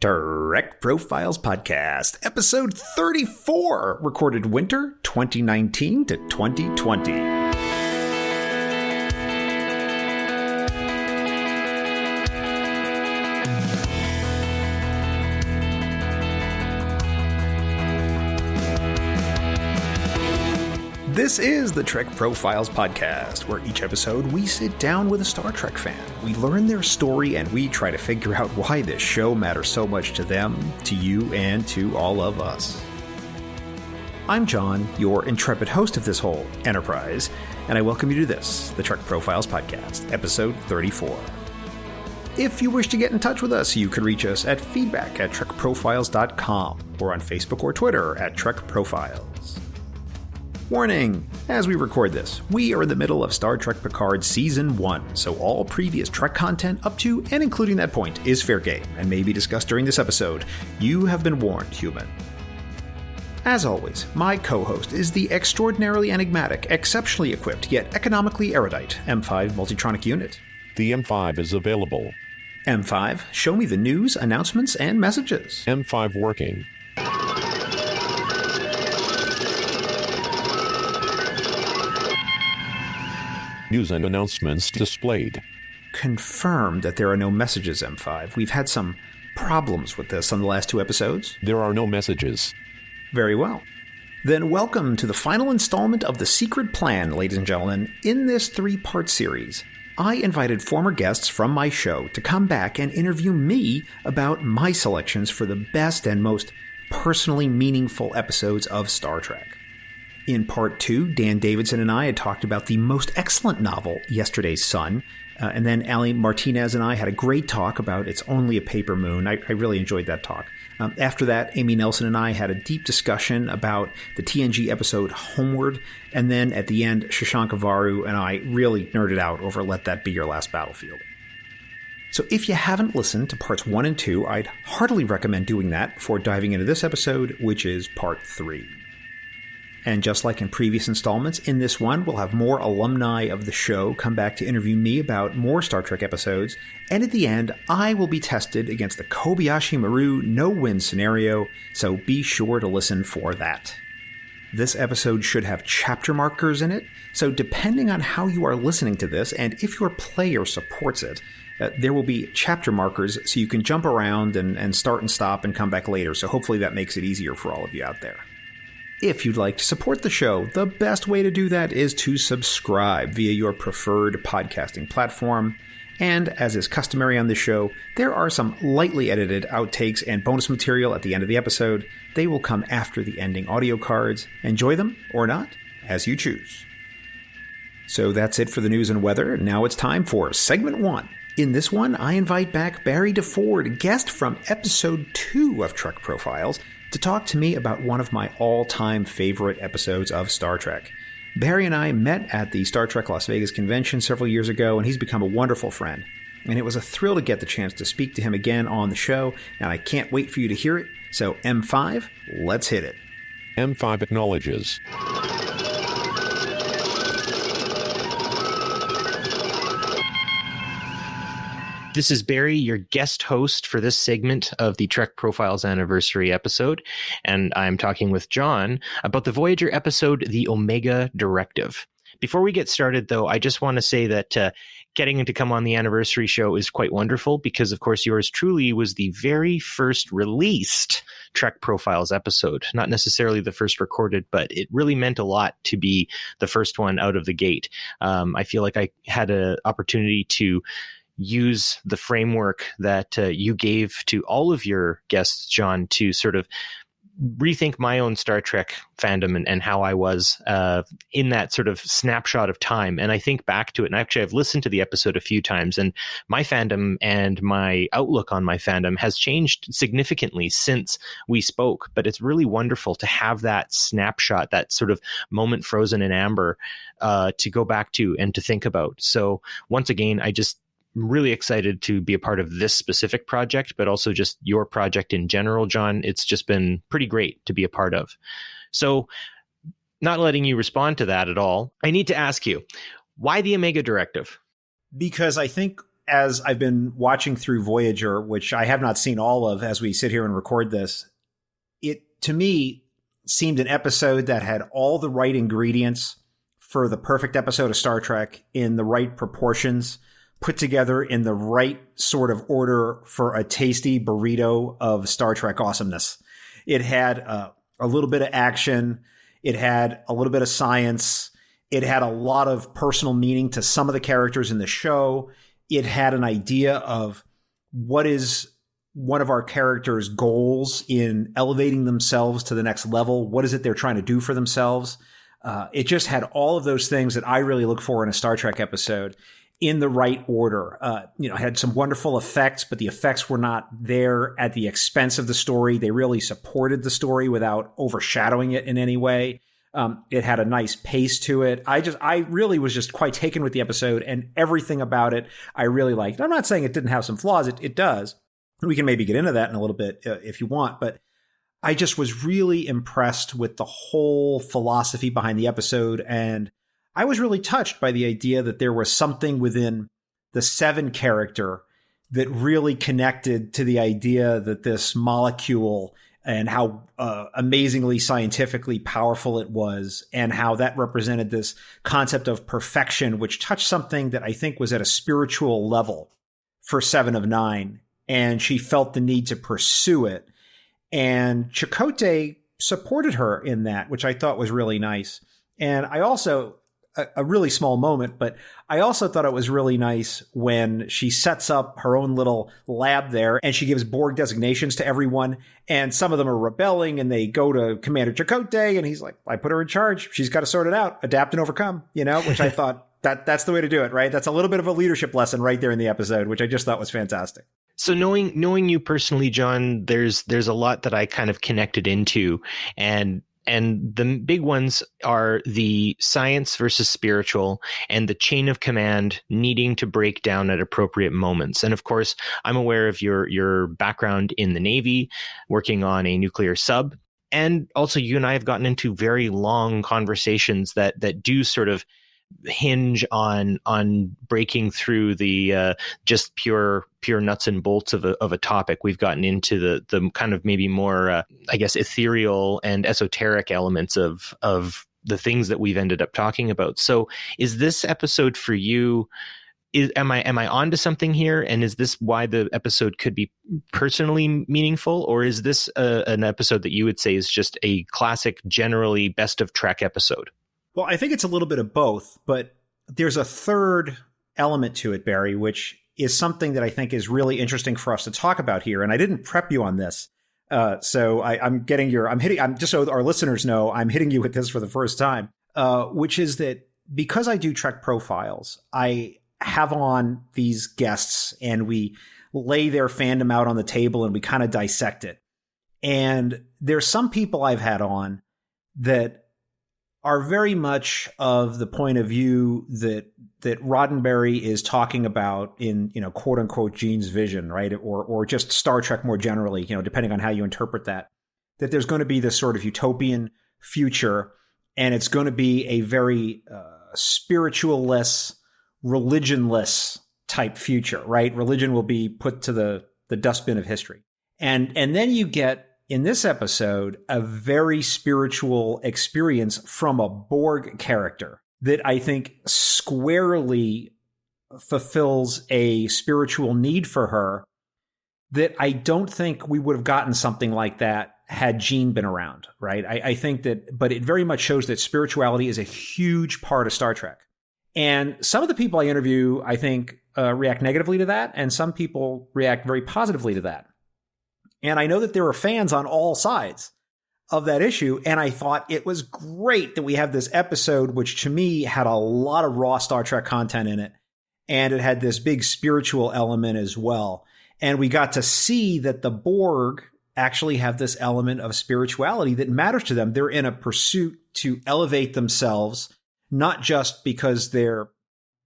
TrekProfiles Podcast, episode 34, recorded winter 2019 to 2020. This is the Trek Profiles Podcast, where each episode we sit down with a Star Trek fan. We learn their story and we try to figure out why this show matters so much to them, to you, and to all of us. I'm John, your intrepid host of this whole enterprise, and I welcome you to this, the Trek Profiles Podcast, episode 34. If you wish to get in touch with us, you can reach us at feedback@trekprofiles.com or on Facebook or Twitter at TrekProfiles. Warning! As we record this, we are in the middle of Star Trek Picard Season 1, so all previous Trek content up to and including that point is fair game and may be discussed during this episode. You have been warned, human. As always, my co-host is the extraordinarily enigmatic, exceptionally equipped, yet economically erudite M5 Multitronic Unit. The M5 is available. M5, show me the news, announcements, and messages. M5 working. News and announcements displayed. Confirmed that there are no messages, M5. We've had some problems with this on the last two episodes. There are no messages. Very well. Then welcome to the final installment of The Secret Plan, ladies and gentlemen. In this three-part series, I invited former guests from my show to come back and interview me about my selections for the best and most personally meaningful episodes of Star Trek. In part 2, Dan Davidson and I had talked about the most excellent novel, Yesterday's Sun, and then Ali Martinez and I had a great talk about It's Only a Paper Moon. I really enjoyed that talk. After that, Amy Nelson and I had a deep discussion about the TNG episode Homeward, and then at the end, Shashank Avaru and I really nerded out over Let That Be Your Last Battlefield. So if you haven't listened to parts 1 and 2, I'd heartily recommend doing that before diving into this episode, which is part 3. And just like in previous installments, in this one, we'll have more alumni of the show come back to interview me about more Star Trek episodes, and at the end, I will be tested against the Kobayashi Maru no-win scenario, so be sure to listen for that. This episode should have chapter markers in it, so depending on how you are listening to this, and if your player supports it, there will be chapter markers so you can jump around and start and stop and come back later, so hopefully that makes it easier for all of you out there. If you'd like to support the show, the best way to do that is to subscribe via your preferred podcasting platform. And as is customary on this show, there are some lightly edited outtakes and bonus material at the end of the episode. They will come after the ending audio cards. Enjoy them, or not, as you choose. So that's it for the news and weather. Now it's time for segment 1. In this one, I invite back Barry DeFord, guest from episode 2 of Trek Profiles, to talk to me about one of my all-time favorite episodes of Star Trek. Barry and I met at the Star Trek Las Vegas convention several years ago, and he's become a wonderful friend. And it was a thrill to get the chance to speak to him again on the show, and I can't wait for you to hear it. So M5, let's hit it. M5 acknowledges. This is Barry, your guest host for this segment of the Trek Profiles anniversary episode, and I'm talking with John about the Voyager episode, The Omega Directive. Before we get started, though, I just want to say that getting to come on the anniversary show is quite wonderful because, of course, yours truly was the very first released Trek Profiles episode. Not necessarily the first recorded, but it really meant a lot to be the first one out of the gate. I feel like I had an opportunity to use the framework that you gave to all of your guests, John, to sort of rethink my own Star Trek fandom and how I was in that sort of snapshot of time. And I think back to it, and actually I've listened to the episode a few times, and my fandom and my outlook on my fandom has changed significantly since we spoke. But it's really wonderful to have that snapshot, that sort of moment frozen in amber to go back to and to think about. So once again, I just really excited to be a part of this specific project, but also just your project in general, John. It's just been pretty great to be a part of. So not letting you respond to that at all, I need to ask you, why the Omega Directive? Because I think as I've been watching through Voyager, which I have not seen all of as we sit here and record this, it to me seemed an episode that had all the right ingredients for the perfect episode of Star Trek in the right proportions, put together in the right sort of order for a tasty burrito of Star Trek awesomeness. It had a little bit of action. It had a little bit of science. It had a lot of personal meaning to some of the characters in the show. It had an idea of what is one of our characters' goals in elevating themselves to the next level. What is it they're trying to do for themselves? It just had all of those things that I really look for in a Star Trek episode in the right order. It had some wonderful effects, but the effects were not there at the expense of the story. They really supported the story without overshadowing it in any way. It had a nice pace to it. I really was just quite taken with the episode, and everything about it I really liked. I'm not saying it didn't have some flaws. It does. We can maybe get into that in a little bit if you want, but I just was really impressed with the whole philosophy behind the episode. And I was really touched by the idea that there was something within the Seven character that really connected to the idea that this molecule and how amazingly scientifically powerful it was, and how that represented this concept of perfection, which touched something that I think was at a spiritual level for Seven of Nine. And she felt the need to pursue it. And Chakotay supported her in that, which I thought was really nice. And I also, a really small moment, but I also thought it was really nice when she sets up her own little lab there and she gives Borg designations to everyone. And some of them are rebelling and they go to Commander Chakotay and he's like, I put her in charge. She's got to sort it out, adapt and overcome, which I thought that's the way to do it, right? That's a little bit of a leadership lesson right there in the episode, which I just thought was fantastic. So knowing you personally, John, there's a lot that I kind of connected into, and the big ones are the science versus spiritual and the chain of command needing to break down at appropriate moments. And of course, I'm aware of your background in the Navy, working on a nuclear sub. And also you and I have gotten into very long conversations that do sort of hinge on breaking through the just pure nuts and bolts of a topic. We've gotten into the kind of maybe more I guess ethereal and esoteric elements of the things that we've ended up talking about. So is this episode for you? Am I onto something here? And is this why the episode could be personally meaningful, or is this an episode that you would say is just a classic, generally best of Trek episode? Well, I think it's a little bit of both, but there's a third element to it, Barry, which is something that I think is really interesting for us to talk about here. And I didn't prep you on this. So I'm just so our listeners know, I'm hitting you with this for the first time, which is that because I do Trek Profiles, I have on these guests and we lay their fandom out on the table and we kind of dissect it. And there's some people I've had on that are very much of the point of view that Roddenberry is talking about in, quote unquote, Gene's vision, right? Or just Star Trek more generally, depending on how you interpret that there's going to be this sort of utopian future, and it's going to be a very spiritual-less, religionless type future, right? Religion will be put to the dustbin of history. And then you get, in this episode, a very spiritual experience from a Borg character that I think squarely fulfills a spiritual need for her that I don't think we would have gotten something like that had Gene been around, right? I think that, but it very much shows that spirituality is a huge part of Star Trek. And some of the people I interview, I think, react negatively to that, and some people react very positively to that. And I know that there are fans on all sides of that issue. And I thought it was great that we have this episode, which to me had a lot of raw Star Trek content in it. And it had this big spiritual element as well. And we got to see that the Borg actually have this element of spirituality that matters to them. They're in a pursuit to elevate themselves, not just because they're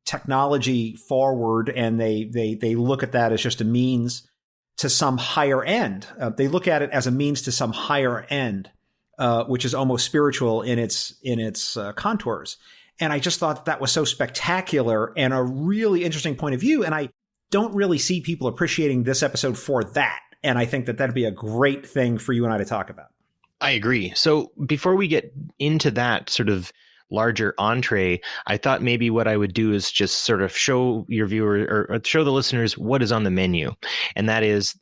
technology forward and they look at that as just a means to some higher end. They look at it as a means to some higher end, which is almost spiritual in its contours. And I just thought that was so spectacular and a really interesting point of view. And don't really see people appreciating this episode for that. And I think that that'd be a great thing for you and I to talk about. I agree. So before we get into that sort of larger entree, I thought maybe what I would do is just sort of show your viewer or show the listeners what is on the menu. And that is,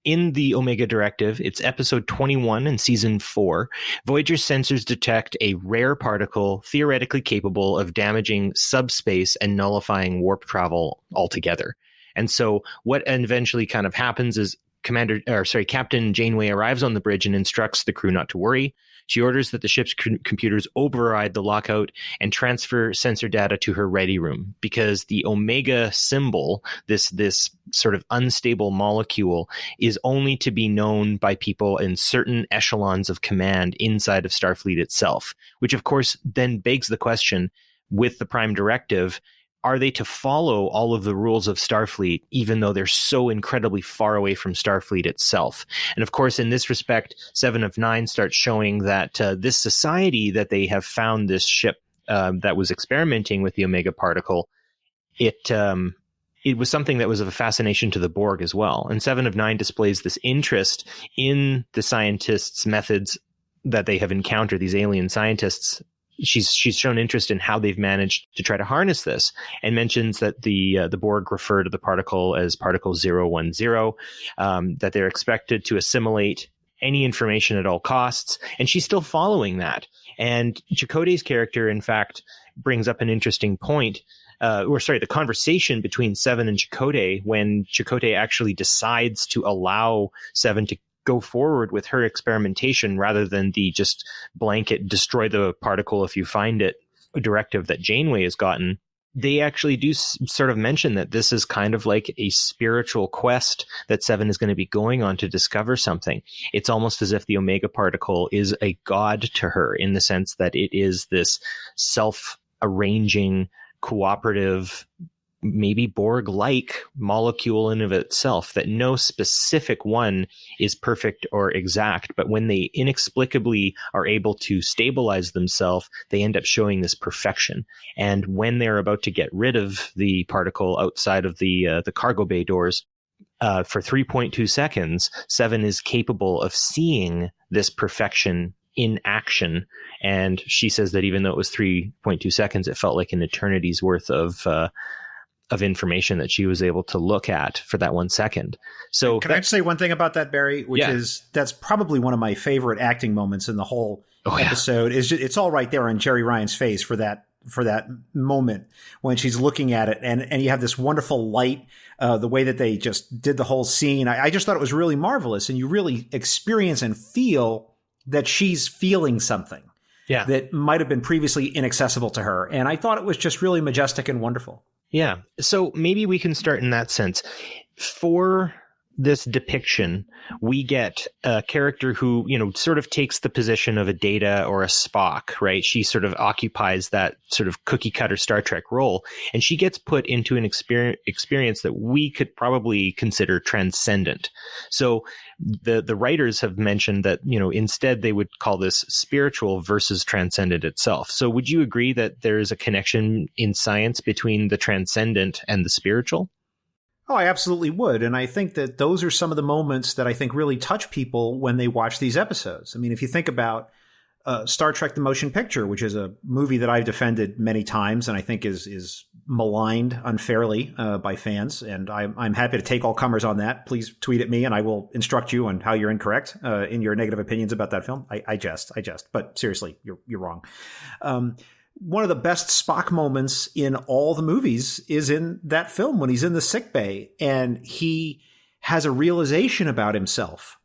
in the Omega Directive, it's episode 21 in season 4. Voyager sensors detect a rare particle theoretically capable of damaging subspace and nullifying warp travel altogether. And so what eventually kind of happens is Captain Janeway arrives on the bridge and instructs the crew not to worry. She orders that the ship's computers override the lockout and transfer sensor data to her ready room, because the Omega symbol, this sort of unstable molecule, is only to be known by people in certain echelons of command inside of Starfleet itself, which of course then begs the question, with the Prime Directive, are they to follow all of the rules of Starfleet, even though they're so incredibly far away from Starfleet itself? And of course, in this respect, 7 of 9 starts showing that this society that they have found, this ship that was experimenting with the Omega particle, it was something that was of a fascination to the Borg as well. And 7 of 9 displays this interest in the scientists' methods that they have encountered, these alien scientists. She's shown interest in how they've managed to try to harness this, and mentions that the Borg refer to the particle as particle 010, that they're expected to assimilate any information at all costs, and she's still following that. And Chakotay's character, in fact, brings up an interesting point, the conversation between Seven and Chakotay, when Chakotay actually decides to allow Seven to go forward with her experimentation rather than the just blanket destroy the particle if you find it directive that Janeway has gotten. They actually do sort of mention that this is kind of like a spiritual quest that Seven is going to be going on to discover something. It's almost as if the Omega particle is a god to her, in the sense that it is this self-arranging, cooperative, maybe Borg-like molecule in of itself, that no specific one is perfect or exact, but when they inexplicably are able to stabilize themselves, they end up showing this perfection. And when they're about to get rid of the particle outside of the cargo bay doors, for 3.2 seconds, Seven is capable of seeing this perfection in action. And she says that even though it was 3.2 seconds, it felt like an eternity's worth of information that she was able to look at for that 1 second. So can I just say one thing about that, Barry, which is that's probably one of my favorite acting moments in the whole episode. Is it's all right there on Jerry Ryan's face for that moment when she's looking at it, and you have this wonderful light, the way that they just did the whole scene. I just thought it was really marvelous, and you really experience and feel that she's feeling something that might have been previously inaccessible to her. And I thought it was just really majestic and wonderful. Yeah. So maybe we can start in that sense. For this depiction, we get a character who, sort of takes the position of a Data or a Spock, right? She sort of occupies that sort of cookie cutter Star Trek role, and she gets put into an experience that we could probably consider transcendent. So the writers have mentioned that, instead they would call this spiritual versus transcendent itself. So would you agree that there is a connection in science between the transcendent and the spiritual? Oh, I absolutely would. And I think that those are some of the moments that I think really touch people when they watch these episodes. I mean, if you think about Star Trek: The Motion Picture, which is a movie that I've defended many times and I think is maligned unfairly by fans. And I'm happy to take all comers on that. Please tweet at me and I will instruct you on how you're incorrect in your negative opinions about that film. I jest. But seriously, you're wrong. One of the best Spock moments in all the movies is in that film when he's in the sickbay and he has a realization about himself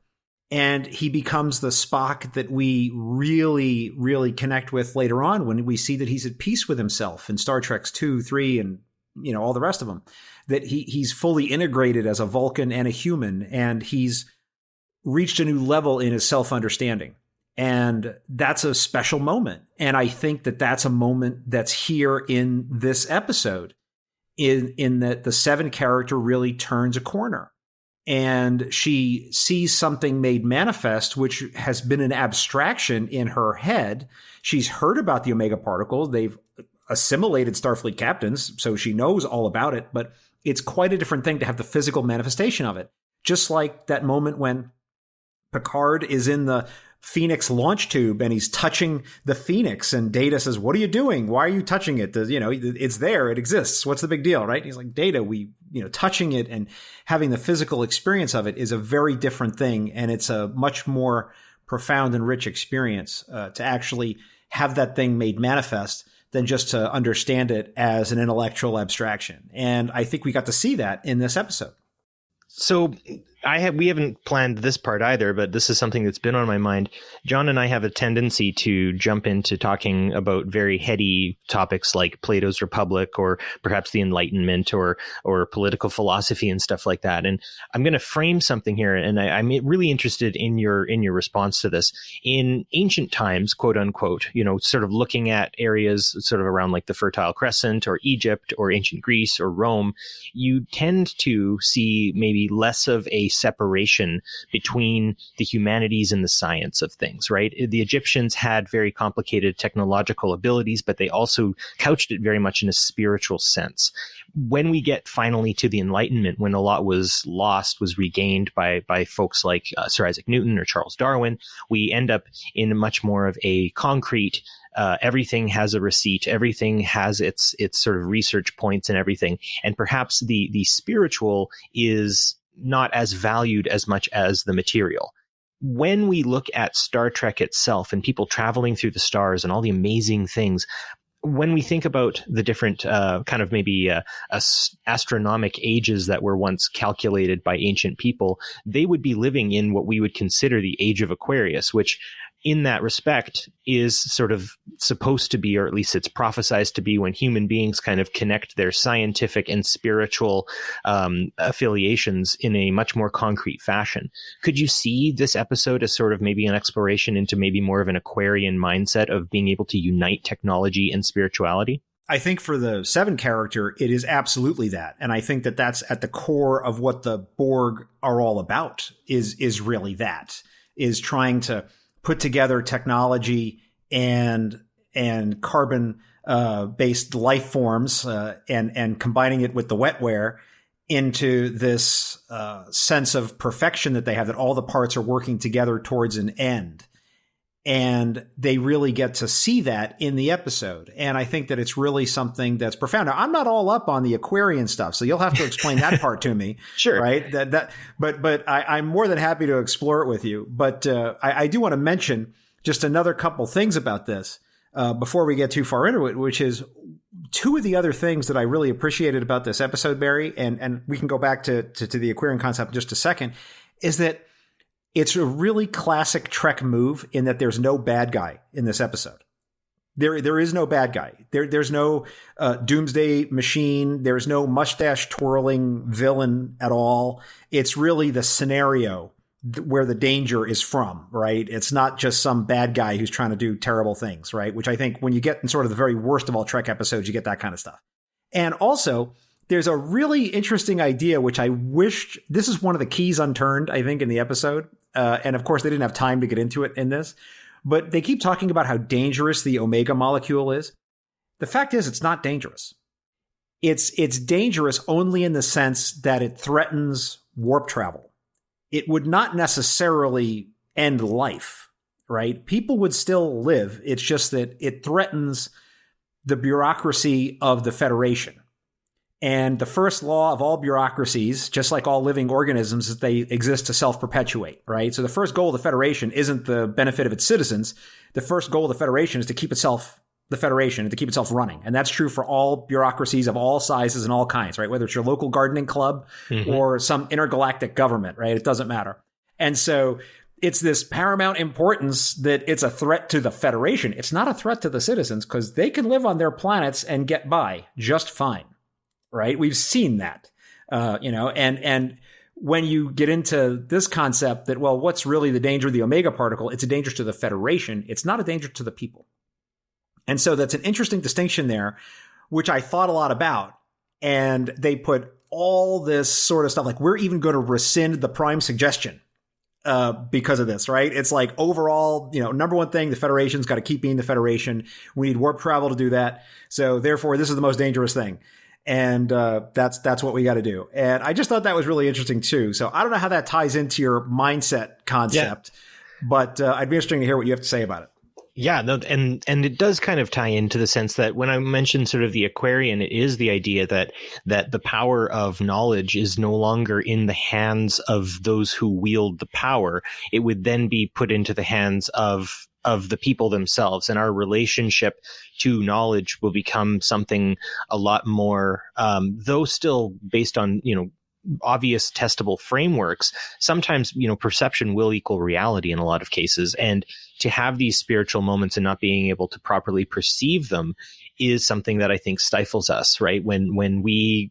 and he becomes the Spock that we really, really connect with later on when we see that he's at peace with himself in Star Trek 2, 3, and all the rest of them, that he's fully integrated as a Vulcan and a human, and he's reached a new level in his self-understanding. And that's a special moment. And I think that that's a moment that's here in this episode, in that the Seven character really turns a corner. And she sees something made manifest, which has been an abstraction in her head. She's heard about the Omega particle. They've assimilated Starfleet captains, so she knows all about it. But it's quite a different thing to have the physical manifestation of it. Just like that moment when Picard is in the Phoenix launch tube and he's touching the Phoenix, and Data says, "What are you doing? Why are you touching it? It's there. It exists. What's the big deal?" Right? And he's like, "Data, touching it and having the physical experience of it is a very different thing. And it's a much more profound and rich experience to actually have that thing made manifest than just to understand it as an intellectual abstraction." And I think we got to see that in this episode. So we haven't planned this part either, but this is something that's been on my mind. John and I have a tendency to jump into talking about very heady topics like Plato's Republic, or perhaps the Enlightenment, or political philosophy and stuff like that. And I'm going to frame something here, and I'm really interested in your response to this. In ancient times, quote unquote, sort of looking at areas sort of around like the Fertile Crescent or Egypt or ancient Greece or Rome, you tend to see maybe less of a separation between the humanities and the science of things, right? The Egyptians had very complicated technological abilities, but they also couched it very much in a spiritual sense. When we get finally to the Enlightenment, when a lot was lost, was regained by folks like Sir Isaac Newton or Charles Darwin, we end up in much more of a concrete, everything has a receipt, everything has its sort of research points and everything. And perhaps the spiritual is not as valued as much as the material. When we look at Star Trek itself and people traveling through the stars and all the amazing things, when we think about the different kind of maybe astronomic ages that were once calculated by ancient people, they would be living in what we would consider the age of Aquarius, which in that respect is sort of supposed to be, or at least it's prophesized to be, when human beings kind of connect their scientific and spiritual affiliations in a much more concrete fashion. Could you see this episode as sort of maybe an exploration into maybe more of an Aquarian mindset of being able to unite technology and spirituality? I think for the Seven character, it is absolutely that. And I think that that's at the core of what the Borg are all about, is really that, is trying to put together technology and carbon based life forms and combining it with the wetware into this sense of perfection that they have, that all the parts are working together towards an end. And they really get to see that in the episode. And I think that it's really something that's profound. Now, I'm not all up on the Aquarian stuff, so you'll have to explain that part to me. Sure. Right. But I'm more than happy to explore it with you. But I do want to mention just another couple things about this before we get too far into it, which is two of the other things that I really appreciated about this episode, Barry, and we can go back to the Aquarian concept in just a second, is that it's a really classic Trek move in that there's no bad guy in this episode. There is no bad guy. There's no doomsday machine. There's no mustache twirling villain at all. It's really the scenario where the danger is from, right? It's not just some bad guy who's trying to do terrible things, right? Which I think when you get in sort of the very worst of all Trek episodes, you get that kind of stuff. And also, there's a really interesting idea, which I wished, this is one of the keys unturned, I think, in the episode. And of course, they didn't have time to get into it in this, but they keep talking about how dangerous the Omega molecule is. The fact is, it's not dangerous. It's dangerous only in the sense that it threatens warp travel. It would not necessarily end life, right? People would still live. It's just that it threatens the bureaucracy of the Federation. And the first law of all bureaucracies, just like all living organisms, is they exist to self-perpetuate, right? So the first goal of the Federation isn't the benefit of its citizens. The first goal of the Federation is to keep itself, the Federation, and to keep itself running. And that's true for all bureaucracies of all sizes and all kinds, right? Whether it's your local gardening club or some intergalactic government, right? It doesn't matter. And so it's this paramount importance that it's a threat to the Federation. It's not a threat to the citizens because they can live on their planets and get by just fine. Right. We've seen that, and when you get into this concept that, well, what's really the danger of the Omega particle? It's a danger to the Federation. It's not a danger to the people. And so that's an interesting distinction there, which I thought a lot about. And they put all this sort of stuff like, we're even going to rescind the prime suggestion because of this. Right. It's like overall, number one thing, the Federation's got to keep being the Federation. We need warp travel to do that. So therefore, this is the most dangerous thing. And that's what we got to do. And I just thought that was really interesting too. So I don't know how that ties into your mindset concept, but I'd be interested to hear what you have to say about it. Yeah, no, and it does kind of tie into the sense that when I mentioned sort of the Aquarian, it is the idea that the power of knowledge is no longer in the hands of those who wield the power. It would then be put into the hands of the people themselves, and our relationship to knowledge will become something a lot more, though still based on, obvious testable frameworks. Sometimes, perception will equal reality in a lot of cases. And to have these spiritual moments and not being able to properly perceive them is something that I think stifles us, right? When we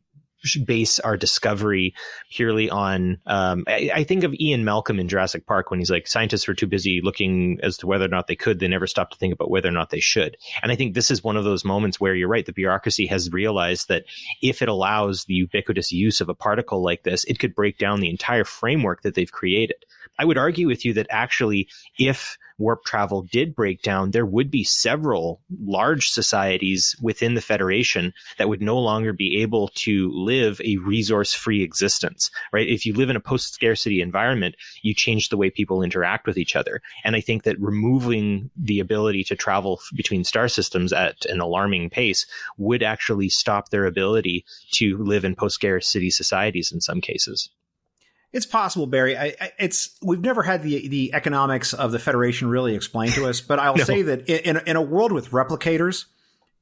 base our discovery purely on, I think of Ian Malcolm in Jurassic Park when he's like, scientists were too busy looking as to whether or not they could. They never stopped to think about whether or not they should. And I think this is one of those moments where you're right. The bureaucracy has realized that if it allows the ubiquitous use of a particle like this, it could break down the entire framework that they've created. I would argue with you that actually, if warp travel did break down, there would be several large societies within the Federation that would no longer be able to live a resource-free existence, right? If you live in a post-scarcity environment, you change the way people interact with each other. And I think that removing the ability to travel between star systems at an alarming pace would actually stop their ability to live in post-scarcity societies in some cases. It's possible, Barry. We've never had the economics of the Federation really explained to us, but I'll say that in a world with replicators,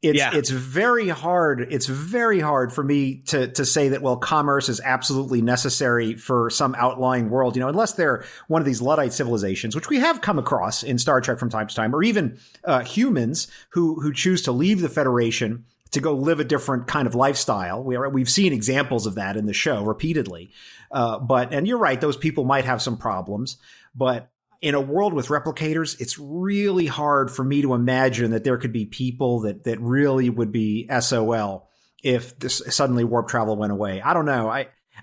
it's very hard. It's very hard for me to say that, well, commerce is absolutely necessary for some outlying world, unless they're one of these Luddite civilizations, which we have come across in Star Trek from time to time, or even humans who choose to leave the Federation to go live a different kind of lifestyle. We've seen examples of that in the show repeatedly. And you're right, those people might have some problems, but in a world with replicators, it's really hard for me to imagine that there could be people that really would be SOL if this suddenly warp travel went away. I don't know.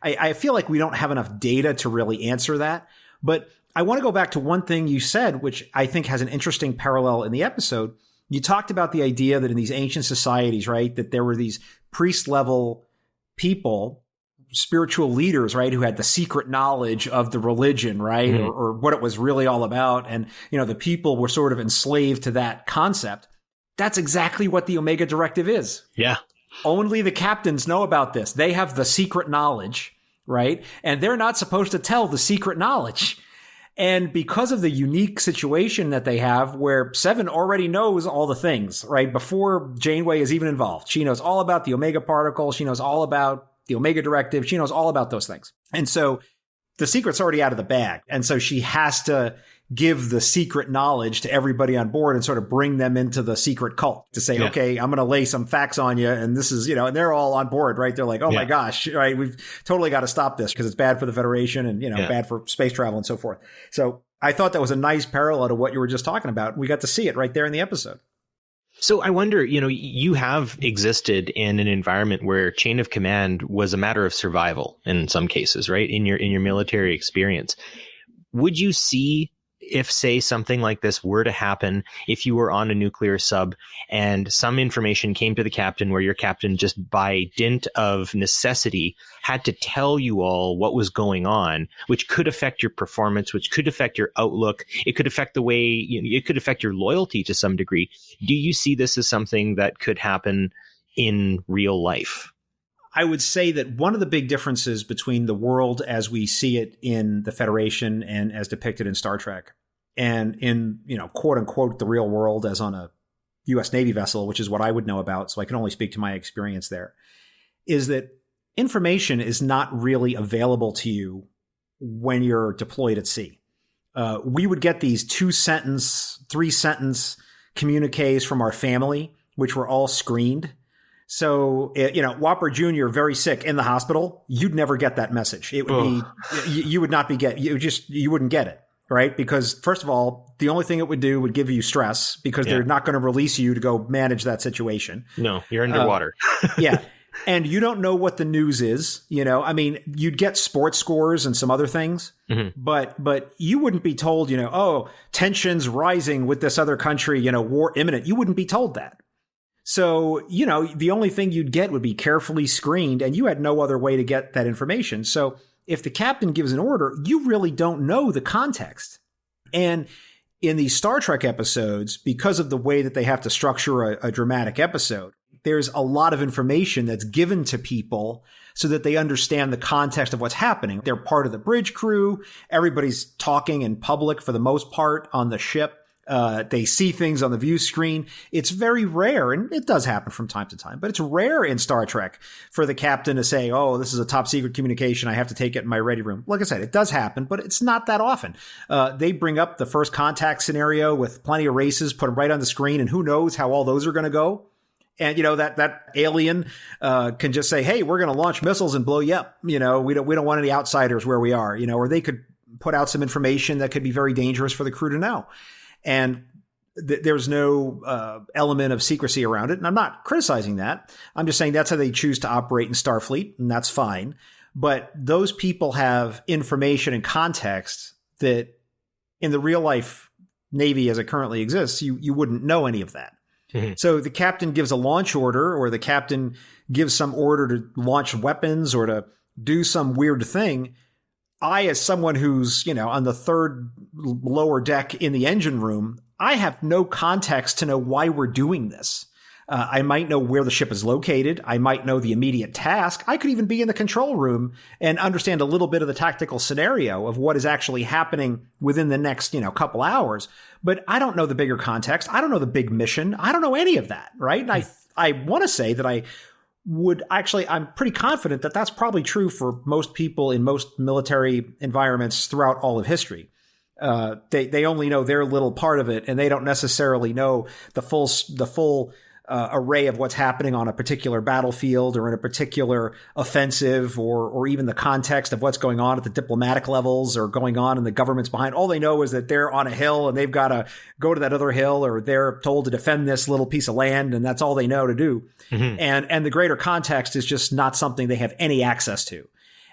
I feel like we don't have enough data to really answer that, but I want to go back to one thing you said, which I think has an interesting parallel in the episode. You talked about the idea that in these ancient societies, right, that there were these priest level people, spiritual leaders, right, who had the secret knowledge of the religion, right, or what it was really all about. And, the people were sort of enslaved to that concept. That's exactly what the Omega Directive is. Yeah. Only the captains know about this. They have the secret knowledge, right? And they're not supposed to tell the secret knowledge. And because of the unique situation that they have where Seven already knows all the things, right? Before Janeway is even involved, she knows all about the Omega particle. She knows all about the Omega Directive. She knows all about those things. And so the secret's already out of the bag. And so she has to give the secret knowledge to everybody on board and sort of bring them into the secret cult to say, okay, I'm going to lay some facts on you. And this is, and they're all on board, right? They're like, oh my gosh, right? We've totally got to stop this because it's bad for the Federation and, bad for space travel and so forth. So I thought that was a nice parallel to what you were just talking about. We got to see it right there in the episode. So I wonder, you have existed in an environment where chain of command was a matter of survival in some cases, right? In your military experience. Would you see if, say, something like this were to happen, if you were on a nuclear sub and some information came to the captain where your captain just by dint of necessity had to tell you all what was going on, which could affect your performance, which could affect your outlook. It could affect the way, it could affect your loyalty to some degree. Do you see this as something that could happen in real life? I would say that one of the big differences between the world as we see it in the Federation and as depicted in Star Trek and in, quote unquote, the real world as on a U.S. Navy vessel, which is what I would know about, so I can only speak to my experience there, is that information is not really available to you when you're deployed at sea. We would get these 2-sentence, 3-sentence communiques from our family, which were all screened. So, Whopper Jr. very sick in the hospital, you'd never get that message. It would be, you would not be you wouldn't get it, right? Because first of all, the only thing it would do would give you stress because they're not going to release you to go manage that situation. No, you're underwater. Yeah. And you don't know what the news is, you'd get sports scores and some other things, but you wouldn't be told, tensions rising with this other country, war imminent. You wouldn't be told that. So, the only thing you'd get would be carefully screened, and you had no other way to get that information. So if the captain gives an order, you really don't know the context. And in these Star Trek episodes, because of the way that they have to structure a dramatic episode, there's a lot of information that's given to people so that they understand the context of what's happening. They're part of the bridge crew. Everybody's talking in public for the most part on the ship. They see things on the view screen. It's very rare, and it does happen from time to time, but it's rare in Star Trek for the captain to say, oh, this is a top secret communication. I have to take it in my ready room. Like I said, it does happen, but it's not that often. They bring up the first contact scenario with plenty of races, put them right on the screen, and who knows how all those are going to go. And, that alien can just say, hey, we're going to launch missiles and blow you up. We don't want any outsiders where we are, or they could put out some information that could be very dangerous for the crew to know. And there's no element of secrecy around it. And I'm not criticizing that. I'm just saying that's how they choose to operate in Starfleet, and that's fine. But those people have information and context that in the real life Navy as it currently exists, you wouldn't know any of that. Mm-hmm. So the captain gives a launch order, or the captain gives some order to launch weapons or to do some weird thing. I, as someone who's, on the third lower deck in the engine room, I have no context to know why we're doing this. I might know where the ship is located. I might know the immediate task. I could even be in the control room and understand a little bit of the tactical scenario of what is actually happening within the next, couple hours. But I don't know the bigger context. I don't know the big mission. I don't know any of that, right? And I want to say that I'm pretty confident that that's probably true for most people in most military environments throughout all of history. They only know their little part of it, and they don't necessarily know the full array of what's happening on a particular battlefield or in a particular offensive, or even the context of what's going on at the diplomatic levels or going on in the governments behind. All they know is that they're on a hill and they've got to go to that other hill, or they're told to defend this little piece of land, and that's all they know to do. Mm-hmm. And the greater context is just not something they have any access to.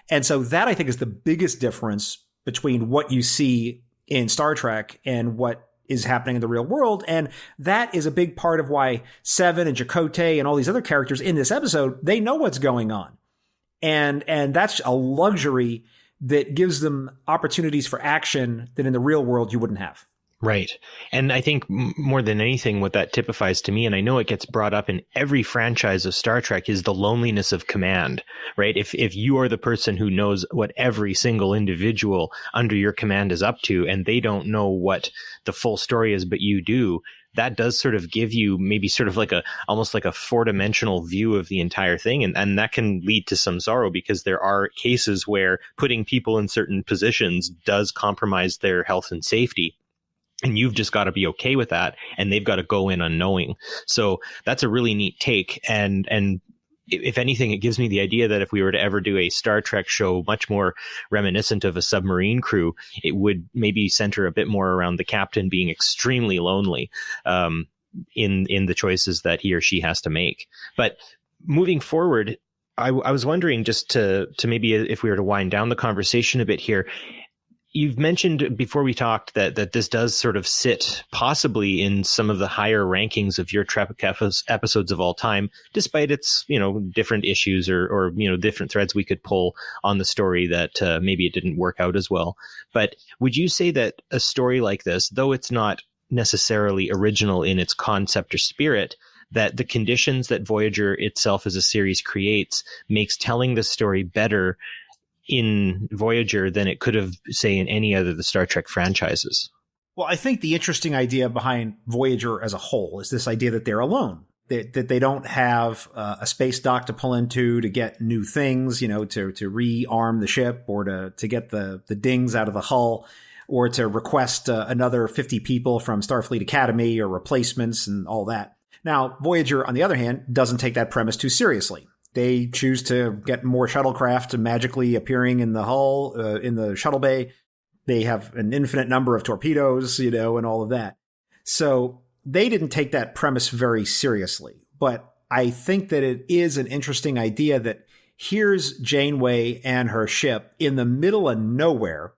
And so that, I think, is the biggest difference between what you see in Star Trek and what is happening in the real world. And that is a big part of why Seven and Chakotay and all these other characters in this episode, they know what's going on. And that's a luxury that gives them opportunities for action that in the real world you wouldn't have. Right. And I think more than anything, what that typifies to me, and I know it gets brought up in every franchise of Star Trek, is the loneliness of command, right? If you are the person who knows what every single individual under your command is up to, and they don't know what the full story is, but you do, that does sort of give you maybe sort of like almost like a four-dimensional view of the entire thing. And that can lead to some sorrow, because there are cases where putting people in certain positions does compromise their health and safety. And you've just got to be okay with that, and they've got to go in unknowing. So that's a really neat take. And if anything, it gives me the idea that if we were to ever do a Star Trek show much more reminiscent of a submarine crew, it would maybe center a bit more around the captain being extremely lonely in the choices that he or she has to make. But moving forward, I was wondering, just to maybe, if we were to wind down the conversation a bit here, you've mentioned before we talked that this does sort of sit possibly in some of the higher rankings of your Trek episodes of all time, despite its, different issues or different threads we could pull on the story that maybe it didn't work out as well. But would you say that a story like this, though it's not necessarily original in its concept or spirit, that the conditions that Voyager itself as a series creates makes telling the story better in Voyager than it could have, say, in any other of the Star Trek franchises? Well, I think the interesting idea behind Voyager as a whole is this idea that they're alone, that they don't have a space dock to pull into to get new things, to rearm the ship, or to get the dings out of the hull, or to request another 50 people from Starfleet Academy or replacements and all that. Now, Voyager, on the other hand, doesn't take that premise too seriously. They choose to get more shuttlecraft magically appearing in the hull, in the shuttle bay. They have an infinite number of torpedoes, and all of that. So they didn't take that premise very seriously. But I think that it is an interesting idea that here's Janeway and her ship in the middle of nowhere,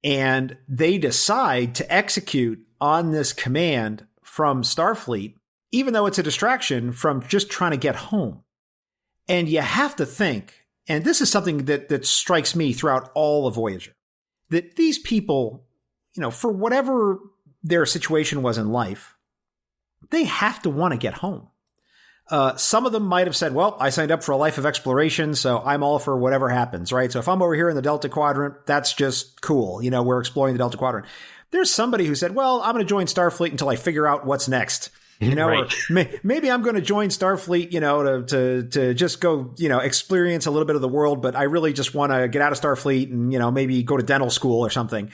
and they decide to execute on this command from Starfleet even though it's a distraction from just trying to get home. And you have to think, and this is something that strikes me throughout all of Voyager, that these people, for whatever their situation was in life, they have to want to get home. Some of them might have said, well, I signed up for a life of exploration, so I'm all for whatever happens, right? So if I'm over here in the Delta Quadrant, that's just cool. We're exploring the Delta Quadrant. There's somebody who said, well, I'm going to join Starfleet until I figure out what's next. Right. Or maybe I'm going to join Starfleet, to just go, experience a little bit of the world, but I really just want to get out of Starfleet and, maybe go to dental school or something.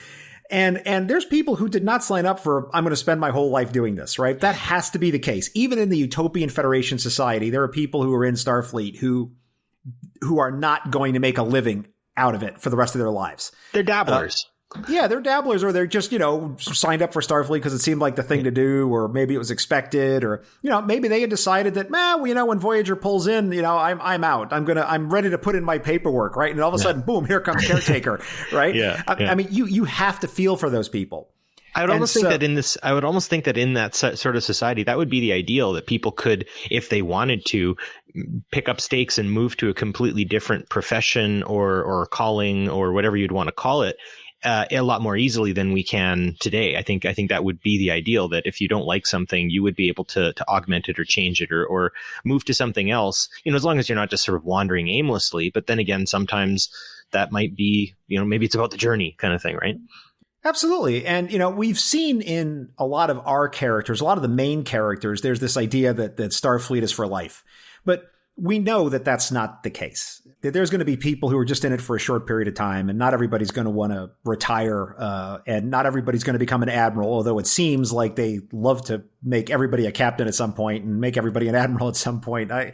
And there's people who did not sign up for, I'm going to spend my whole life doing this, right? That has to be the case. Even in the Utopian Federation Society, there are people who are in Starfleet who are not going to make a living out of it for the rest of their lives. They're dabblers. Yeah, they're dabblers, or they're just, signed up for Starfleet because it seemed like the thing to do, or maybe it was expected, or, maybe they had decided that, when Voyager pulls in, I'm out. I'm ready to put in my paperwork, right? And all of a sudden, boom, here comes Caretaker, right? I mean, you have to feel for those people. I would almost think that in that sort of society, that would be the ideal, that people could, if they wanted to, pick up stakes and move to a completely different profession or calling or whatever you'd want to call it. A lot more easily than we can today. I think that would be the ideal, that if you don't like something, you would be able to augment it or change it or move to something else, as long as you're not just sort of wandering aimlessly. But then again, sometimes that might be, maybe it's about the journey kind of thing, right? Absolutely. And, we've seen in a lot of our characters, a lot of the main characters, there's this idea that Starfleet is for life. But we know that that's not the case. That there's going to be people who are just in it for a short period of time, and not everybody's going to want to retire, and not everybody's going to become an admiral, although it seems like they love to make everybody a captain at some point and make everybody an admiral at some point. I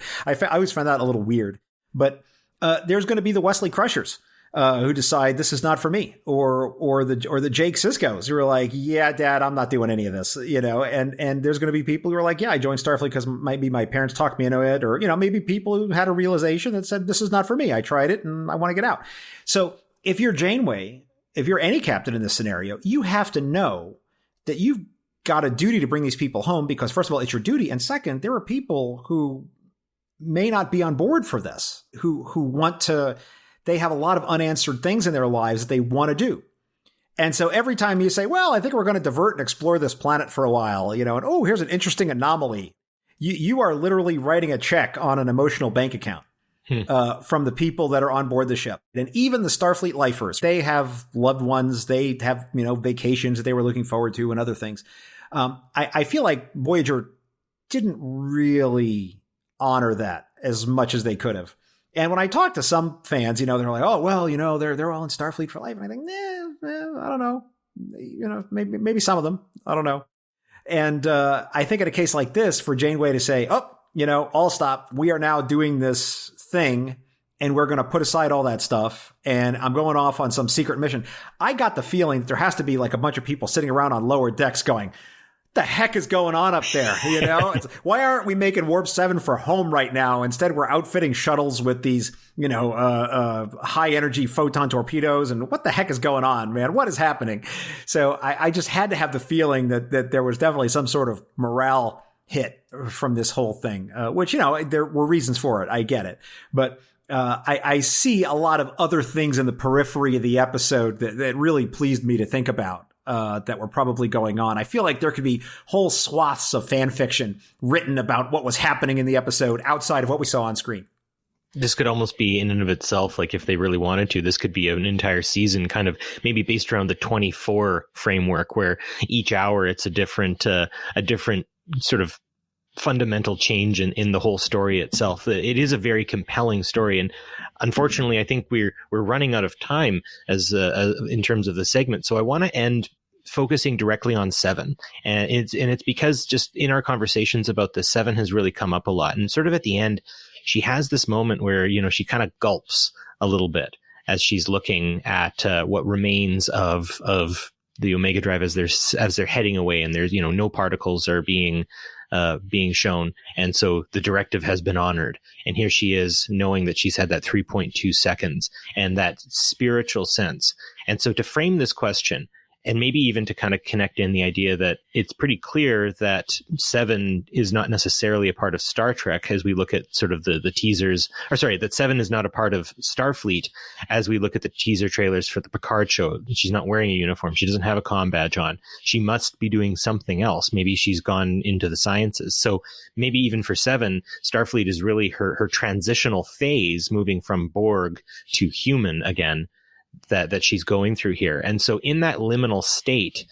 always found that a little weird. But there's going to be the Wesley Crushers, who decide this is not for me, or the Jake Siskos who are like, yeah, Dad, I'm not doing any of this, and there's going to be people who are like, yeah, I joined Starfleet because maybe my parents talked me into it, or, maybe people who had a realization that said, this is not for me. I tried it and I want to get out. So if you're Janeway, if you're any captain in this scenario, you have to know that you've got a duty to bring these people home, because first of all, it's your duty. And second, there are people who may not be on board for this, who want to, they have a lot of unanswered things in their lives that they want to do. And so every time you say, well, I think we're going to divert and explore this planet for a while, and oh, here's an interesting anomaly. You are literally writing a check on an emotional bank account from the people that are on board the ship. And even the Starfleet lifers, they have loved ones, they have, vacations that they were looking forward to and other things. I feel like Voyager didn't really honor that as much as they could have. And when I talk to some fans, they're like, oh, well, they're all in Starfleet for life. And I think, I don't know. Maybe some of them. I don't know. And I think in a case like this, for Janeway to say, oh, all stop. We are now doing this thing, and we're going to put aside all that stuff, and I'm going off on some secret mission. I got the feeling that there has to be like a bunch of people sitting around on lower decks going, the heck is going on up there? Why aren't we making Warp 7 for home right now? Instead, we're outfitting shuttles with these, high energy photon torpedoes. And what the heck is going on, man? What is happening? So I just had to have the feeling that there was definitely some sort of morale hit from this whole thing, which, there were reasons for it. I get it. But I see a lot of other things in the periphery of the episode that really pleased me to think about. That were probably going on. I feel like there could be whole swaths of fan fiction written about what was happening in the episode outside of what we saw on screen. This could almost be in and of itself, like if they really wanted to, this could be an entire season kind of maybe based around the 24 framework, where each hour it's a different sort of fundamental change in the whole story itself. It is a very compelling story, and unfortunately, I think we're running out of time as in terms of the segment. So I want to end focusing directly on 7, and it's because just in our conversations about this, 7 has really come up a lot. And sort of at the end, she has this moment where she kind of gulps a little bit as she's looking at what remains of the Omega Drive as they're heading away, and there's no particles are being shown. And so the directive has been honored. And here she is knowing that she's had that 3.2 seconds and that spiritual sense. And so to frame this question, And maybe even to kind of connect in the idea that it's pretty clear that Seven is not necessarily a part of Star Trek as we look at sort of the teasers, or sorry, that Seven is not a part of Starfleet as we look at the teaser trailers for the Picard show. She's not wearing a uniform. She doesn't have a comm badge on. She must be doing something else. Maybe she's gone into the sciences. So maybe even for Seven, Starfleet is really her transitional phase, moving from Borg to human again, that she's going through here. And so in that liminal state,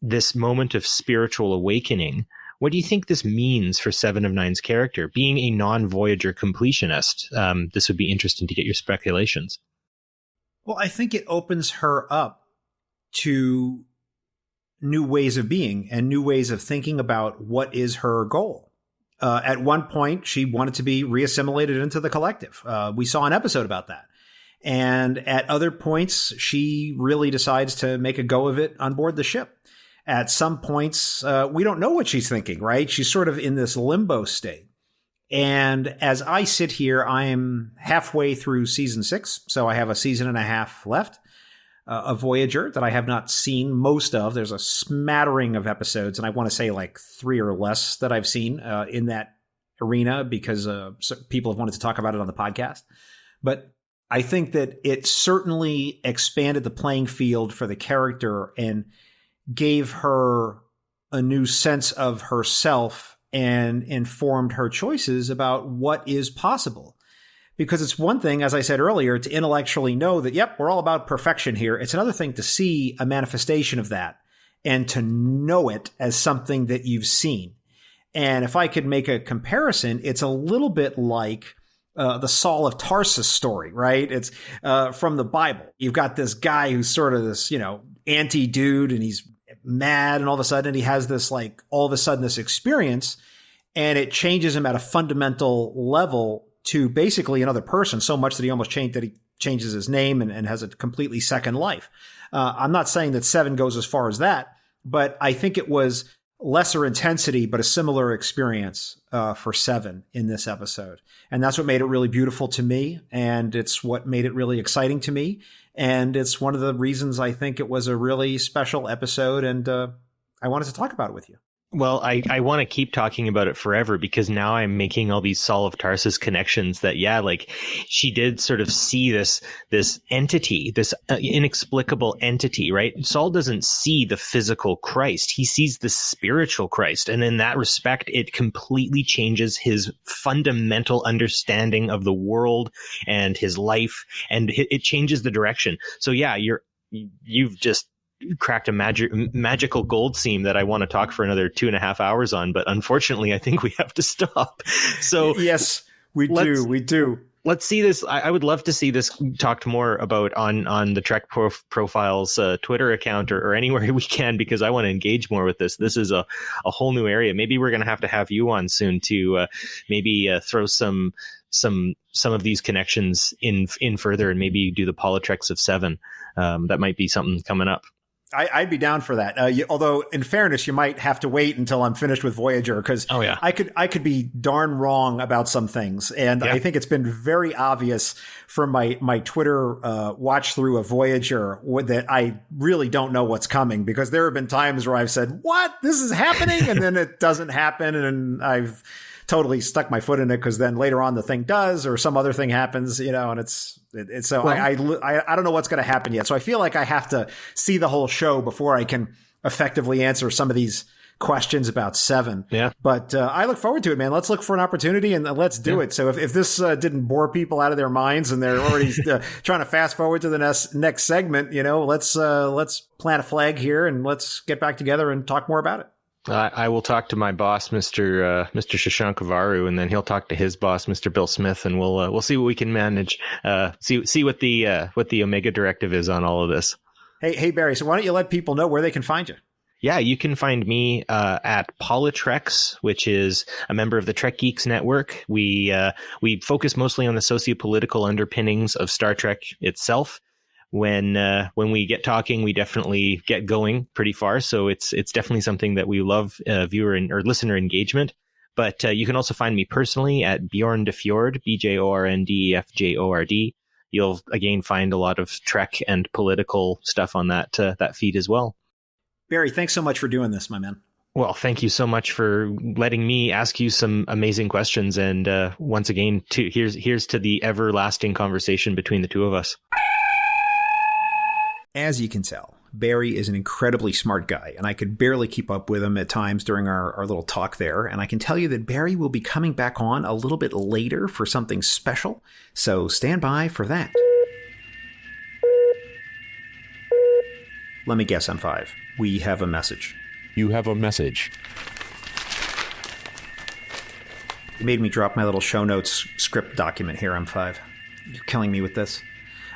this moment of spiritual awakening, what do you think this means for Seven of Nine's character, being a non-Voyager completionist? This would be interesting to get your speculations. Well, I think it opens her up to new ways of being and new ways of thinking about what is her goal. At one point, she wanted to be reassimilated into the collective. We saw an episode about that. And at other points, she really decides to make a go of it on board the ship. At some points, we don't know what she's thinking, right? She's sort of in this limbo state. And as I sit here, I am halfway through season 6. So I have a season and a half left of Voyager that I have not seen most of. There's a smattering of episodes, and I want to say like 3 or less that I've seen in that arena because people have wanted to talk about it on the podcast. But I think that it certainly expanded the playing field for the character and gave her a new sense of herself and informed her choices about what is possible. Because it's one thing, as I said earlier, to intellectually know that, yep, we're all about perfection here. It's another thing to see a manifestation of that and to know it as something that you've seen. And if I could make a comparison, it's a little bit like the Saul of Tarsus story, right? It's from the Bible. You've got this guy who's sort of this, anti-dude, and he's mad, and all of a sudden he has this this experience, and it changes him at a fundamental level to basically another person, so much that he changes his name and has a completely second life. I'm not saying that Seven goes as far as that, but I think it was lesser intensity, but a similar experience for Seven in this episode. And that's what made it really beautiful to me. And it's what made it really exciting to me. And it's one of the reasons I think it was a really special episode. And I wanted to talk about it with you. Well, I want to keep talking about it forever because now I'm making all these Saul of Tarsus connections that, she did sort of see this entity, this inexplicable entity, right? Saul doesn't see the physical Christ. He sees the spiritual Christ. And in that respect, it completely changes his fundamental understanding of the world and his life. And it changes the direction. So yeah, you've just cracked a magical gold seam that I want to talk for another 2.5 hours on, but unfortunately I think we have to stop. So yes, we do. Let's see this. I would love to see this talked more about on the Trek Profiles Twitter account or anywhere we can, because I want to engage more with this. This is a whole new area. Maybe we're going to have you on soon to maybe throw some of these connections in further, and maybe do the Politics of Seven. That might be something coming up. I'd be down for that. Although, in fairness, you might have to wait until I'm finished with Voyager, because I could be darn wrong about some things, and I think it's been very obvious from my Twitter watch through of Voyager that I really don't know what's coming, because there have been times where I've said, "What? This is happening," and then it doesn't happen, and I've totally stuck my foot in it, because then later on the thing does, or some other thing happens, and it's so I don't know what's going to happen yet. So I feel like I have to see the whole show before I can effectively answer some of these questions about Seven. Yeah. But I look forward to it, man. Let's look for an opportunity and let's do it. So if this didn't bore people out of their minds and they're already trying to fast forward to the next segment, let's plant a flag here and let's get back together and talk more about it. I will talk to my boss, Mr. Shashank Avaru, and then he'll talk to his boss, Mr. Bill Smith, and we'll see what we can manage. See what the Omega directive is on all of this. Hey Barry, so why don't you let people know where they can find you? Yeah, you can find me at Politrex, which is a member of the Trek Geeks Network. We focus mostly on the sociopolitical underpinnings of Star Trek itself. When we get talking, we definitely get going pretty far. So it's definitely something that we love, viewer or listener engagement. But you can also find me personally at Bjorn de Fjord, BJORNDEFJORD. You'll again find a lot of Trek and political stuff on that feed as well. Barry, thanks so much for doing this, my man. Well, thank you so much for letting me ask you some amazing questions. And once again, here's to the everlasting conversation between the two of us. As you can tell, Barry is an incredibly smart guy, and I could barely keep up with him at times during our little talk there. And I can tell you that Barry will be coming back on a little bit later for something special, so stand by for that. Let me guess, M5. We have a message. You have a message. You made me drop my little show notes script document here, M5. You're killing me with this.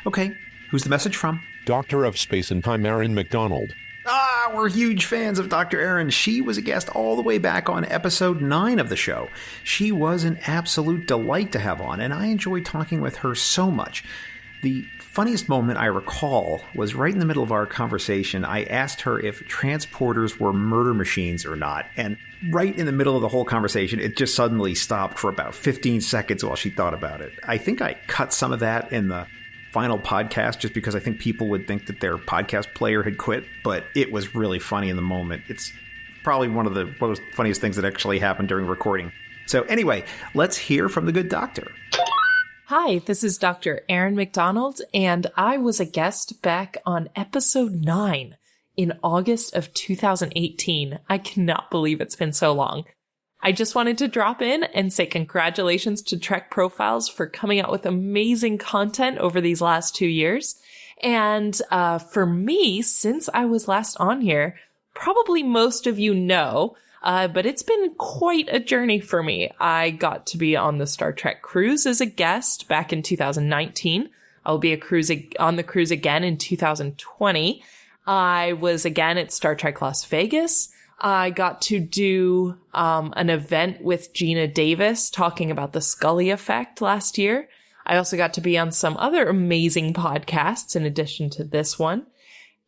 Okay, who's the message from? Doctor of Space and Time Aaron McDonald. Ah, we're huge fans of Dr. Aaron. She was a guest all the way back on episode 9 of the show. She was an absolute delight to have on, and I enjoyed talking with her so much. The funniest moment I recall was right in the middle of our conversation. I asked her if transporters were murder machines or not, and right in the middle of the whole conversation, it just suddenly stopped for about 15 seconds while she thought about it. I think I cut some of that in the final podcast just because I think people would think that their podcast player had quit, but it was really funny in the moment. It's probably one of the most funniest things that actually happened during recording. So anyway, let's hear from the good doctor. Hi, this is Dr. Aaron McDonald, and I was a guest back on episode 9 in August of 2018. I cannot believe it's been so long. I just wanted to drop in and say congratulations to TrekProfiles for coming out with amazing content over these last 2 years. And for me, since I was last on here, probably most of you know, but it's been quite a journey for me. I got to be on the Star Trek cruise as a guest back in 2019. I'll be on the cruise again in 2020. I was again at Star Trek Las Vegas. I got to do an event with Gina Davis talking about the Scully effect last year. I also got to be on some other amazing podcasts in addition to this one.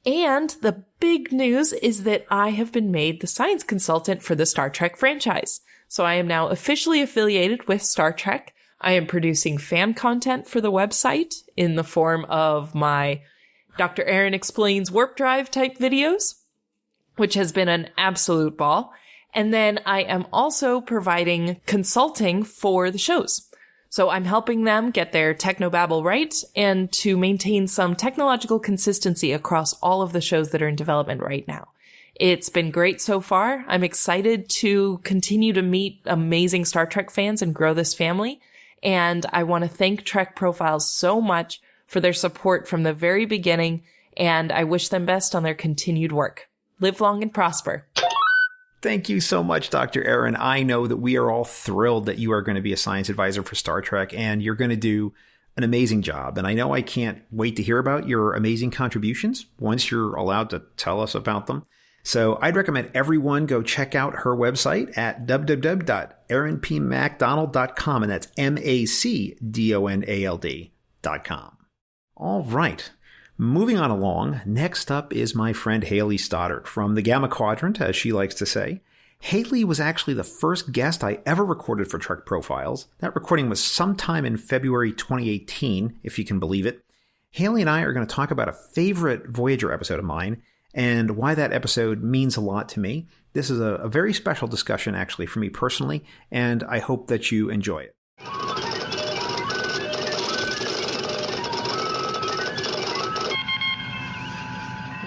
And the big news is that I have been made the science consultant for the Star Trek franchise. So I am now officially affiliated with Star Trek. I am producing fan content for the website in the form of my Dr. Aaron Explains Warp Drive type videos, which has been an absolute ball. And then I am also providing consulting for the shows. So I'm helping them get their technobabble right and to maintain some technological consistency across all of the shows that are in development right now. It's been great so far. I'm excited to continue to meet amazing Star Trek fans and grow this family. And I want to thank TrekProfiles so much for their support from the very beginning. And I wish them best on their continued work. Live long and prosper. Thank you so much, Dr. Aaron. I know that we are all thrilled that you are going to be a science advisor for Star Trek, and you're going to do an amazing job. And I know I can't wait to hear about your amazing contributions once you're allowed to tell us about them. So I'd recommend everyone go check out her website at www.aaronpmacdonald.com, and that's MacDonald.com. All right. Moving on along, next up is my friend Haley Stoddard from the Gamma Quadrant, as she likes to say. Haley was actually the first guest I ever recorded for TrekProfiles. That recording was sometime in February 2018, if you can believe it. Haley and I are going to talk about a favorite Voyager episode of mine and why that episode means a lot to me. This is a very special discussion, actually, for me personally, and I hope that you enjoy it.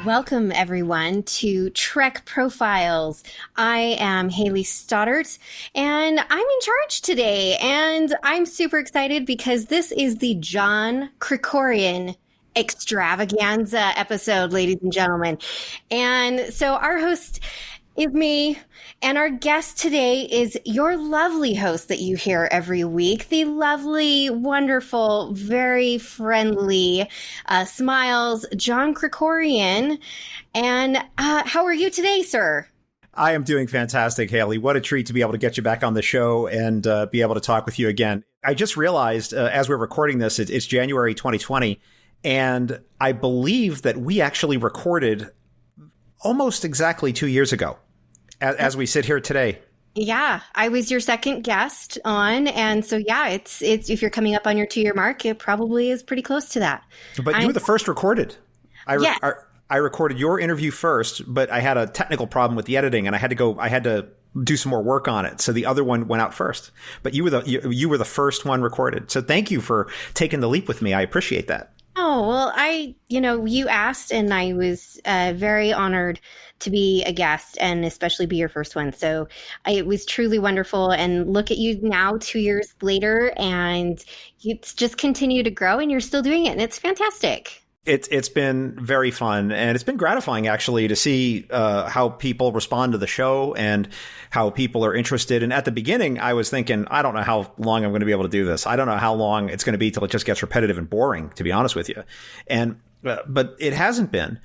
Welcome, everyone, to Trek Profiles. I am Haley Stoddard, and I'm in charge today. And I'm super excited because this is the John Krikorian Extravaganza episode, ladies and gentlemen. And so our host is me, and our guest today is your lovely host that you hear every week, the lovely, wonderful, very friendly, smiles, John Krikorian. And how are you today, sir? I am doing fantastic, Haley. What a treat to be able to get you back on the show and be able to talk with you again. I just realized as we're recording this, it's January 2020, and I believe that we actually recorded almost exactly 2 years ago as we sit here today. Yeah, I was your second guest on. And so, yeah, it's if you're coming up on your 2-year mark, it probably is pretty close to that. But you were the first recorded. Yeah. I recorded your interview first, but I had a technical problem with the editing, and I had to do some more work on it. So the other one went out first, but you were the first one recorded. So thank you for taking the leap with me. I appreciate that. Oh, well, you asked, and I was very honored to be a guest and especially be your first one. So it was truly wonderful. And look at you now, 2 years later, and it's just continued to grow, and you're still doing it. And it's fantastic. It's been very fun, and it's been gratifying actually to see how people respond to the show and how people are interested. And at the beginning, I was thinking, I don't know how long I'm going to be able to do this. I don't know how long it's going to be till it just gets repetitive and boring, to be honest with you. And but it hasn't been.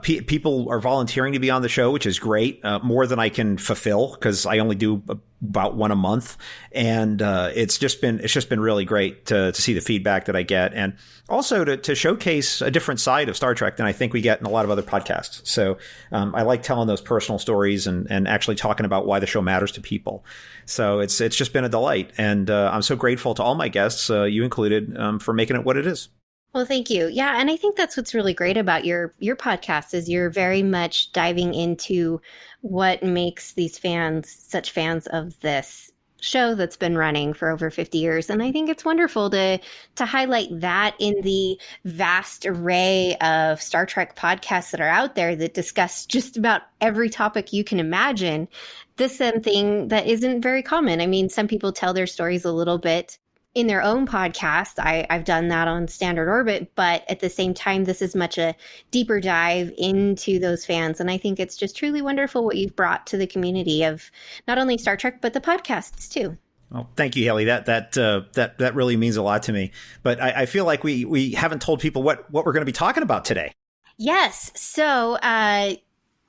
People are volunteering to be on the show, which is great, more than I can fulfill because I only do about one a month. And it's just been really great to see the feedback that I get, and also to showcase a different side of Star Trek than I think we get in a lot of other podcasts. So I like telling those personal stories and actually talking about why the show matters to people. So it's just been a delight, and I'm so grateful to all my guests, you included, for making it what it is. Well, thank you. Yeah, and I think that's what's really great about your podcast is you're very much diving into what makes these fans such fans of this show that's been running for over 50 years. And I think it's wonderful to highlight that in the vast array of Star Trek podcasts that are out there that discuss just about every topic you can imagine. This is something that isn't very common. I mean, some people tell their stories a little bit in their own podcast. I've done that on Standard Orbit, but at the same time, this is much a deeper dive into those fans. And I think it's just truly wonderful what you've brought to the community of not only Star Trek, but the podcasts too. Well, thank you, Haley. That really means a lot to me. But I feel like we haven't told people what we're going to be talking about today. Yes. So,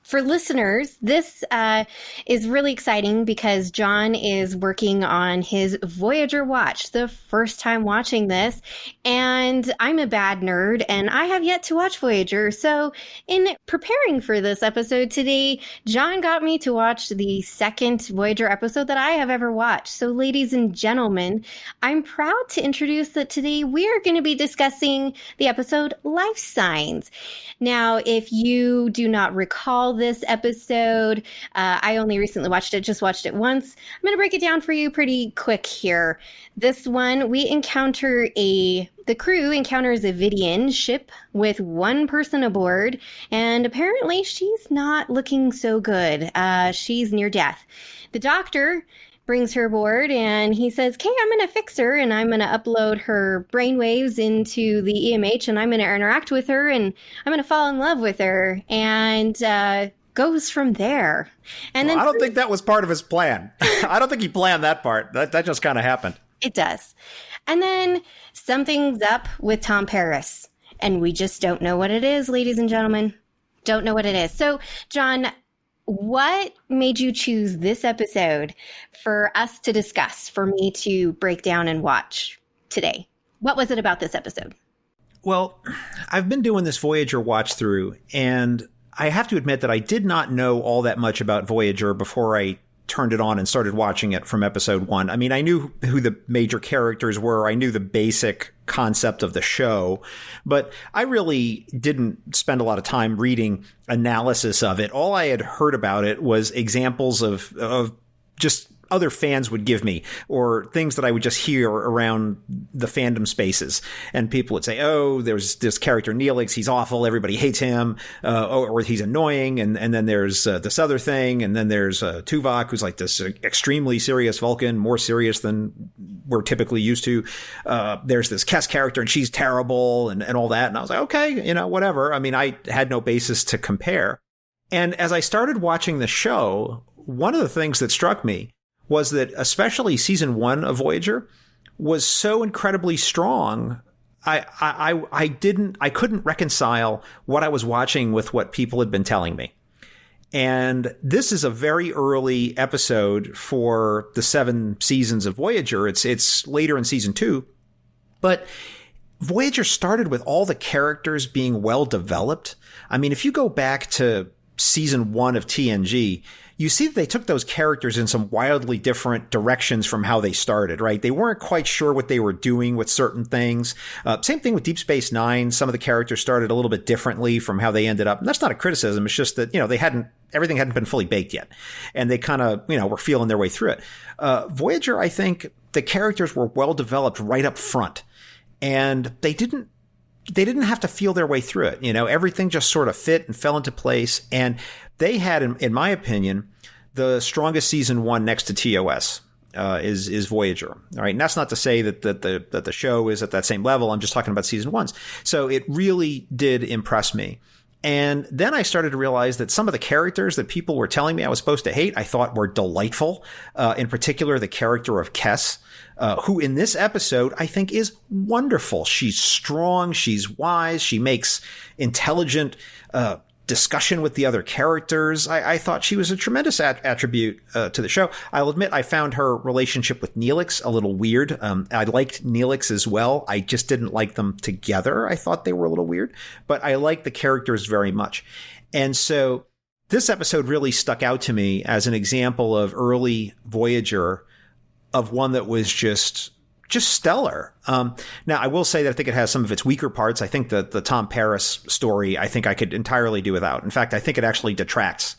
for listeners, this is really exciting because John is working on his Voyager watch, the first time watching this, and I'm a bad nerd and I have yet to watch Voyager. So in preparing for this episode today, John got me to watch the second Voyager episode that I have ever watched. So ladies and gentlemen, I'm proud to introduce that today we are going to be discussing the episode Life Signs. Now, if you do not recall this episode, I only recently watched it, just watched it once. I'm going to break it down for you pretty quick here. This one, the crew encounters a Vidian ship with one person aboard, and apparently she's not looking so good. She's near death. The doctor brings her aboard and he says, "Okay, I'm going to fix her and I'm going to upload her brainwaves into the EMH and I'm going to interact with her and I'm going to fall in love with her," and goes from there. And then I don't think that was part of his plan. I don't think he planned that part. That just kind of happened. It does. And then something's up with Tom Paris, and we just don't know what it is, ladies and gentlemen. Don't know what it is. So, John, what made you choose this episode for us to discuss, for me to break down and watch today? What was it about this episode? Well, I've been doing this Voyager watch through, and I have to admit that I did not know all that much about Voyager before I turned it on and started watching it from episode 1. I mean, I knew who the major characters were. I knew the basic concept of the show, but I really didn't spend a lot of time reading analysis of it. All I had heard about it was examples of just other fans would give me, or things that I would just hear around the fandom spaces. And people would say, "Oh, there's this character Neelix, he's awful, everybody hates him, or he's annoying." And then there's this other thing. And then there's Tuvok, who's like this extremely serious Vulcan, more serious than we're typically used to. There's this Kes character, and she's terrible, and all that. And I was like, okay, whatever. I mean, I had no basis to compare. And as I started watching the show, one of the things that struck me was that especially season 1 of Voyager was so incredibly strong. I couldn't reconcile what I was watching with what people had been telling me. And this is a very early episode for the 7 seasons of Voyager. It's later in season 2, but Voyager started with all the characters being well developed. I mean, if you go back to season 1 of TNG, you see that they took those characters in some wildly different directions from how they started, right? They weren't quite sure what they were doing with certain things. Same thing with Deep Space Nine. Some of the characters started a little bit differently from how they ended up. And that's not a criticism. It's just that, everything hadn't been fully baked yet. And they kind of, were feeling their way through it. Voyager, I think the characters were well developed right up front. And they didn't have to feel their way through it. Everything just sort of fit and fell into place. And they had, in my opinion, the strongest season 1 next to TOS is Voyager. All right. And that's not to say that the show is at that same level. I'm just talking about season 1s. So it really did impress me. And then I started to realize that some of the characters that people were telling me I was supposed to hate, I thought were delightful. In particular, the character of Kes, who in this episode I think is wonderful. She's strong. She's wise. She makes intelligent discussion with the other characters. I thought she was a tremendous attribute to the show. I'll admit I found her relationship with Neelix a little weird. I liked Neelix as well. I just didn't like them together. I thought they were a little weird, but I liked the characters very much. And so this episode really stuck out to me as an example of early Voyager, of one that was just stellar. Now, I will say that I think it has some of its weaker parts. I think that the Tom Paris story, I think I could entirely do without. In fact, I think it actually detracts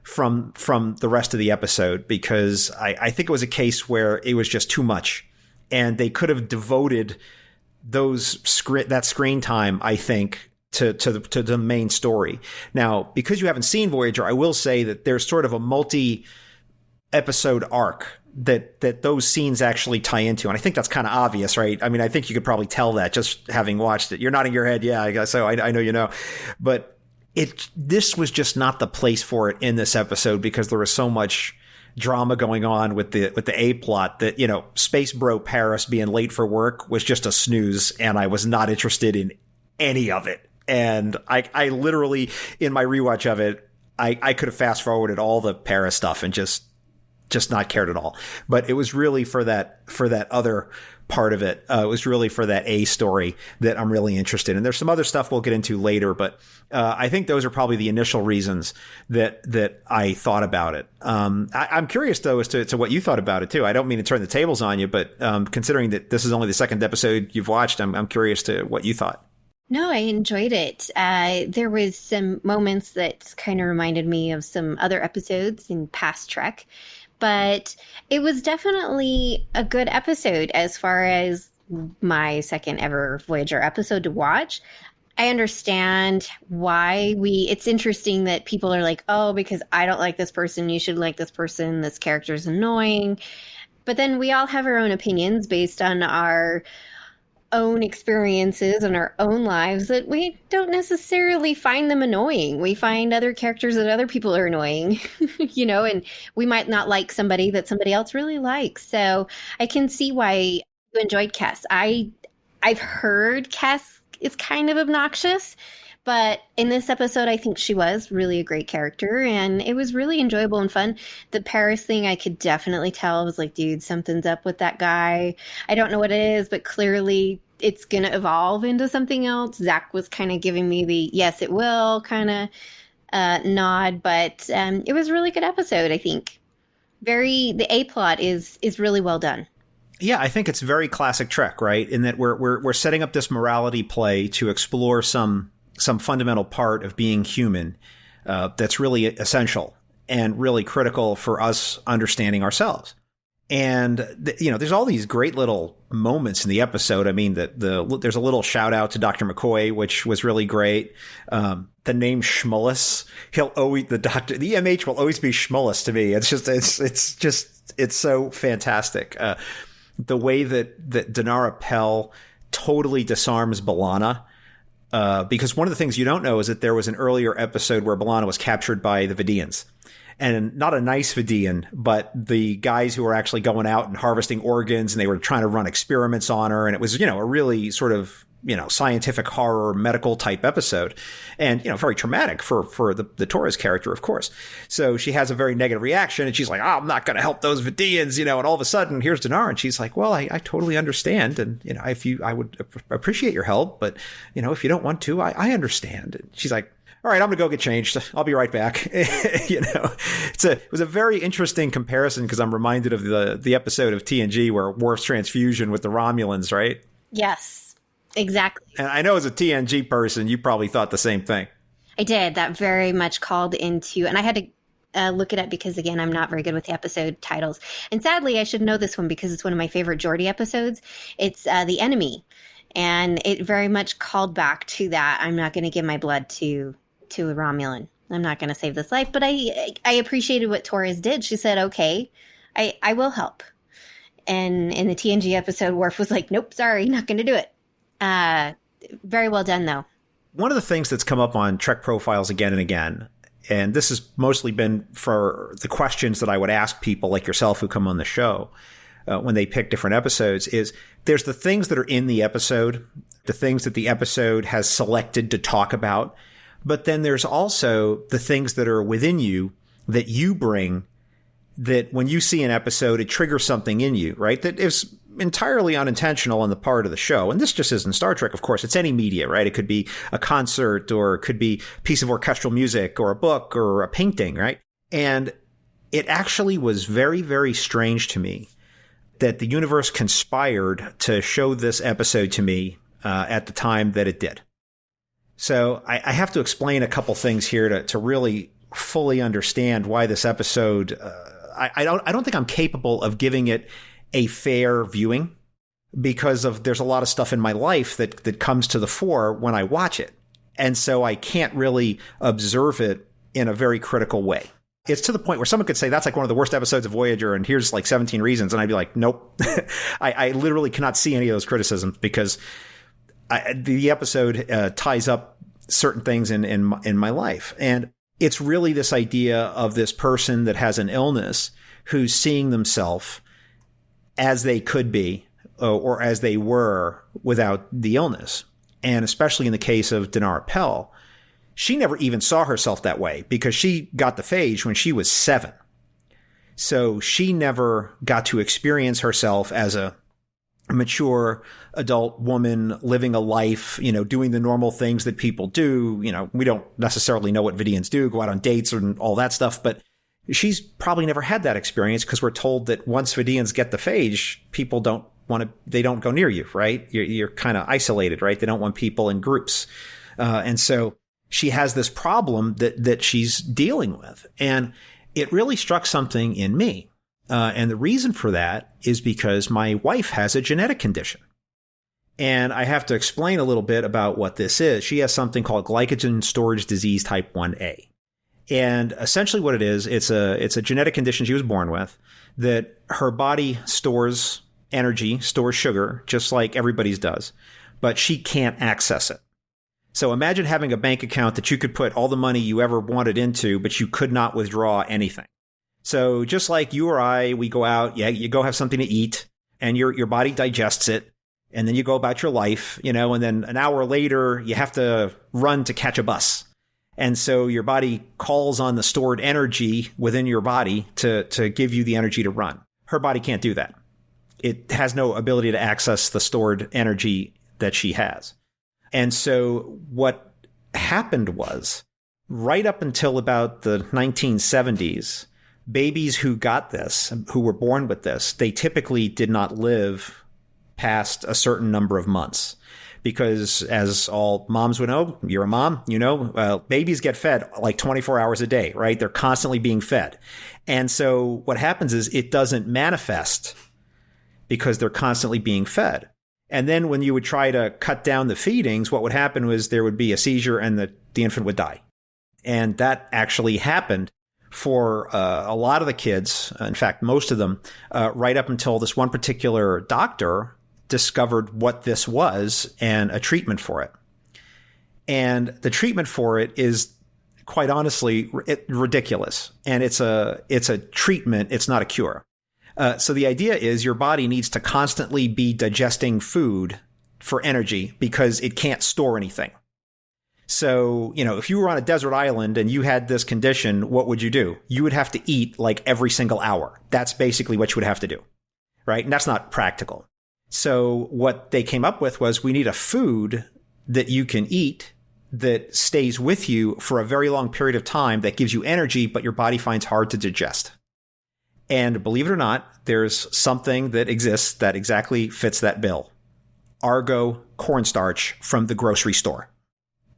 from the rest of the episode, because I think it was a case where it was just too much, and they could have devoted that screen time, I think, to the main story. Now, because you haven't seen Voyager, I will say that there's sort of a multi-episode arc that those scenes actually tie into. And I think that's kind of obvious, right? I mean, I think you could probably tell that just having watched it. You're nodding your head. Yeah, I guess so. I know, but this was just not the place for it in this episode, because there was so much drama going on with the A plot that, Space Bro Paris being late for work was just a snooze, and I was not interested in any of it. And I literally, in my rewatch of it, I could have fast forwarded all the Paris stuff and just not cared at all. But it was really for that other part of it. It was really for that A story that I'm really interested in. There's some other stuff we'll get into later, but I think those are probably the initial reasons that I thought about it. I'm curious, though, as to what you thought about it, too. I don't mean to turn the tables on you, but considering that this is only the second episode you've watched, I'm curious to what you thought. No, I enjoyed it. There was some moments that kind of reminded me of some other episodes in past Trek. But it was definitely a good episode as far as my second ever Voyager episode to watch. I understand why it's interesting that people are like, oh, because I don't like this person, you should like this person, this character's annoying. But then we all have our own opinions based on our own experiences and our own lives, that we don't necessarily find them annoying. We find other characters that other people are annoying, and we might not like somebody that somebody else really likes. So I can see why you enjoyed Kes. I've heard Kes is kind of obnoxious, but in this episode, I think she was really a great character, and it was really enjoyable and fun. The Paris thing, I could definitely tell. I was like, dude, something's up with that guy. I don't know what it is, but clearly it's going to evolve into something else. Zach was kind of giving me the yes, it will kind of nod, but it was a really good episode, I think. The A plot is really well done. Yeah, I think it's very classic Trek, right? In that we're setting up this morality play to explore some fundamental part of being human that's really essential and really critical for us understanding ourselves. And, there's all these great little moments in the episode. I mean, there's a little shout out to Dr. McCoy, which was really great. The name Schmullis, the EMH will always be Schmullis to me. It's so fantastic. The way that Dinara Pell totally disarms B'Elanna. Because one of the things you don't know is that there was an earlier episode where B'Elanna was captured by the Vidians. And not a nice Vidian, but the guys who were actually going out and harvesting organs, and they were trying to run experiments on her. And it was, a really sort of, scientific horror, medical type episode. And, very traumatic for the Torres character, of course. So she has a very negative reaction, and she's like, oh, I'm not going to help those Vidians, and all of a sudden here's Dinara, and she's like, well, I totally understand. And, I would appreciate your help, but, if you don't want to, I understand. And she's like, all right, I'm going to go get changed. I'll be right back. It was a very interesting comparison because I'm reminded of the episode of TNG where Worf's transfusion with the Romulans, right? Yes, exactly. And I know as a TNG person, you probably thought the same thing. I did. That very much called into, and I had to look it up because, again, I'm not very good with the episode titles. And sadly, I should know this one because it's one of my favorite Geordi episodes. It's The Enemy. And it very much called back to that. I'm not going to give my blood to a Romulan. I'm not going to save this life. But I appreciated what Torres did. She said, okay, I will help. And in the TNG episode, Worf was like, nope, sorry, not going to do it. Very well done, though. One of the things that's come up on Trek Profiles again and again, and this has mostly been for the questions that I would ask people like yourself who come on the show when they pick different episodes, is there's the things that are in the episode, the things that the episode has selected to talk about. But then there's also the things that are within you that you bring that when you see an episode, it triggers something in you, right? That is entirely unintentional on the part of the show. And this just isn't Star Trek, of course. It's any media, right? It could be a concert or it could be a piece of orchestral music or a book or a painting, right? And it actually was very, very strange to me that the universe conspired to show this episode to me at the time that it did. So I have to explain a couple things here to really fully understand why this episode, I don't think I'm capable of giving it a fair viewing because there's a lot of stuff in my life that comes to the fore when I watch it. And so I can't really observe it in a very critical way. It's to the point where someone could say that's like one of the worst episodes of Voyager and here's like 17 reasons. And I'd be like, nope, I literally cannot see any of those criticisms because the episode ties up certain things in my life. And it's really this idea of this person that has an illness who's seeing themselves as they could be or as they were without the illness. And especially in the case of Dinara Pell, she never even saw herself that way because she got the phage when she was 7. So she never got to experience herself as a mature adult woman living a life, doing the normal things that people do. We don't necessarily know what Vidians do, go out on dates and all that stuff, but she's probably never had that experience because we're told that once Vidians get the phage, people they don't go near you, right? You're kind of isolated, right? They don't want people in groups. And so she has this problem that she's dealing with. And it really struck something in me. And the reason for that is because my wife has a genetic condition. And I have to explain a little bit about what this is. She has something called glycogen storage disease type 1A. And essentially what it is, it's a genetic condition she was born with that her body stores energy, stores sugar, just like everybody's does, but she can't access it. So imagine having a bank account that you could put all the money you ever wanted into, but you could not withdraw anything. So just like you or I, we go out, you go have something to eat and your body digests it. And then you go about your life, and then an hour later you have to run to catch a bus. And so your body calls on the stored energy within your body to give you the energy to run. Her body can't do that. It has no ability to access the stored energy that she has. And so what happened was right up until about the 1970s, babies who got this, who were born with this, they typically did not live past a certain number of months. Because as all moms would know, you're a mom, babies get fed like 24 hours a day, right? They're constantly being fed. And so what happens is it doesn't manifest because they're constantly being fed. And then when you would try to cut down the feedings, what would happen was there would be a seizure and the infant would die. And that actually happened for a lot of the kids, in fact, most of them, right up until this one particular doctor discovered what this was and a treatment for it. And the treatment for it is quite honestly ridiculous. And it's a treatment. It's not a cure. So the idea is your body needs to constantly be digesting food for energy because it can't store anything. So, if you were on a desert island and you had this condition, what would you do? You would have to eat like every single hour. That's basically what you would have to do. Right. And that's not practical. So what they came up with was we need a food that you can eat that stays with you for a very long period of time that gives you energy, but your body finds hard to digest. And believe it or not, there's something that exists that exactly fits that bill. Argo cornstarch from the grocery store.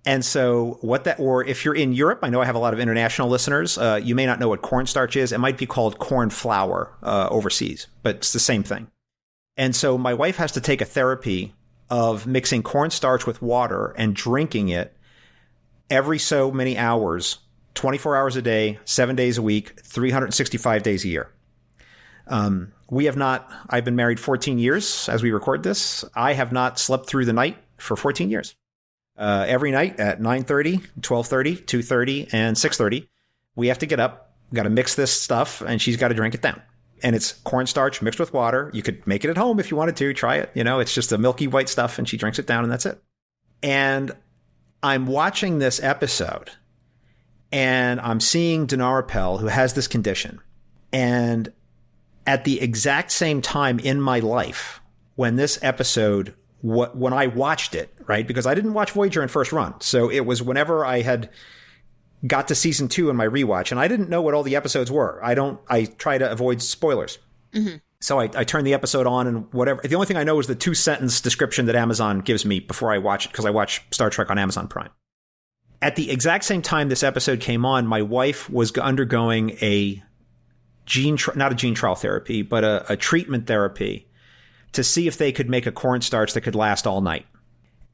And so or if you're in Europe, I know I have a lot of international listeners. You may not know what cornstarch is. It might be called corn flour overseas, but it's the same thing. And so my wife has to take a therapy of mixing cornstarch with water and drinking it every so many hours, 24 hours a day, 7 days a week, 365 days a year. I've been married 14 years as we record this. I have not slept through the night for 14 years. Every night at 9:30, 12:30, 2:30, and 6:30, we have to get up, got to mix this stuff, and she's got to drink it down. And it's cornstarch mixed with water. You could make it at home if you wanted to. Try it. It's just a milky white stuff, and she drinks it down, and that's it. And I'm watching this episode, and I'm seeing Dinara Pell, who has this condition. And at the exact same time in my life, when this episode, when I watched it, right? Because I didn't watch Voyager in first run. So it was whenever I had got to season 2 in my rewatch, and I didn't know what all the episodes were. I try to avoid spoilers. Mm-hmm. So I turned the episode on and whatever. The only thing I know is the 2-sentence description that Amazon gives me before I watch it, because I watch Star Trek on Amazon Prime. At the exact same time this episode came on, my wife was undergoing not a gene trial therapy, but a treatment therapy to see if they could make a cornstarch that could last all night.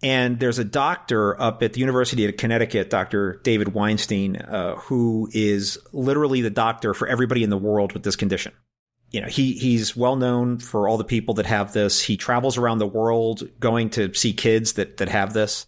And there's a doctor up at the University of Connecticut, Dr. David Weinstein, who is literally the doctor for everybody in the world with this condition. He's well known for all the people that have this. He travels around the world going to see kids that have this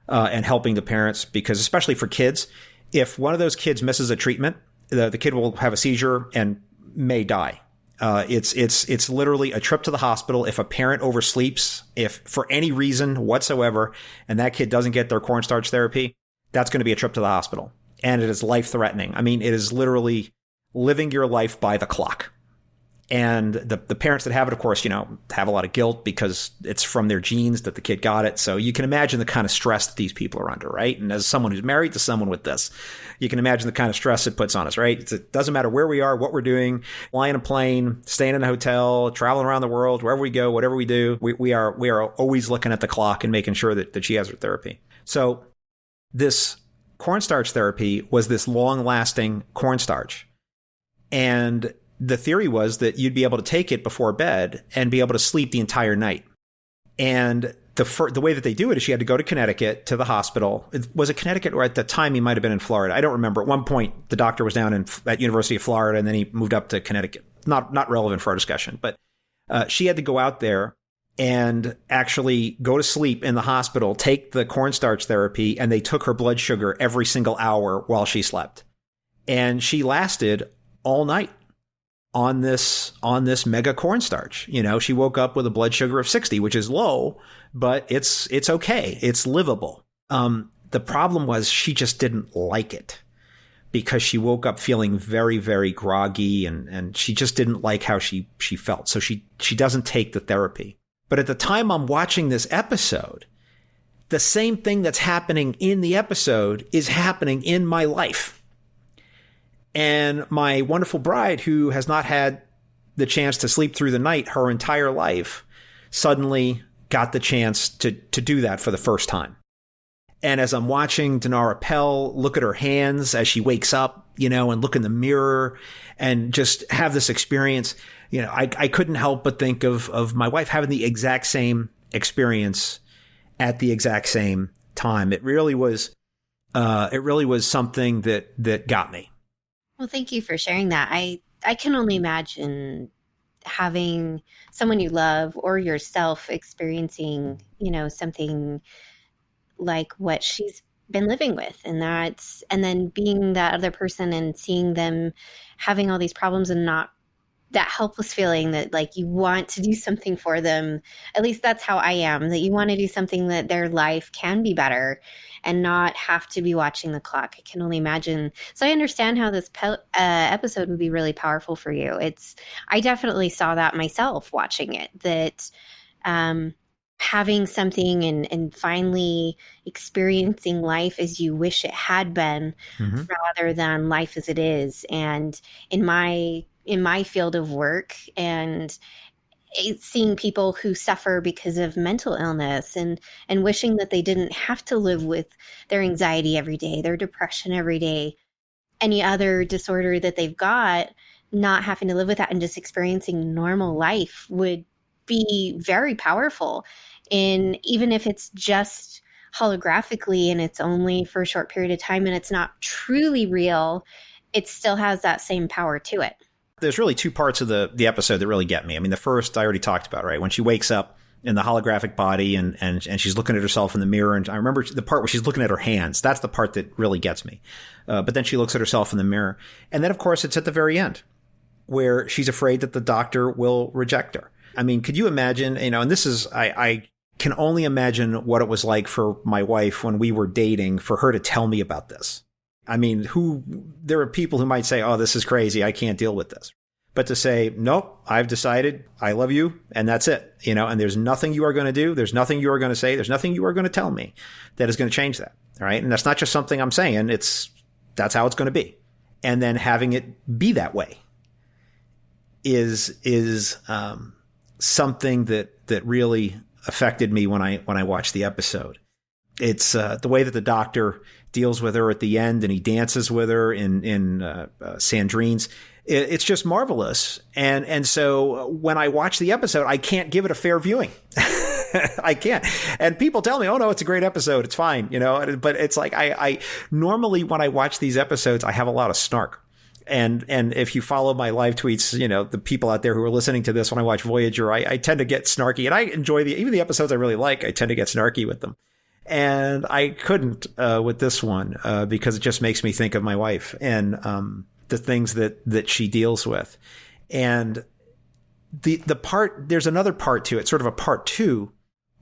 and helping the parents, because especially for kids, if one of those kids misses a treatment, the kid will have a seizure and may die. It's literally a trip to the hospital. If a parent oversleeps, if for any reason whatsoever, and that kid doesn't get their cornstarch therapy, that's going to be a trip to the hospital. And it is life threatening. I mean, it is literally living your life by the clock. And the parents that have it, of course, have a lot of guilt because it's from their genes that the kid got it. So you can imagine the kind of stress that these people are under, right? And as someone who's married to someone with this, you can imagine the kind of stress it puts on us, right? It doesn't matter where we are, what we're doing, flying a plane, staying in a hotel, traveling around the world, wherever we go, whatever we do, we are always looking at the clock and making sure that she has her therapy. So this cornstarch therapy was this long-lasting cornstarch. And the theory was that you'd be able to take it before bed and be able to sleep the entire night. And the way that they do it is she had to go to Connecticut to the hospital. Was it Connecticut, or at the time he might have been in Florida? I don't remember. At one point, the doctor was down at University of Florida, and then he moved up to Connecticut. Not relevant for our discussion, but she had to go out there and actually go to sleep in the hospital, take the cornstarch therapy, and they took her blood sugar every single hour while she slept. And she lasted all night on this mega cornstarch. She woke up with a blood sugar of 60, which is low, but it's okay. It's livable. The problem was she just didn't like it because she woke up feeling very, very groggy, and she just didn't like how she felt. So she doesn't take the therapy. But at the time I'm watching this episode, the same thing that's happening in the episode is happening in my life. And my wonderful bride, who has not had the chance to sleep through the night her entire life, suddenly got the chance to do that for the first time. And as I'm watching Dinara Pell look at her hands as she wakes up, and look in the mirror and just have this experience, I couldn't help but think of my wife having the exact same experience at the exact same time. It really was something that got me. Well, thank you for sharing that. I can only imagine having someone you love or yourself experiencing, something like what she's been living with, and then being that other person and seeing them having all these problems and not that helpless feeling that like you want to do something for them. At least that's how I am, that you want to do something that their life can be better and not have to be watching the clock. I can only imagine. So I understand how this episode would be really powerful for you. I definitely saw that myself watching it, that having something and finally experiencing life as you wish it had been, rather than life as it is. And in my field of work, and seeing people who suffer because of mental illness, and wishing that they didn't have to live with their anxiety every day, their depression every day, any other disorder that they've got, not having to live with that and just experiencing normal life would be very powerful. And even if it's just holographically and it's only for a short period of time and it's not truly real, it still has that same power to it. There's really two parts of the episode that really get me. I mean, the first I already talked about, right? When she wakes up in the holographic body and she's looking at herself in the mirror. And I remember the part where she's looking at her hands. That's the part that really gets me. But then she looks at herself in the mirror. And then, of course, it's at the very end where she's afraid that the doctor will reject her. I mean, could you imagine, and this is, I can only imagine what it was like for my wife when we were dating, for her to tell me about this. I mean, there are people who might say, oh, this is crazy, I can't deal with this. But to say, nope, I've decided, I love you, and that's it. And there's nothing you are going to do. There's nothing you are going to say. There's nothing you are going to tell me that is going to change that. All right. And that's not just something I'm saying. That's how it's going to be. And then having it be that way is something that really affected me when I watched the episode. It's the way that the doctor deals with her at the end, and he dances with her in Sandrine's. It's just marvelous. And so when I watch the episode, I can't give it a fair viewing. I can't. And people tell me, oh, no, it's a great episode. It's fine. But it's like I normally when I watch these episodes, I have a lot of snark. And if you follow my live tweets, the people out there who are listening to this, when I watch Voyager, I tend to get snarky, and I enjoy even the episodes I really like. I tend to get snarky with them. And I couldn't with this one because it just makes me think of my wife and the things that she deals with. And there's another part to it, sort of a part two,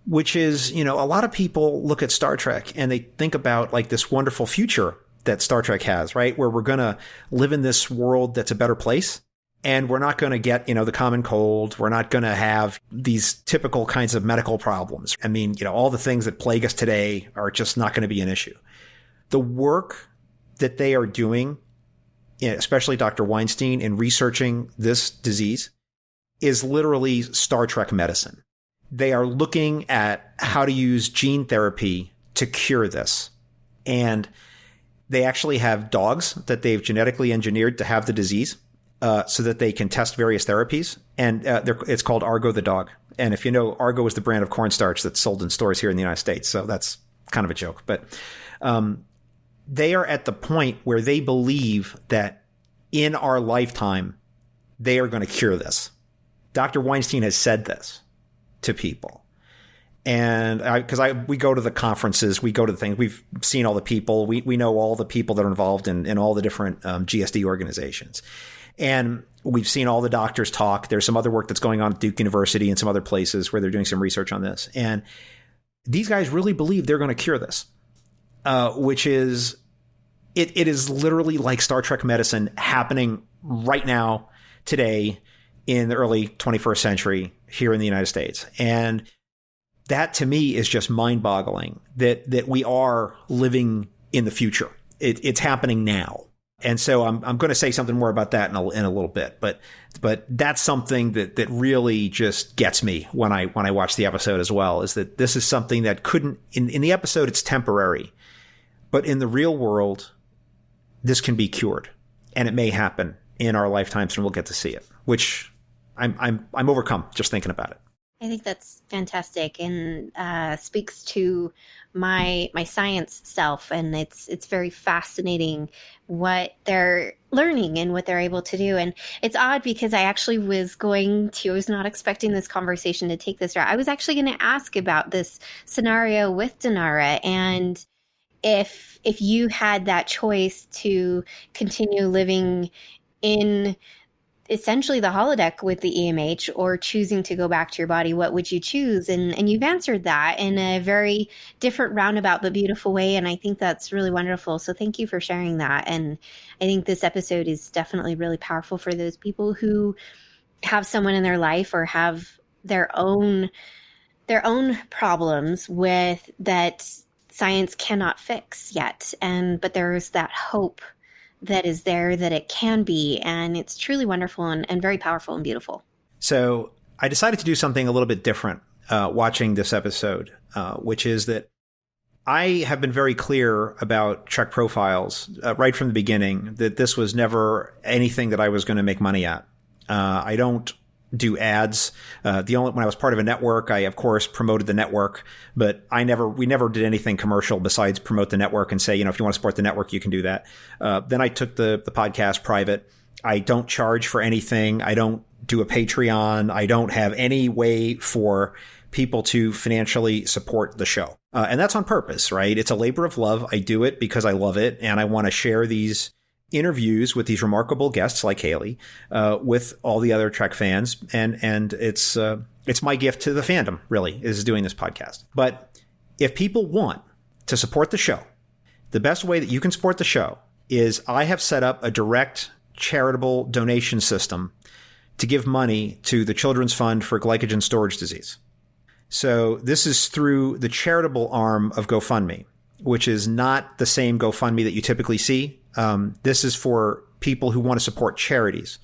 which is, a lot of people look at Star Trek and they think about like this wonderful future that Star Trek has, right? Where we're going to live in this world that's a better place. And we're not going to get, the common cold. We're not going to have these typical kinds of medical problems. I mean, all the things that plague us today are just not going to be an issue. The work that they are doing, especially Dr. Weinstein, in researching this disease is literally Star Trek medicine. They are looking at how to use gene therapy to cure this. And they actually have dogs that they've genetically engineered to have the disease. So that they can test various therapies. And it's called Argo the dog. And if you know, Argo is the brand of cornstarch that's sold in stores here in the United States. So that's kind of a joke. But they are at the point where they believe that in our lifetime, they are going to cure this. Dr. Weinstein has said this to people. And we go to the conferences, we go to the things, we've seen all the people, we know all the people that are involved in all the different GSD organizations. And we've seen all the doctors talk. There's some other work that's going on at Duke University and some other places where they're doing some research on this. And these guys really believe they're going to cure this, which is, it is literally like Star Trek medicine happening right now, today, in the early 21st century here in the United States. And that to me is just mind-boggling that we are living in the future. It's happening now. And so I'm going to say something more about that in a little bit, but that's something that really just gets me when I watch the episode as well, is that this is something that couldn't in the episode, it's temporary, but in the real world, this can be cured, and it may happen in our lifetimes, and we'll get to see it, which I'm overcome just thinking about it. I think that's fantastic, and speaks to my science self, and it's very fascinating what they're learning and what they're able to do. And it's odd because I was not expecting this conversation to take this route. I was actually going to ask about this scenario with Dinara, and if you had that choice to continue living in essentially the holodeck with the EMH or choosing to go back to your body, what would you choose? And you've answered that in a very different roundabout but beautiful way. And I think that's really wonderful. So thank you for sharing that. And I think this episode is definitely really powerful for those people who have someone in their life or have their own their own problems with that science cannot fix yet. But there's that hope that is there that it can be. And it's truly wonderful and very powerful and beautiful. So I decided to do something a little bit different watching this episode, which is that I have been very clear about Trek Profiles right from the beginning that this was never anything that I was going to make money at. I don't do ads. When I was part of a network, I of course promoted the network, but we never did anything commercial besides promote the network and say, if you want to support the network, you can do that. Then I took the podcast private. I don't charge for anything. I don't do a Patreon. I don't have any way for people to financially support the show. And that's on purpose, right? It's a labor of love. I do it because I love it. And I want to share these interviews with these remarkable guests like Haley, with all the other Trek fans. And it's my gift to the fandom, really, is doing this podcast. But if people want to support the show, the best way that you can support the show is I have set up a direct charitable donation system to give money to the Children's Fund for Glycogen Storage Disease. So this is through the charitable arm of GoFundMe, which is not the same GoFundMe that you typically see. This is for people who want to support charities.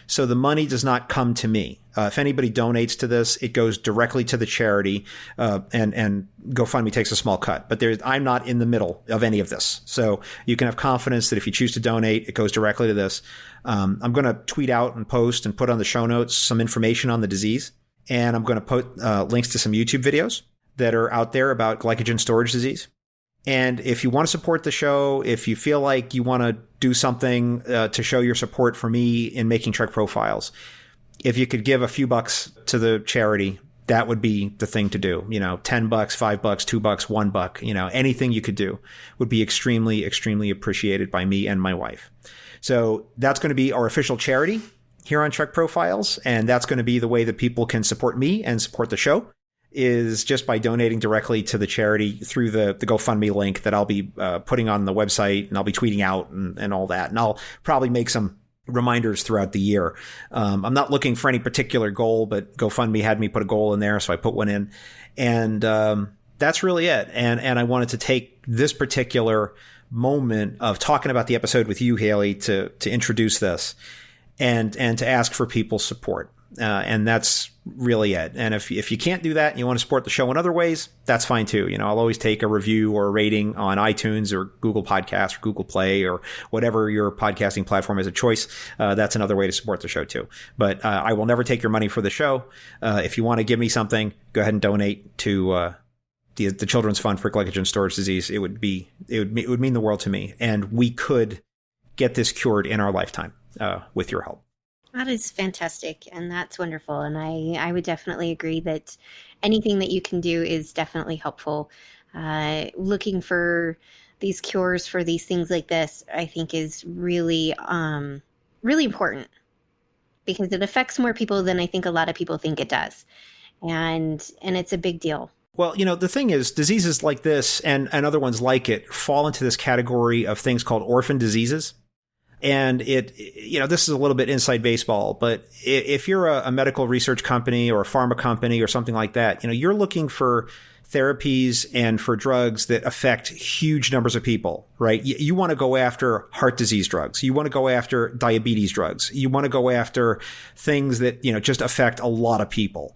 So the money does not come to me. If anybody donates to this, it goes directly to the charity, and GoFundMe takes a small cut. But I'm not in the middle of any of this. So you can have confidence that if you choose to donate, it goes directly to this. I'm going to tweet out and post and put on the show notes some information on the disease. And I'm going to put links to some YouTube videos that are out there about glycogen storage disease. And if you want to support the show, if you feel like you want to do something to show your support for me in making Trek Profiles, if you could give a few bucks to the charity, that would be the thing to do. $10, $5, $2, $1, anything you could do would be extremely, extremely appreciated by me and my wife. So that's going to be our official charity here on Trek Profiles. And that's going to be the way that people can support me and support the show, is just by donating directly to the charity through the GoFundMe link that I'll be putting on the website, and I'll be tweeting out and all that. And I'll probably make some reminders throughout the year. I'm not looking for any particular goal, but GoFundMe had me put a goal in there, so I put one in. And that's really it. And I wanted to take this particular moment of talking about the episode with you, Haley, to introduce this and to ask for people's support. And that's really it. And if you can't do that and you want to support the show in other ways, that's fine too. I'll always take a review or a rating on iTunes or Google Podcasts or Google Play or whatever your podcasting platform is of choice. That's another way to support the show too. But I will never take your money for the show. If you want to give me something, go ahead and donate to the Children's Fund for Glycogen Storage Disease. It would mean the world to me, and we could get this cured in our lifetime with your help. That is fantastic, and that's wonderful. And I would definitely agree that anything that you can do is definitely helpful. Looking for these cures for these things like this, I think, is really, really important, because it affects more people than I think a lot of people think it does. And it's a big deal. Well, the thing is, diseases like this and other ones like it fall into this category of things called orphan diseases. And this is a little bit inside baseball, but if you're a medical research company or a pharma company or something like that, you're looking for therapies and for drugs that affect huge numbers of people, right? You want to go after heart disease drugs. You want to go after diabetes drugs. You want to go after things that, just affect a lot of people,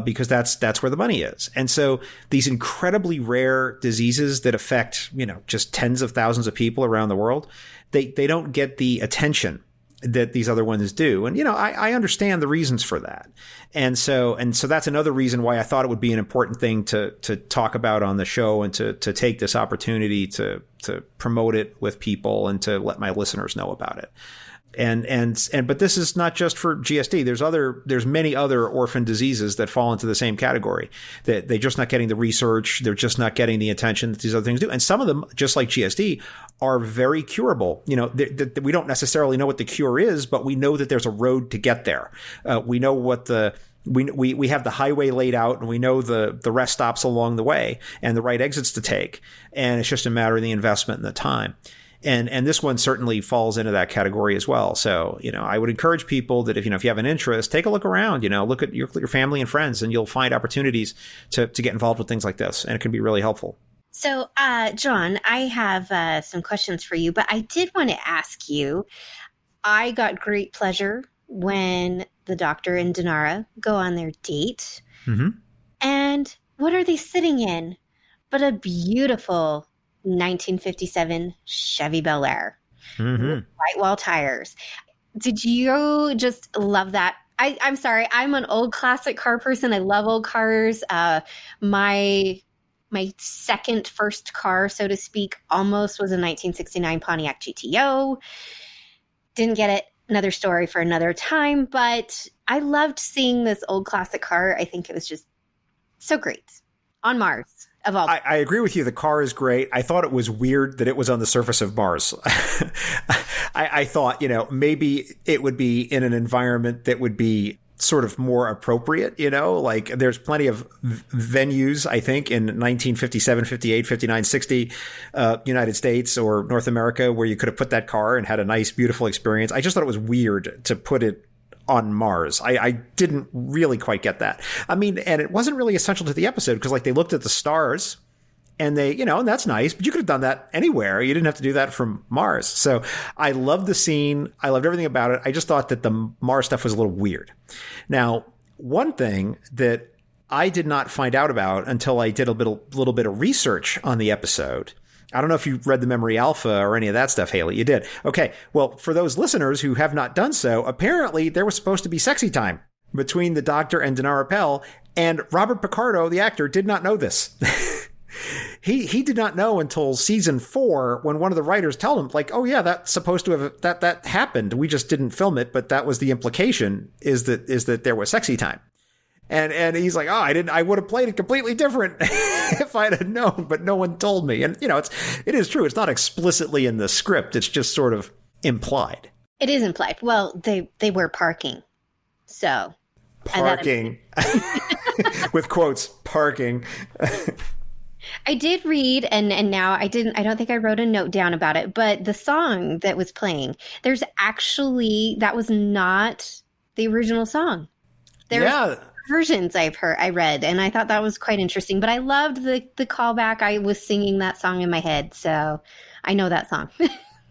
because that's where the money is. And so these incredibly rare diseases that affect, just tens of thousands of people around the world, they don't get the attention that these other ones do. And, I understand the reasons for that. And so that's another reason why I thought it would be an important thing to talk about on the show, and to take this opportunity to promote it with people and to let my listeners know about it. But this is not just for GSD. There's many other orphan diseases that fall into the same category, that they're just not getting the research. They're just not getting the attention that these other things do. And some of them, just like GSD, are very curable. We don't necessarily know what the cure is, but we know that there's a road to get there. We know what we have the highway laid out, and we know the rest stops along the way and the right exits to take. And it's just a matter of the investment and the time. And this one certainly falls into that category as well. So, I would encourage people that if you have an interest, take a look around, look at your family and friends, and you'll find opportunities to get involved with things like this. And it can be really helpful. So, John, I have some questions for you, but I did want to ask you, I got great pleasure when the Doctor and Dinara go on their date. Mm-hmm. And what are they sitting in but a beautiful 1957 Chevy Bel Air with white wall tires? Did you just love that? I'm sorry, I'm an old classic car person. I love old cars. My first car, so to speak, almost was a 1969 Pontiac GTO. Didn't get it. Another story for another time, but I loved seeing this old classic car. I think it was just so great. On Mars, of all. I agree with you. The car is great. I thought it was weird that it was on the surface of Mars. I thought, maybe it would be in an environment that would be sort of more appropriate, like there's plenty of venues, I think, in 1957, 58, 59, 60, United States or North America where you could have put that car and had a nice, beautiful experience. I just thought it was weird to put it on Mars. I didn't really quite get that. I mean, and it wasn't really essential to the episode because like they looked at the stars and they, and that's nice, but you could have done that anywhere. You didn't have to do that from Mars. So I loved the scene. I loved everything about it. I just thought that the Mars stuff was a little weird. Now, one thing that I did not find out about until I did a little bit of research on the episode. I don't know if you read the Memory Alpha or any of that stuff, Haley. You did. Okay. Well, for those listeners who have not done so, apparently there was supposed to be sexy time between the Doctor and Dinara Pell, and Robert Picardo, the actor, did not know this. He did not know until season 4 when one of the writers told him, like, oh yeah, that's supposed to have that happened. We just didn't film it, but that was the implication is that there was sexy time. And he's like, oh, I would have played it completely different if I'd have known, but no one told me. And it is true. It's not explicitly in the script. It's just sort of implied. It is implied. Well, they were parking. So parking with quotes, parking. I did read, and now I don't think I wrote a note down about it, but the song that was playing, that was not the original song. There was versions I read, and I thought that was quite interesting, but I loved the callback. I was singing that song in my head, so I know that song.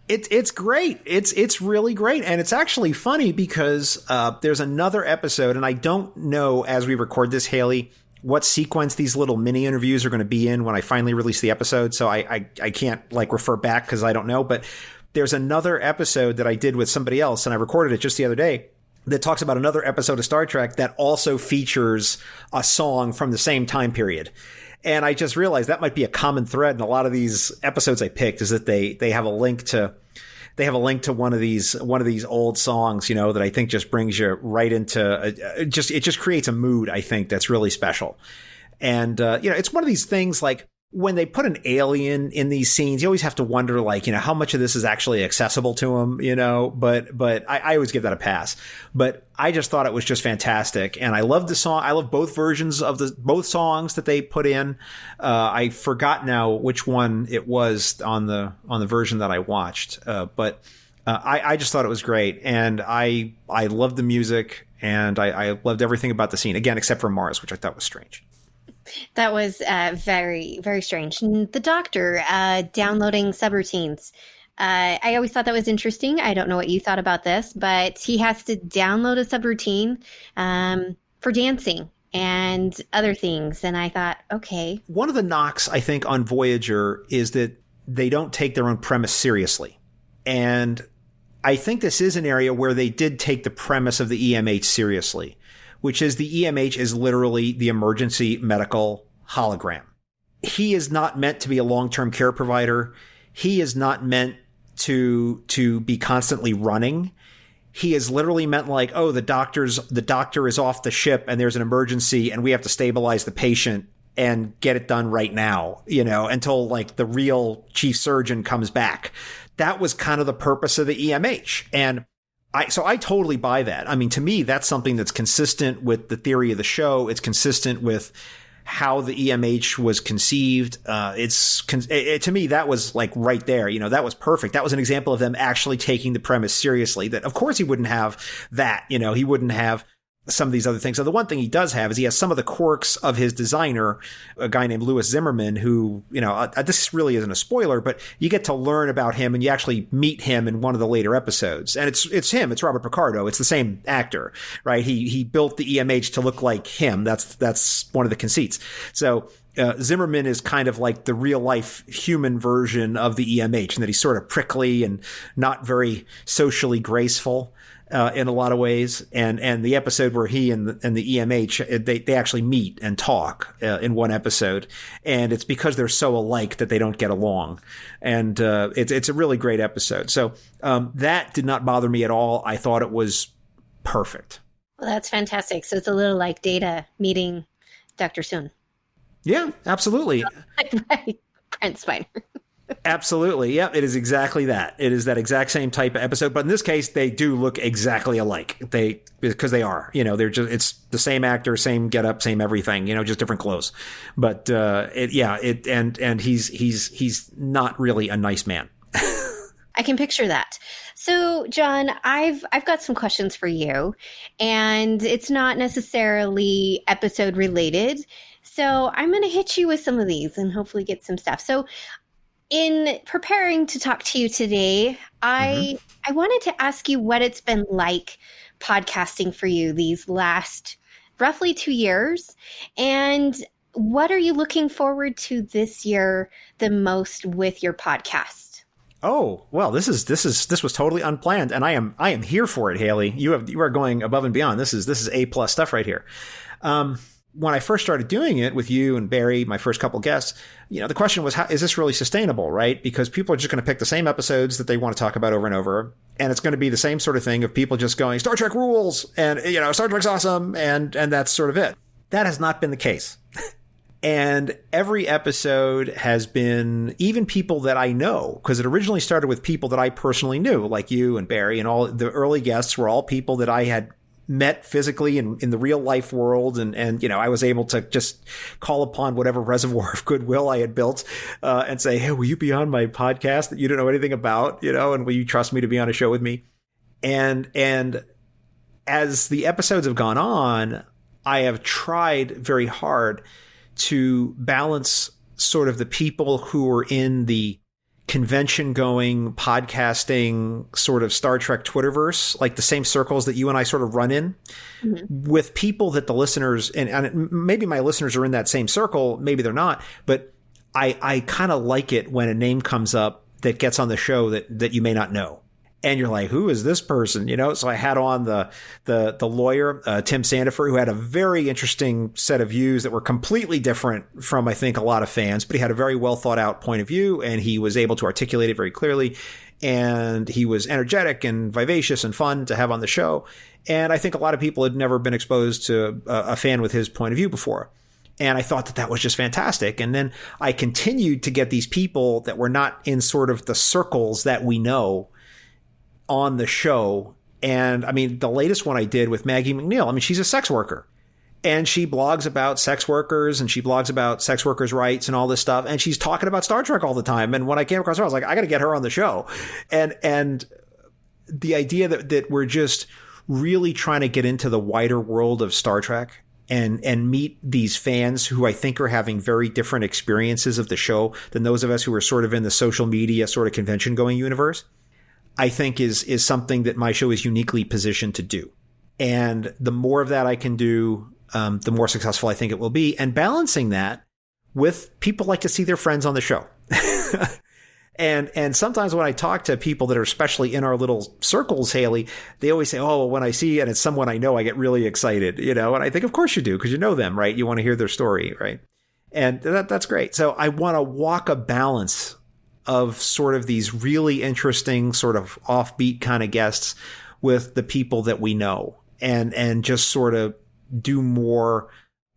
It's great. It's really great. And it's actually funny because there's another episode, and I don't know as we record this, Haley, what sequence these little mini interviews are going to be in when I finally release the episode. So I can't like refer back because I don't know. But there's another episode that I did with somebody else, and I recorded it just the other day, that talks about another episode of Star Trek that also features a song from the same time period. And I just realized that might be a common thread in a lot of these episodes I picked, is that they have a link to one of these old songs, that I think just brings you right into it just creates a mood, I think, that's really special. And it's one of these things like when they put an alien in these scenes, you always have to wonder, like, how much of this is actually accessible to them, but I always give that a pass. But I just thought it was just fantastic. And I love the song. I love both versions of both songs that they put in. I forgot now which one it was on the version that I watched. But I just thought it was great. And I loved the music, and I loved everything about the scene, again, except for Mars, which I thought was strange. That was very, very strange. And the Doctor downloading subroutines. I always thought that was interesting. I don't know what you thought about this, but he has to download a subroutine for dancing and other things. And I thought, okay. One of the knocks, I think, on Voyager is that they don't take their own premise seriously. And I think this is an area where they did take the premise of the EMH seriously, which is the EMH is literally the emergency medical hologram. He is not meant to be a long-term care provider. He is not meant to be constantly running. He is literally meant like, oh, the doctor is off the ship and there's an emergency and we have to stabilize the patient and get it done right now, until like the real chief surgeon comes back. That was kind of the purpose of the EMH. And so I totally buy that. I mean, to me, that's something that's consistent with the theory of the show. It's consistent with how the EMH was conceived. To me, that was like right there. That was perfect. That was an example of them actually taking the premise seriously. That of course he wouldn't have that. He wouldn't have some of these other things. So the one thing he does have is he has some of the quirks of his designer, a guy named Louis Zimmerman, who, this really isn't a spoiler, but you get to learn about him and you actually meet him in one of the later episodes. And it's him. It's Robert Picardo. It's the same actor, right? He built the EMH to look like him. That's one of the conceits. So Zimmerman is kind of like the real life human version of the EMH, and that he's sort of prickly and not very socially graceful. In a lot of ways. And the episode where he and the EMH, they actually meet and talk in one episode. And it's because they're so alike that they don't get along. And it's a really great episode. So that did not bother me at all. I thought it was perfect. Well, that's fantastic. So it's a little like Data meeting Dr. Soon. Yeah, absolutely. Right. Brent Spiner. Absolutely. Yep. It is exactly that. It is that exact same type of episode. But in this case, they do look exactly alike. Because they are, they're just, it's the same actor, same getup, same everything, just different clothes. But, he's not really a nice man. I can picture that. So, John, I've got some questions for you, and it's not necessarily episode related. So I'm going to hit you with some of these and hopefully get some stuff. So in preparing to talk to you today, I wanted to ask you what it's been like podcasting for you these last roughly 2 years, and what are you looking forward to this year the most with your podcast? Oh, well, this was totally unplanned, and I am here for it, Haley. You are going above and beyond. This is A+ stuff right here. When I first started doing it with you and Barry, my first couple guests, the question was, how is this really sustainable, right? Because people are just going to pick the same episodes that they want to talk about over and over. And it's going to be the same sort of thing of people just going, Star Trek rules, and, Star Trek's awesome. And that's sort of it. That has not been the case. And every episode has been even people that I know, because it originally started with people that I personally knew, like you and Barry, and all the early guests were all people that I had met physically in the real life world. And, I was able to just call upon whatever reservoir of goodwill I had built, and say, hey, will you be on my podcast that you don't know anything about, and will you trust me to be on a show with me? And as the episodes have gone on, I have tried very hard to balance sort of the people who are in the convention going podcasting sort of Star Trek Twitterverse, like the same circles that you and I sort of run in, with people that the listeners, and maybe my listeners are in that same circle, maybe they're not, but I kind of like it when a name comes up that gets on the show that you may not know. And you're like, who is this person? So I had on the lawyer, Tim Sandifer, who had a very interesting set of views that were completely different from, I think, a lot of fans, but he had a very well thought out point of view, and he was able to articulate it very clearly. And he was energetic and vivacious and fun to have on the show. And I think a lot of people had never been exposed to a fan with his point of view before. And I thought that was just fantastic. And then I continued to get these people that were not in sort of the circles that we know on the show. And I mean, the latest one I did with Maggie McNeil, she's a sex worker, and she blogs about sex workers, and she blogs about sex workers' rights and all this stuff. And she's talking about Star Trek all the time. And when I came across her, I was like, I got to get her on the show. And the idea that we're just really trying to get into the wider world of Star Trek and meet these fans who I think are having very different experiences of the show than those of us who are sort of in the social media sort of convention going universe, I think is something that my show is uniquely positioned to do. And the more of that I can do, the more successful I think it will be. And balancing that with people like to see their friends on the show. And sometimes when I talk to people that are especially in our little circles, Haley, they always say, oh, when I see and it's someone I know, I get really excited, and I think, of course you do, because you know them, right? You want to hear their story, right? And that's great. So I want to walk a balance of sort of these really interesting sort of offbeat kind of guests with the people that we know, and just sort of do more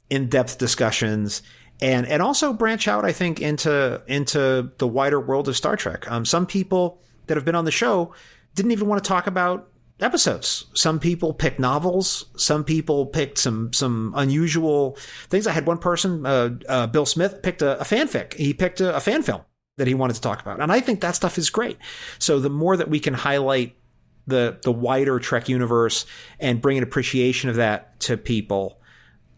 in-depth discussions and also branch out, I think, into the wider world of Star Trek. Some people that have been on the show didn't even want to talk about episodes. Some people picked novels. Some people picked some unusual things. I had one person, Bill Smith, picked a fanfic. He picked a fan film that he wanted to talk about. And I think that stuff is great. So the more that we can highlight the wider Trek universe and bring an appreciation of that to people,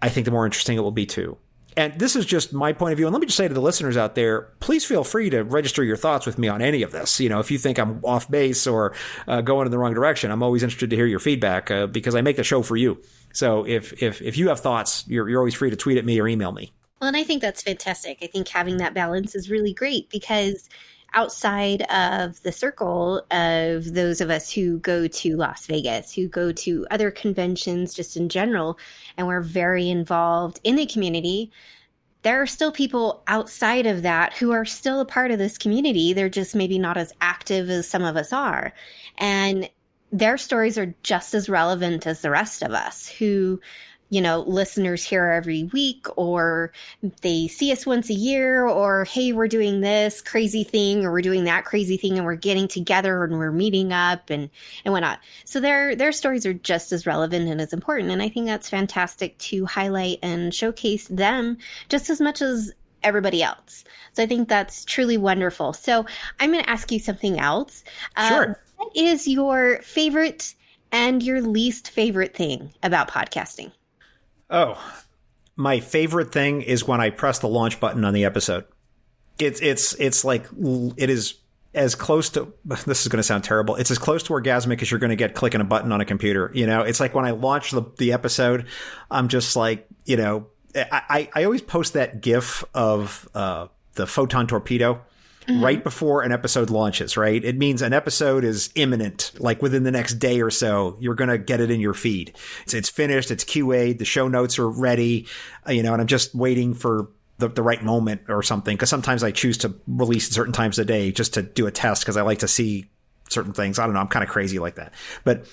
I think the more interesting it will be too. And this is just my point of view. And let me just say to the listeners out there, please feel free to register your thoughts with me on any of this. If you think I'm off base or going in the wrong direction, I'm always interested to hear your feedback because I make the show for you. So if you have thoughts, you're always free to tweet at me or email me. Well, and I think that's fantastic. I think having that balance is really great because outside of the circle of those of us who go to Las Vegas, who go to other conventions just in general, and we're very involved in the community, there are still people outside of that who are still a part of this community. They're just maybe not as active as some of us are. And their stories are just as relevant as the rest of us who, listeners hear every week, or they see us once a year, or, hey, we're doing this crazy thing, or we're doing that crazy thing, and we're getting together and we're meeting up and whatnot. So their stories are just as relevant and as important. And I think that's fantastic to highlight and showcase them just as much as everybody else. So I think that's truly wonderful. So I'm going to ask you something else. Sure. What is your favorite and your least favorite thing about podcasting? Oh, my favorite thing is when I press the launch button on the episode. It's like, it is as close to, this is going to sound terrible, it's as close to orgasmic as you're going to get clicking a button on a computer. It's like when I launch the episode, I'm just like, I always post that GIF of the photon torpedo. Mm-hmm. Right before an episode launches, right? It means an episode is imminent, like within the next day or so, you're going to get it in your feed. It's finished, it's QA'd, the show notes are ready, and I'm just waiting for the right moment or something. Because sometimes I choose to release at certain times of the day just to do a test because I like to see certain things. I don't know, I'm kind of crazy like that. But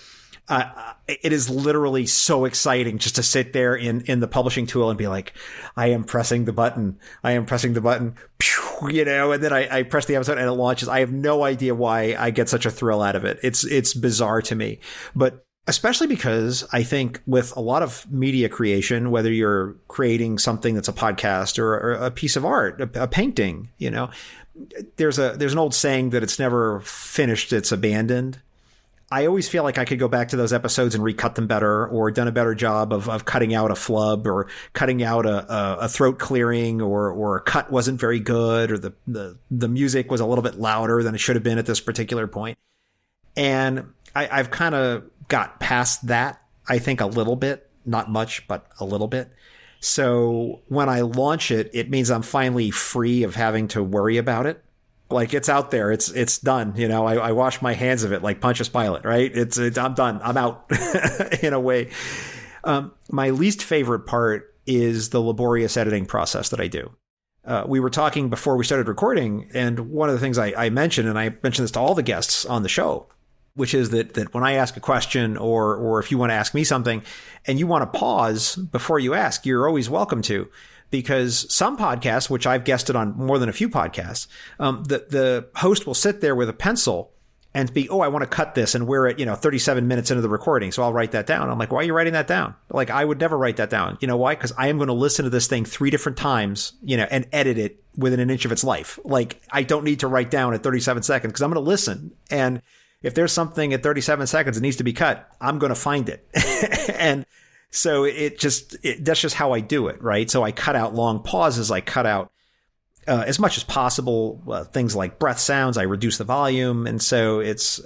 it is literally so exciting just to sit there in the publishing tool and be like, I am pressing the button, and then I press the episode and it launches. I have no idea why I get such a thrill out of it. It's bizarre to me, but especially because I think with a lot of media creation, whether you're creating something that's a podcast or a piece of art, a painting, there's an old saying that it's never finished, it's abandoned. I always feel like I could go back to those episodes and recut them better, or done a better job of cutting out a flub, or cutting out a throat clearing, or a cut wasn't very good, or the music was a little bit louder than it should have been at this particular point. And I've kind of got past that, I think, a little bit, not much, but a little bit. So when I launch it, it means I'm finally free of having to worry about it. Like, it's out there. It's done. I wash my hands of it like Pontius Pilate, right? I'm done. I'm out in a way. My least favorite part is the laborious editing process that I do. We were talking before we started recording, and one of the things I mentioned, and I mentioned this to all the guests on the show, which is that when I ask a question, or if you want to ask me something and you want to pause before you ask, you're always welcome to. Because some podcasts, which I've guested on more than a few podcasts, the host will sit there with a pencil and be, I want to cut this, and we're at 37 minutes into the recording, so I'll write that down. I'm like, why are you writing that down? Like, I would never write that down. You know why? Because I am going to listen to this thing 3 different times, and edit it within an inch of its life. Like, I don't need to write down at 37 seconds because I'm going to listen. And if there's something at 37 seconds that needs to be cut, I'm going to find it. And so that's just how I do it, right? So I cut out long pauses. I cut out as much as possible things like breath sounds. I reduce the volume. And so it's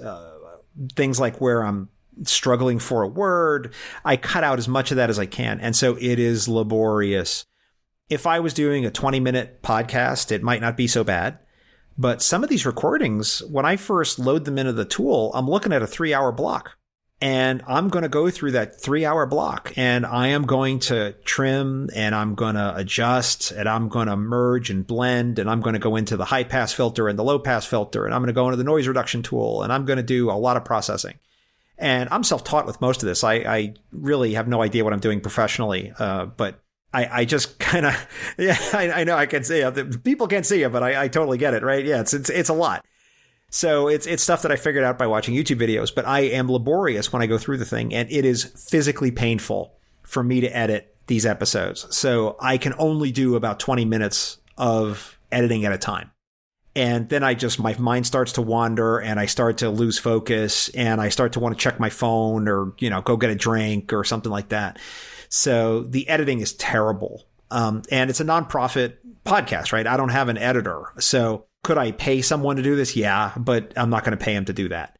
things like where I'm struggling for a word, I cut out as much of that as I can. And so it is laborious. If I was doing a 20-minute podcast, it might not be so bad. But some of these recordings, when I first load them into the tool, I'm looking at a 3-hour block. And I'm going to go through that 3-hour block, and I am going to trim, and I'm going to adjust, and I'm going to merge and blend, and I'm going to go into the high pass filter and the low pass filter, and I'm going to go into the noise reduction tool, and I'm going to do a lot of processing. And I'm self-taught with most of this. I really have no idea what I'm doing professionally, but I just kind of, I know I can see it. People can't see it, but I totally get it, right? Yeah, it's a lot. So it's stuff that I figured out by watching YouTube videos, but I am laborious when I go through the thing, and it is physically painful for me to edit these episodes. So I can only do about 20 minutes of editing at a time. And then my mind starts to wander and I start to lose focus and I start to want to check my phone or, go get a drink or something like that. So the editing is terrible. And it's a nonprofit podcast, right? I don't have an editor. So could I pay someone to do this? Yeah, but I'm not going to pay him to do that.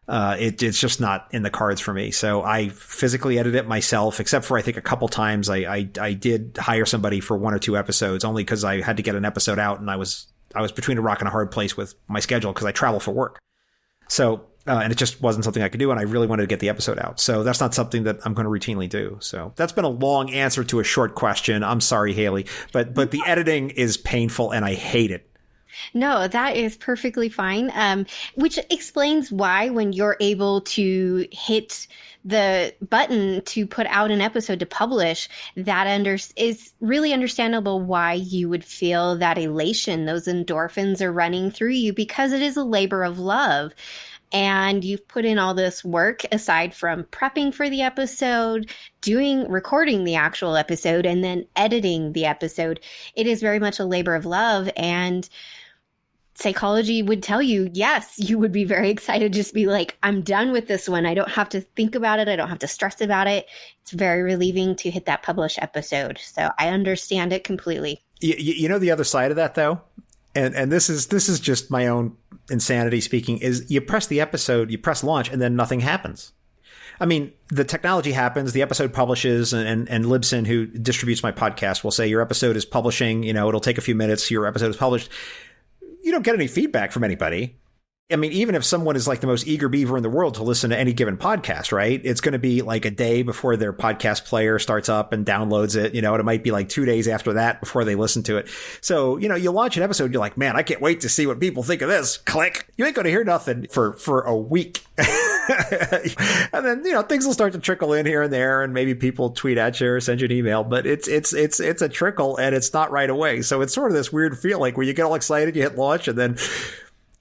It's just not in the cards for me. So I physically edit it myself, except for I think a couple times I did hire somebody for 1 or 2 episodes, only because I had to get an episode out and I was between a rock and a hard place with my schedule because I travel for work. So, and it just wasn't something I could do. And I really wanted to get the episode out. So that's not something that I'm going to routinely do. So that's been a long answer to a short question. I'm sorry, Haley, but the editing is painful and I hate it. No, that is perfectly fine. Which explains why when you're able to hit the button to put out an episode to publish, that is really understandable why you would feel that elation. Those endorphins are running through you because it is a labor of love. And you've put in all this work aside from prepping for the episode, recording the actual episode, and then editing the episode. It is very much a labor of love. And psychology would tell you, yes, you would be very excited. Just be like, I'm done with this one. I don't have to think about it. I don't have to stress about it. It's very relieving to hit that published episode. So I understand it completely. You know, the other side of that, though, and this is just my own insanity speaking, is you press the episode, you press launch, and then nothing happens. I mean, the technology happens, the episode publishes, and Libsyn, who distributes my podcast, will say your episode is publishing, it'll take a few minutes, your episode is published. You don't get any feedback from anybody. I mean, even if someone is like the most eager beaver in the world to listen to any given podcast, right? It's going to be like a day before their podcast player starts up and downloads it. And it might be like 2 days after that before they listen to it. So, you launch an episode, you're like, man, I can't wait to see what people think of this. Click. You ain't going to hear nothing for a week. And then, things will start to trickle in here and there, and maybe people tweet at you or send you an email, but it's a trickle and it's not right away. So it's sort of this weird feeling where you get all excited, you hit launch, and then,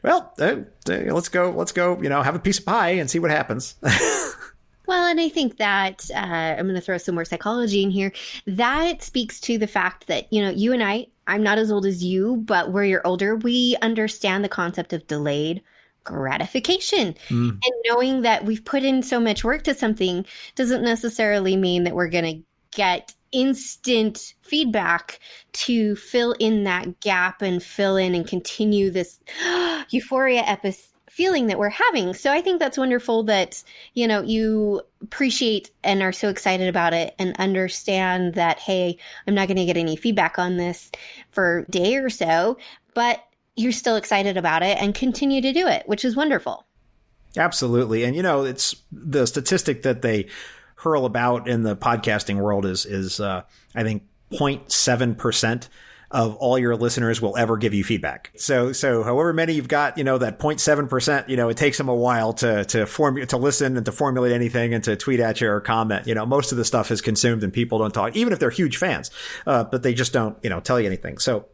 well, let's go, have a piece of pie and see what happens. Well, and I think that I'm going to throw some more psychology in here. That speaks to the fact that, you and I'm not as old as you, but where you're older, we understand the concept of delayed gratification. And knowing that we've put in so much work to something doesn't necessarily mean that we're going to get instant feedback to fill in that gap and fill in and continue this euphoria feeling that we're having. So I think that's wonderful that, you appreciate and are so excited about it and understand that, hey, I'm not going to get any feedback on this for a day or so, but you're still excited about it and continue to do it, which is wonderful. Absolutely. And, it's the statistic that they hurl about in the podcasting world is I think 0.7% of all your listeners will ever give you feedback. So however many you've got, that 0.7%, it takes them a while to listen and to formulate anything and to tweet at you or comment. Most of the stuff is consumed and people don't talk, even if they're huge fans, but they just don't, tell you anything. So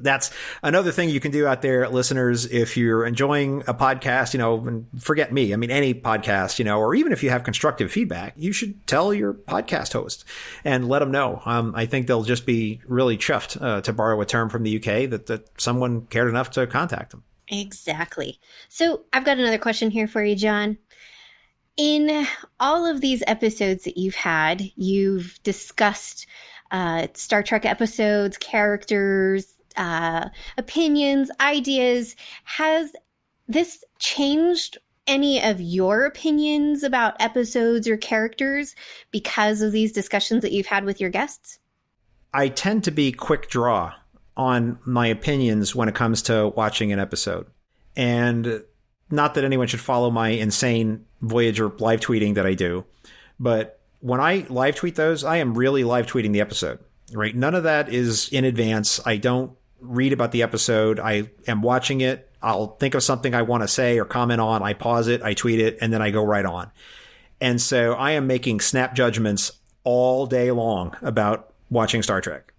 that's another thing you can do out there, listeners. If you're enjoying a podcast, and forget me, I mean, any podcast, or even if you have constructive feedback, you should tell your podcast host and let them know. I think they'll just be really chuffed, to borrow a term from the UK, that someone cared enough to contact them. Exactly. So I've got another question here for you, John. In all of these episodes that you've discussed Star Trek episodes, characters, opinions, ideas. Has this changed any of your opinions about episodes or characters because of these discussions that you've had with your guests? I tend to be quick draw on my opinions when it comes to watching an episode. And not that anyone should follow my insane Voyager live tweeting that I do, but when I live tweet those, I am really live tweeting the episode, right? None of that is in advance. I don't read about the episode. I am watching it. I'll think of something I want to say or comment on. I pause it, I tweet it, and then I go right on. And so I am making snap judgments all day long about watching Star Trek.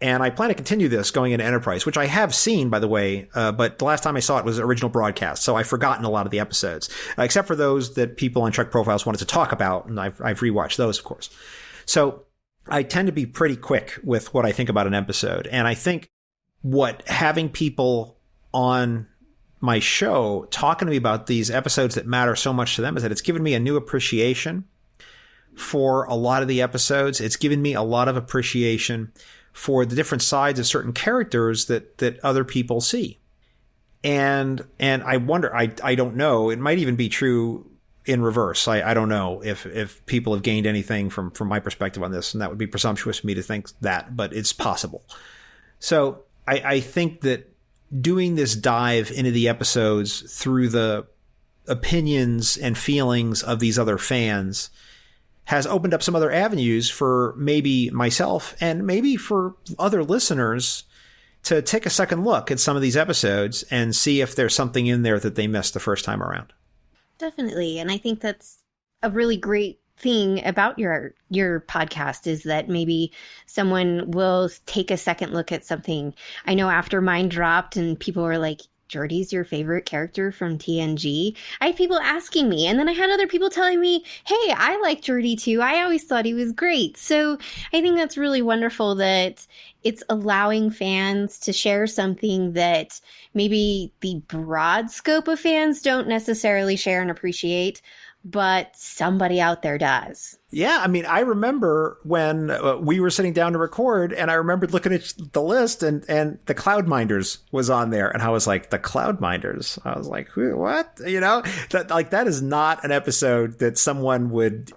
And I plan to continue this going into Enterprise, which I have seen, by the way, but the last time I saw it was original broadcast, so I've forgotten a lot of the episodes, except for those that people on Trek Profiles wanted to talk about, and I've rewatched those, of course. So I tend to be pretty quick with what I think about an episode, and I think what having people on my show talking to me about these episodes that matter so much to them is that it's given me a new appreciation for a lot of the episodes. It's given me a lot of appreciation for the different sides of certain characters that other people see. And I wonder, I don't know, it might even be true in reverse. I don't know if people have gained anything from my perspective on this, and that would be presumptuous for me to think that, but it's possible. So I think that doing this dive into the episodes through the opinions and feelings of these other fans has opened up some other avenues for maybe myself and maybe for other listeners to take a second look at some of these episodes and see if there's something in there that they missed the first time around. Definitely. And I think that's a really great thing about your podcast, is that maybe someone will take a second look at something. I know after mine dropped and people were like, Geordi's your favorite character from TNG. I had people asking me, and then I had other people telling me, hey, I like Geordi too. I always thought he was great. So I think that's really wonderful that it's allowing fans to share something that maybe the broad scope of fans don't necessarily share and appreciate, but somebody out there does. Yeah, I mean, I remember when we were sitting down to record, and I remembered looking at the list, and the Cloudminders was on there, and I was like, the Cloudminders? I was like, what? You know, that is not an episode that someone would,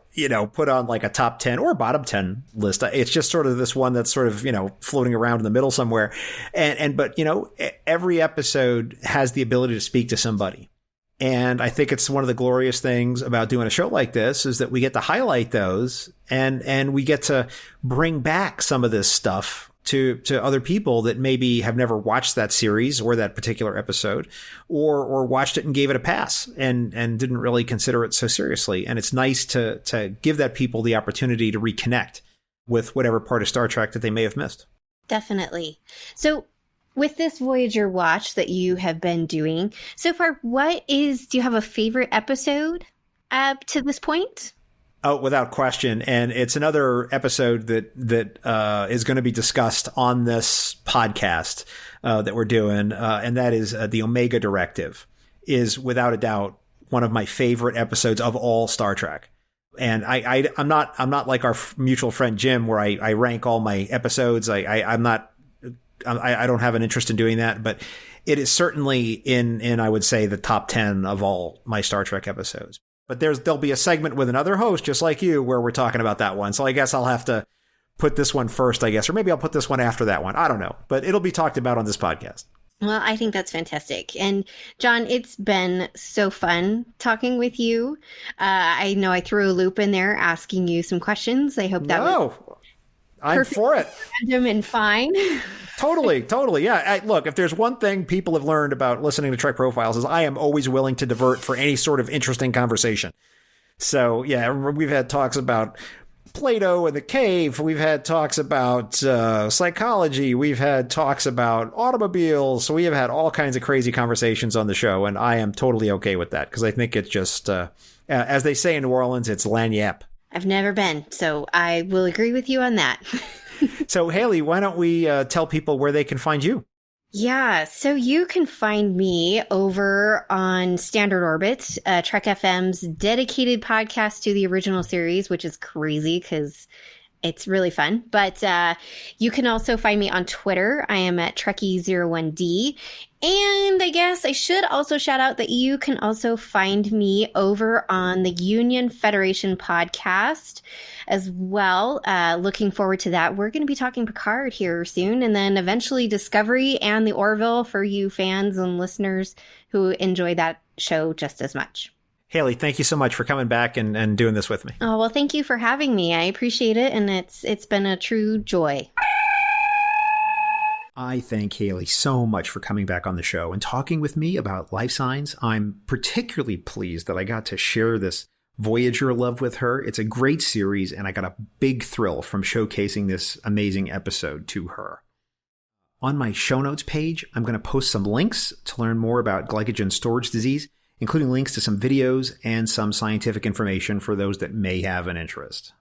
put on like a top 10 or bottom 10 list. It's just sort of this one that's sort of, floating around in the middle somewhere. But every episode has the ability to speak to somebody. And I think it's one of the glorious things about doing a show like this is that we get to highlight those and we get to bring back some of this stuff to other people that maybe have never watched that series or that particular episode or watched it and gave it a pass and didn't really consider it so seriously. And it's nice to give that people the opportunity to reconnect with whatever part of Star Trek that they may have missed. Definitely. So with this Voyager watch that you have been doing so far, do you have a favorite episode to this point? Oh, without question. And it's another episode that is going to be discussed on this podcast that we're doing. And that is the Omega Directive is without a doubt one of my favorite episodes of all Star Trek. And I'm not like our mutual friend Jim, where I rank all my episodes. I don't have an interest in doing that, but it is certainly in I would say the top 10 of all my Star Trek episodes. But there'll be a segment with another host just like you where we're talking about that one. So I guess I'll have to put this one first, I guess, or maybe I'll put this one after that one. I don't know, but it'll be talked about on this podcast. Well, I think that's fantastic. And John, it's been so fun talking with you. I know I threw a loop in there asking you some questions. I hope that was I'm for it. Random and fine. Totally. Yeah. Look, if there's one thing people have learned about listening to Trek Profiles is I am always willing to divert for any sort of interesting conversation. So, yeah, we've had talks about Plato and the cave. We've had talks about psychology. We've had talks about automobiles. So we have had all kinds of crazy conversations on the show, and I am totally okay with that because I think it's just, as they say in New Orleans, it's lagniappe. I've never been, so I will agree with you on that. So, Haley, why don't we tell people where they can find you? Yeah, so you can find me over on Standard Orbit, Trek FM's dedicated podcast to the original series, which is crazy because it's really fun. But you can also find me on Twitter. I am at Trekkie01D. And I guess I should also shout out that you can also find me over on the Union Federation podcast as well. Looking forward to that. We're going to be talking Picard here soon, and then eventually Discovery and the Orville for you fans and listeners who enjoy that show just as much. Haley, thank you so much for coming back and doing this with me. Oh, well, thank you for having me. I appreciate it, and it's been a true joy. I thank Haley so much for coming back on the show and talking with me about life signs. I'm particularly pleased that I got to share this Voyager love with her. It's a great series, and I got a big thrill from showcasing this amazing episode to her. On my show notes page, I'm going to post some links to learn more about glycogen storage disease, including links to some videos and some scientific information for those that may have an interest.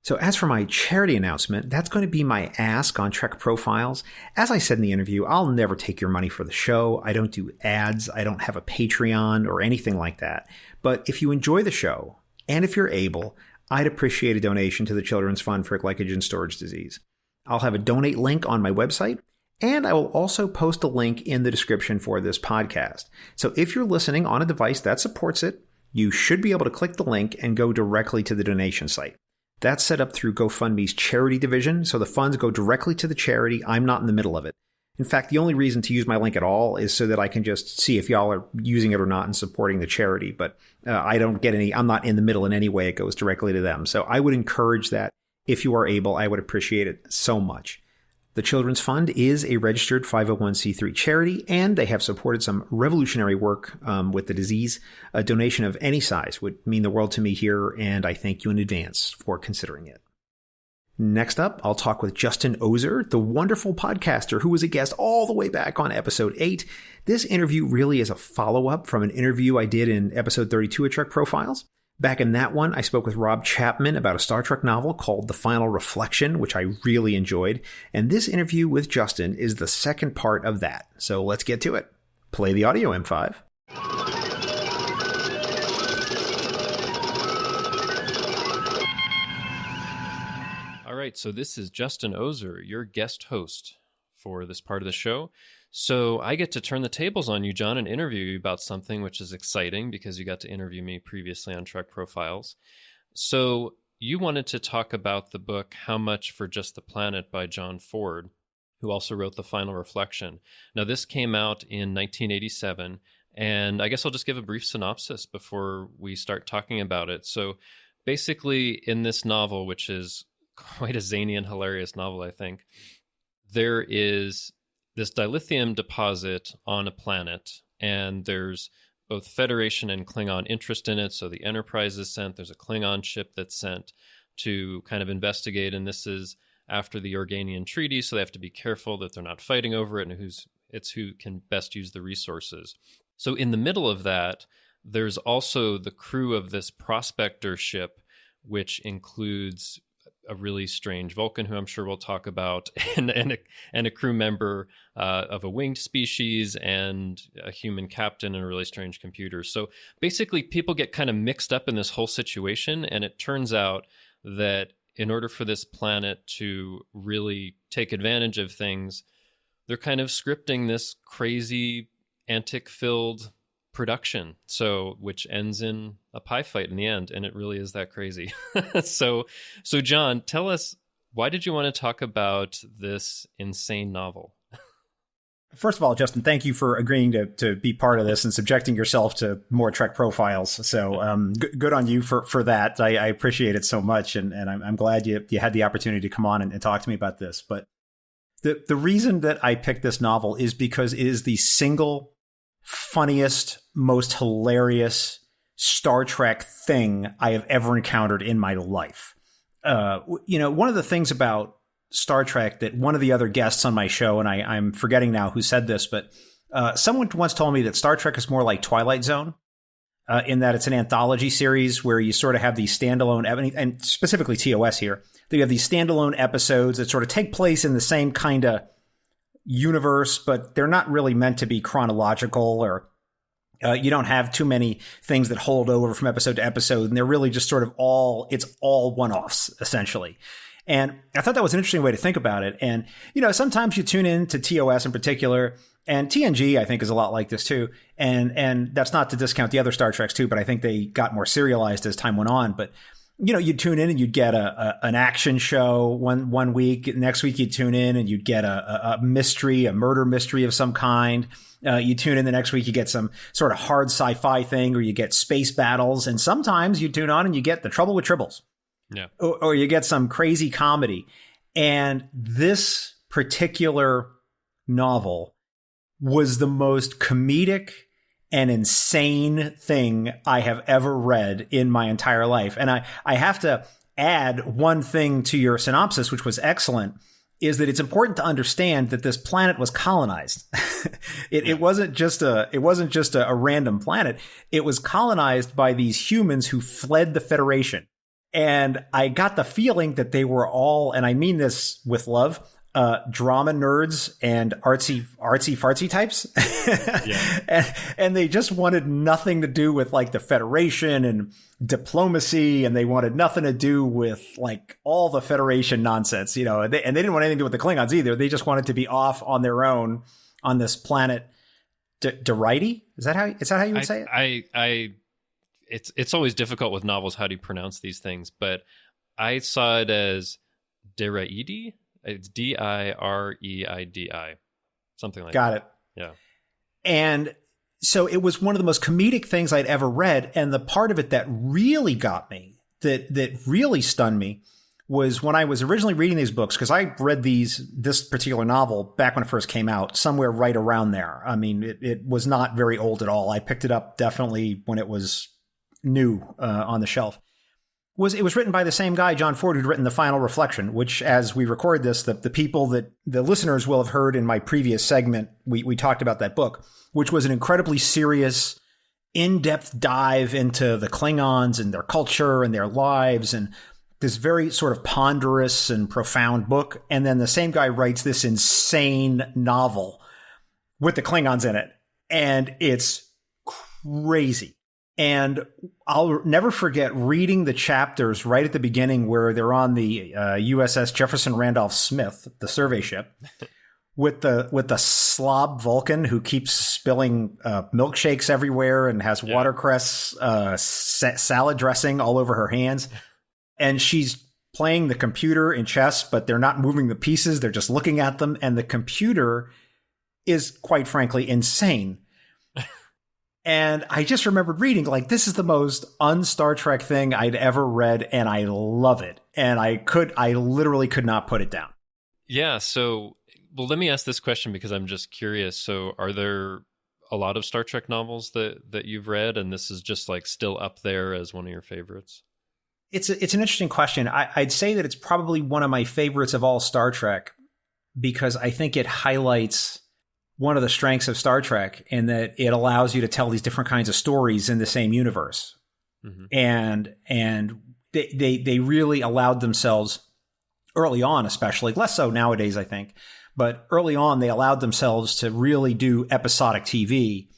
So as for my charity announcement, that's going to be my ask on Trek Profiles. As I said in the interview, I'll never take your money for the show. I don't do ads. I don't have a Patreon or anything like that. But if you enjoy the show, and if you're able, I'd appreciate a donation to the Children's Fund for Glycogen Storage Disease. I'll have a donate link on my website, and I will also post a link in the description for this podcast. So if you're listening on a device that supports it, you should be able to click the link and go directly to the donation site. That's set up through GoFundMe's charity division, so the funds go directly to the charity. I'm not in the middle of it. In fact, the only reason to use my link at all is so that I can just see if y'all are using it or not and supporting the charity. But I don't get any, I'm not in the middle in any way. It goes directly to them. So I would encourage that if you are able. I would appreciate it so much. The Children's Fund is a registered 501c3 charity, and they have supported some revolutionary work with the disease. A donation of any size would mean the world to me here, and I thank you in advance for considering it. Next up, I'll talk with Justin Ozer, the wonderful podcaster who was a guest all the way back on episode 8. This interview really is a follow-up from an interview I did in episode 32 of Trek Profiles. Back in that one, I spoke with Rob Chapman about a Star Trek novel called The Final Reflection, which I really enjoyed. And this interview with Justin is the second part of that. So let's get to it. Play the audio, M5. All right, so this is Justin Ozer, your guest host for this part of the show. So I get to turn the tables on you, John, and interview you about something which is exciting because you got to interview me previously on Trek Profiles. So you wanted to talk about the book How Much for Just the Planet by John Ford, who also wrote The Final Reflection. Now, this came out in 1987, and I guess I'll just give a brief synopsis before we start talking about it. So basically, in this novel, which is quite a zany and hilarious novel, I think, there is this dilithium deposit on a planet, and there's both Federation and Klingon interest in it. So the Enterprise is sent. There's a Klingon ship that's sent to kind of investigate, and this is after the Organian Treaty, so they have to be careful that they're not fighting over it and who can best use the resources. So in the middle of that, there's also the crew of this prospector ship, which includes a really strange Vulcan, who I'm sure we'll talk about, and a crew member of a winged species, and a human captain, and a really strange computer. So basically, people get kind of mixed up in this whole situation, and it turns out that in order for this planet to really take advantage of things, they're kind of scripting this crazy, antic-filled production, which ends in a pie fight in the end, and it really is that crazy. So John, tell us, why did you want to talk about this insane novel? First of all, Justin, thank you for agreeing to be part of this and subjecting yourself to more Trek Profiles. So good on you for that. I appreciate it so much, and I'm glad you had the opportunity to come on and talk to me about this. But the reason that I picked this novel is because it is the single funniest, most hilarious Star Trek thing I have ever encountered in my life. One of the things about Star Trek that one of the other guests on my show, and I'm forgetting now who said this, but someone once told me that Star Trek is more like Twilight Zone, in that it's an anthology series where you sort of have these standalone, and specifically TOS here, that you have these standalone episodes that sort of take place in the same kind of universe, but they're not really meant to be chronological, or you don't have too many things that hold over from episode to episode, and they're really just sort of it's all one-offs, essentially. And I thought that was an interesting way to think about it. And, sometimes you tune in to TOS in particular, and TNG, I think, is a lot like this too. And that's not to discount the other Star Treks too, but I think they got more serialized as time went on. But you'd tune in and you'd get an action show one week. Next week, you'd tune in and you'd get a mystery, a murder mystery of some kind. You tune in the next week, you get some sort of hard sci-fi thing, or you get space battles. And sometimes you tune on and you get The Trouble with Tribbles. Yeah. Or you get some crazy comedy. And this particular novel was the most comedic and insane thing I have ever read in my entire life. And I have to add one thing to your synopsis, which was excellent. is that it's important to understand that this planet was colonized. It wasn't just a random planet. It was colonized by these humans who fled the Federation. And I got the feeling that they were all, and I mean this with love, drama nerds and artsy fartsy types. Yeah. and they just wanted nothing to do with like the Federation and diplomacy, and they wanted nothing to do with like all the Federation nonsense, and they didn't want anything to do with the Klingons either. They just wanted to be off on their own on this planet. Deridi? Is that how you would say it? It's always difficult with novels. How do you pronounce these things? But I saw it as Diraidi. It's Direidi, something like that. Got it. Yeah. And so it was one of the most comedic things I'd ever read. And the part of it that really got me, that really stunned me, was when I was originally reading these books, because I read this particular novel back when it first came out, somewhere right around there. I mean, it was not very old at all. I picked it up definitely when it was new on the shelf. It was written by the same guy, John Ford, who'd written The Final Reflection, which, as we record this, the people that the listeners will have heard in my previous segment, we talked about that book, which was an incredibly serious, in-depth dive into the Klingons and their culture and their lives, and this very sort of ponderous and profound book. And then the same guy writes this insane novel with the Klingons in it. And it's crazy. And I'll never forget reading the chapters right at the beginning where they're on the USS Jefferson Randolph Smith, the survey ship, with the slob Vulcan who keeps spilling milkshakes everywhere and has watercress salad dressing all over her hands. And she's playing the computer in chess, but they're not moving the pieces. They're just looking at them. And the computer is, quite frankly, insane. And I just remembered reading, like, this is the most un-Star Trek thing I'd ever read, and I love it. And I literally could not put it down. Yeah, so, well, let me ask this question because I'm just curious. So are there a lot of Star Trek novels that you've read, and this is just, like, still up there as one of your favorites? It's an interesting question. I'd say that it's probably one of my favorites of all Star Trek because I think it highlights one of the strengths of Star Trek in that it allows you to tell these different kinds of stories in the same universe. Mm-hmm. And they really allowed themselves early on, especially, less so nowadays, I think, but early on, they allowed themselves to really do episodic TV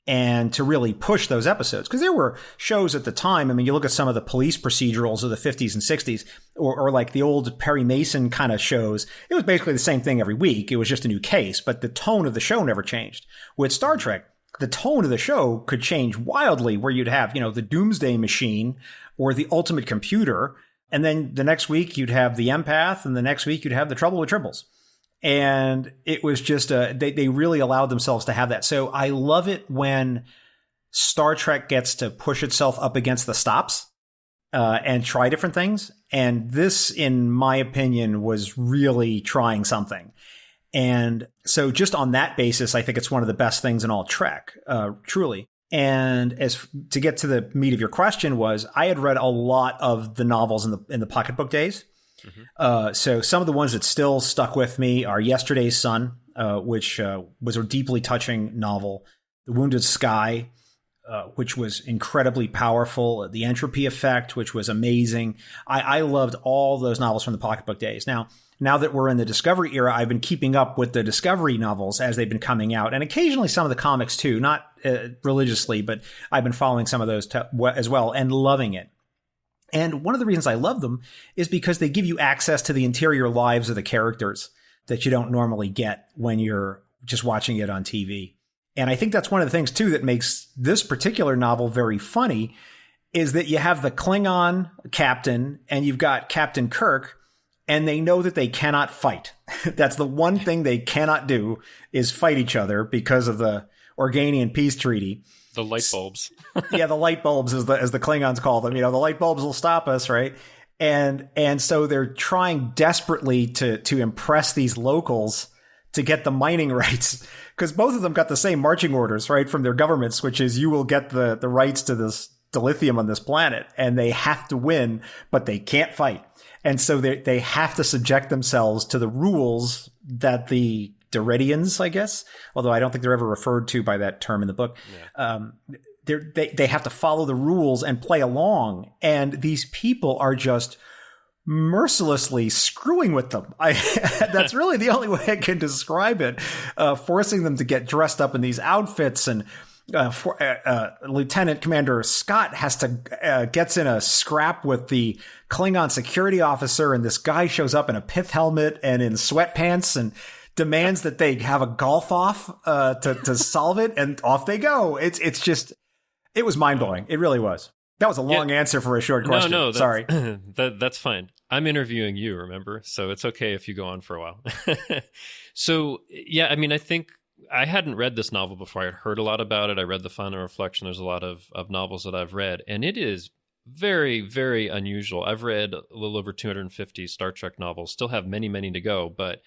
and to really push those episodes. Because there were shows at the time. I mean, you look at some of the police procedurals of the 50s and 60s, or like the old Perry Mason kind of shows. It was basically the same thing every week. It was just a new case, but the tone of the show never changed. With Star Trek, the tone of the show could change wildly, where you'd have, the Doomsday Machine or the Ultimate Computer. And then the next week you'd have the Empath, and the next week you'd have the Trouble with Tribbles. And it was just they really allowed themselves to have that. So I love it when Star Trek gets to push itself up against the stops and try different things. And this, in my opinion, was really trying something. And so just on that basis, I think it's one of the best things in all Trek, truly. And as to get to the meat of your question was, I had read a lot of the novels in the pocketbook days. Mm-hmm. So some of the ones that still stuck with me are Yesterday's Sun, which was a deeply touching novel. The Wounded Sky, which was incredibly powerful. The Entropy Effect, which was amazing. I loved all those novels from the pocketbook days. Now that we're in the Discovery era, I've been keeping up with the Discovery novels as they've been coming out, and occasionally some of the comics too, not religiously, but I've been following some of those as well and loving it. And one of the reasons I love them is because they give you access to the interior lives of the characters that you don't normally get when you're just watching it on TV. And I think that's one of the things, too, that makes this particular novel very funny, is that you have the Klingon captain and you've got Captain Kirk, and they know that they cannot fight. That's the one thing they cannot do, is fight each other because of the Organian Peace Treaty. The light bulbs. Yeah, the light bulbs, as the Klingons call them. The light bulbs will stop us, right? And so they're trying desperately to impress these locals to get the mining rights, because both of them got the same marching orders, right, from their governments, which is you will get the rights to this dilithium on this planet, and they have to win, but they can't fight. And so they have to subject themselves to the rules that the Deredians, I guess, although I don't think they're ever referred to by that term in the book. Yeah. They have to follow the rules and play along. And these people are just mercilessly screwing with them. That's really the only way I can describe it. Forcing them to get dressed up in these outfits, and Lieutenant Commander Scott has to gets in a scrap with the Klingon security officer, and this guy shows up in a pith helmet and in sweatpants and demands that they have a golf off to solve it, and off they go. It's just, it was mind blowing. It really was. That was a long answer for a short question. No, sorry. That's fine. I'm interviewing you, remember? So it's okay if you go on for a while. So, yeah, I mean, I think I hadn't read this novel before. I had heard a lot about it. I read The Final Reflection. There's a lot of novels that I've read, and it is very, very unusual. I've read a little over 250 Star Trek novels, still have many, many to go, but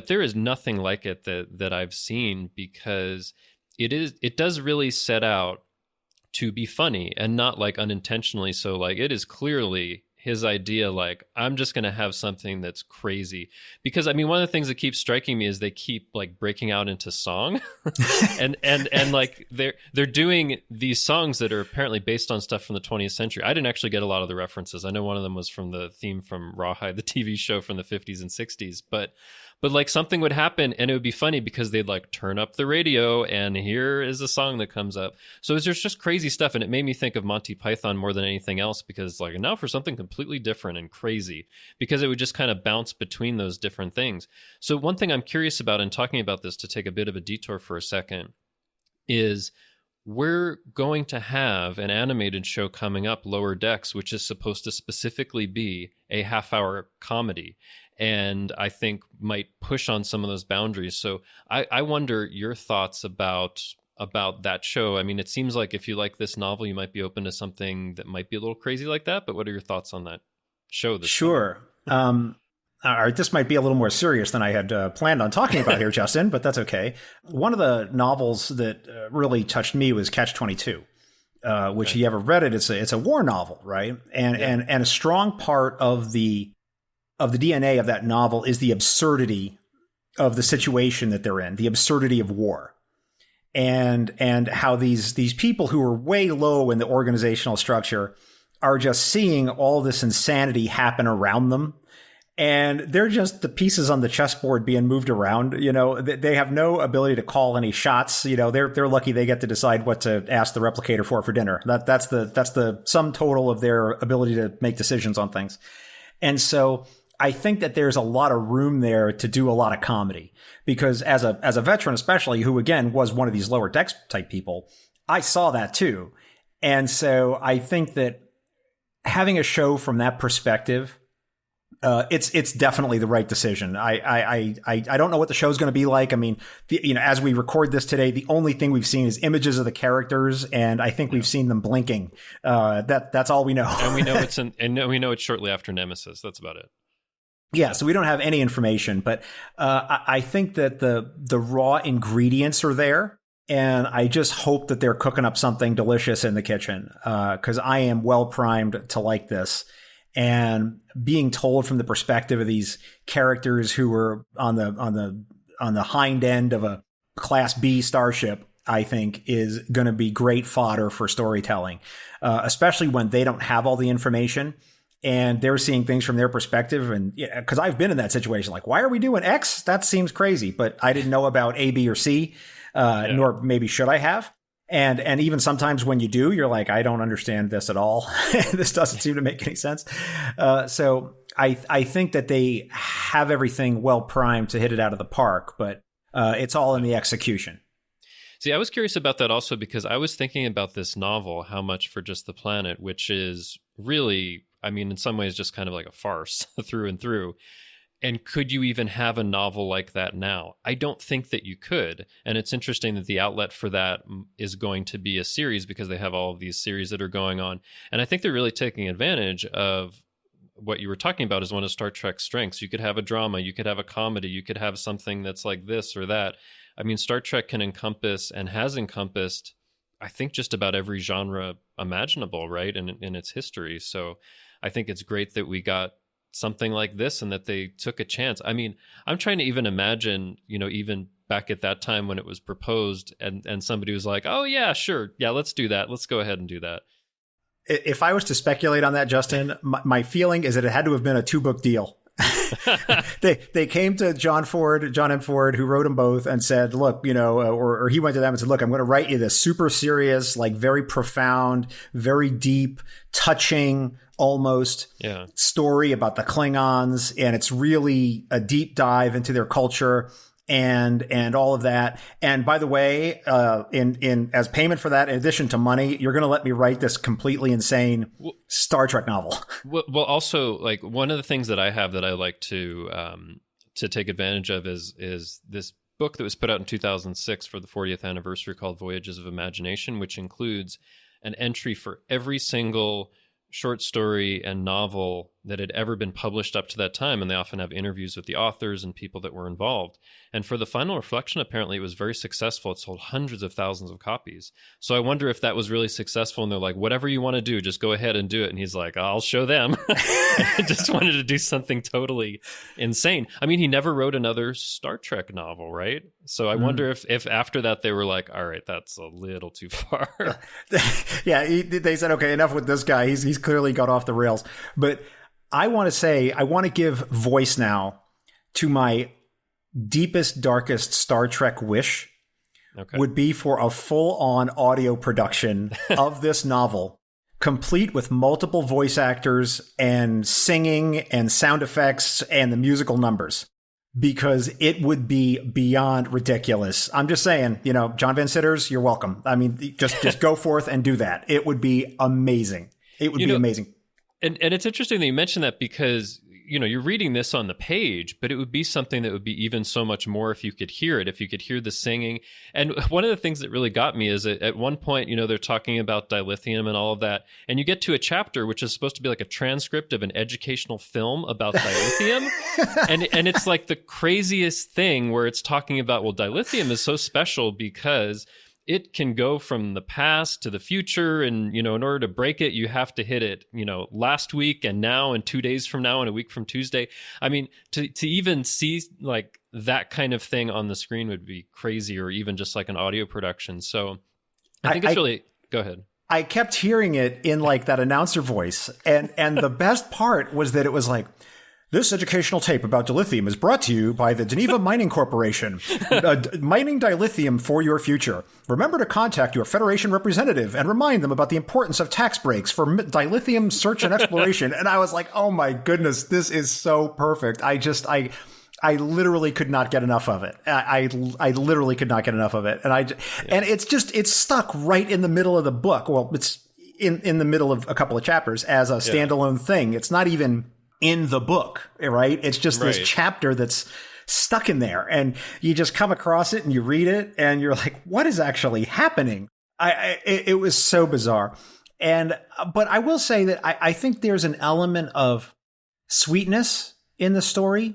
there is nothing like it that I've seen, because it does really set out to be funny, and not like unintentionally. So like, it is clearly his idea, like, I'm just going to have something that's crazy. Because I mean, one of the things that keeps striking me is they keep like breaking out into song and like they're doing these songs that are apparently based on stuff from the 20th century. I didn't actually get a lot of the references. I know one of them was from the theme from Rawhide, the TV show from the 50s and 60s, but like something would happen and it would be funny because they'd like turn up the radio and here is a song that comes up. So there's just crazy stuff. And it made me think of Monty Python more than anything else, because like, now for something completely different and crazy, because it would just kind of bounce between those different things. So one thing I'm curious about in talking about this, to take a bit of a detour for a second, is we're going to have an animated show coming up, Lower Decks, which is supposed to specifically be a half-hour comedy, and I think might push on some of those boundaries. So I wonder your thoughts about that show. I mean, it seems like if you like this novel, you might be open to something that might be a little crazy like that, but what are your thoughts on that show? Sure. All right, this might be a little more serious than I had planned on talking about here, Justin, but that's okay. One of the novels that really touched me was Catch-22, which, you ever read it, it's a war novel, right? And a strong part of the DNA of that novel is the absurdity of the situation that they're in, the absurdity of war, and how these people who are way low in the organizational structure are just seeing all this insanity happen around them. And they're just the pieces on the chessboard being moved around. You know, they have no ability to call any shots. You know, they're lucky they get to decide what to ask the replicator for dinner. That's the sum total of their ability to make decisions on things. And so I think that there's a lot of room there to do a lot of comedy, because as a veteran, especially, who again was one of these Lower Decks type people, I saw that too. And so I think that having a show from that perspective, it's definitely the right decision. I don't know what the show's going to be like. I mean, as we record this today, the only thing we've seen is images of the characters, and I think we've seen them blinking. That's all we know. And we know we know it's shortly after Nemesis. That's about it. Yeah, so we don't have any information, but I think that the raw ingredients are there, and I just hope that they're cooking up something delicious in the kitchen, because I am well primed to like this. And being told from the perspective of these characters who were on the hind end of a Class B starship, I think is going to be great fodder for storytelling, especially when they don't have all the information and they're seeing things from their perspective. And because I've been in that situation, like, why are we doing X? That seems crazy, but I didn't know about A, B, or C, nor maybe should I have. And even sometimes when you do, you're like, I don't understand this at all. This doesn't seem to make any sense. So I think that they have everything well primed to hit it out of the park, but it's all in the execution. See, I was curious about that also, because I was thinking about this novel, How Much for Just the Planet, which is really, I mean, in some ways just kind of like a farce through and through. And could you even have a novel like that now? I don't think that you could. And it's interesting that the outlet for that is going to be a series, because they have all of these series that are going on. And I think they're really taking advantage of what you were talking about as one of Star Trek's strengths. You could have a drama, you could have a comedy, you could have something that's like this or that. I mean, Star Trek can encompass and has encompassed, I think, just about every genre imaginable, right, in its history. So I think it's great that we got something like this and that they took a chance. I mean, I'm trying to even imagine, even back at that time when it was proposed and somebody was like, oh yeah, sure. Yeah, let's do that. Let's go ahead and do that. If I was to speculate on that, Justin, my feeling is that it had to have been a 2-book deal. They came to John M. Ford, who wrote them both, and said, look, or he went to them and said, look, I'm going to write you this super serious, like very profound, very deep, touching, almost story about the Klingons. And it's really a deep dive into their culture and all of that. And by the way, in as payment for that, in addition to money, you're going to let me write this completely insane Star Trek novel. Well, also, like, one of the things that I have that I like to take advantage of is this book that was put out in 2006 for the 40th anniversary called Voyages of Imagination, which includes an entry for every single short story and novel that had ever been published up to that time. And they often have interviews with the authors and people that were involved. And for the final reflection, apparently it was very successful. It sold hundreds of thousands of copies. So I wonder if that was really successful. And they're like, whatever you want to do, just go ahead and do it. And he's like, I'll show them. I just wanted to do something totally insane. I mean, he never wrote another Star Trek novel, right? So I wonder if after that they were like, all right, that's a little too far. Yeah, they said, okay, enough with this guy. He's clearly got off the rails. But I want to give voice now to my deepest, darkest Star Trek wish would be for a full-on audio production of this novel, complete with multiple voice actors and singing and sound effects and the musical numbers, because it would be beyond ridiculous. I'm just saying, John Van Citters, you're welcome. I mean, just go forth and do that. It would be amazing. It would be amazing. And it's interesting that you mentioned that, because you're reading this on the page, but it would be something that would be even so much more if you could hear it, if you could hear the singing. And one of the things that really got me is at one point, they're talking about dilithium and all of that. And you get to a chapter which is supposed to be like a transcript of an educational film about dilithium. and it's like the craziest thing where it's talking about, well, dilithium is so special because it can go from the past to the future. And, in order to break it, you have to hit it, last week and now and 2 days from now and a week from Tuesday. I mean, to even see like that kind of thing on the screen would be crazy, or even just like an audio production. So I think it's really, go ahead. I kept hearing it in like that announcer voice. And the best part was that it was like, this educational tape about dilithium is brought to you by the Geneva Mining Corporation. Mining dilithium for your future. Remember to contact your Federation representative and remind them about the importance of tax breaks for dilithium search and exploration. And I was like, oh my goodness, this is so perfect. I literally could not get enough of it. I literally could not get enough of it. And it's stuck right in the middle of the book. Well, it's in the middle of a couple of chapters as a standalone thing. It's not even in the book, right? It's just this chapter that's stuck in there, and you just come across it and you read it and you're like, what is actually happening? It was so bizarre. But I will say that I think there's an element of sweetness in the story,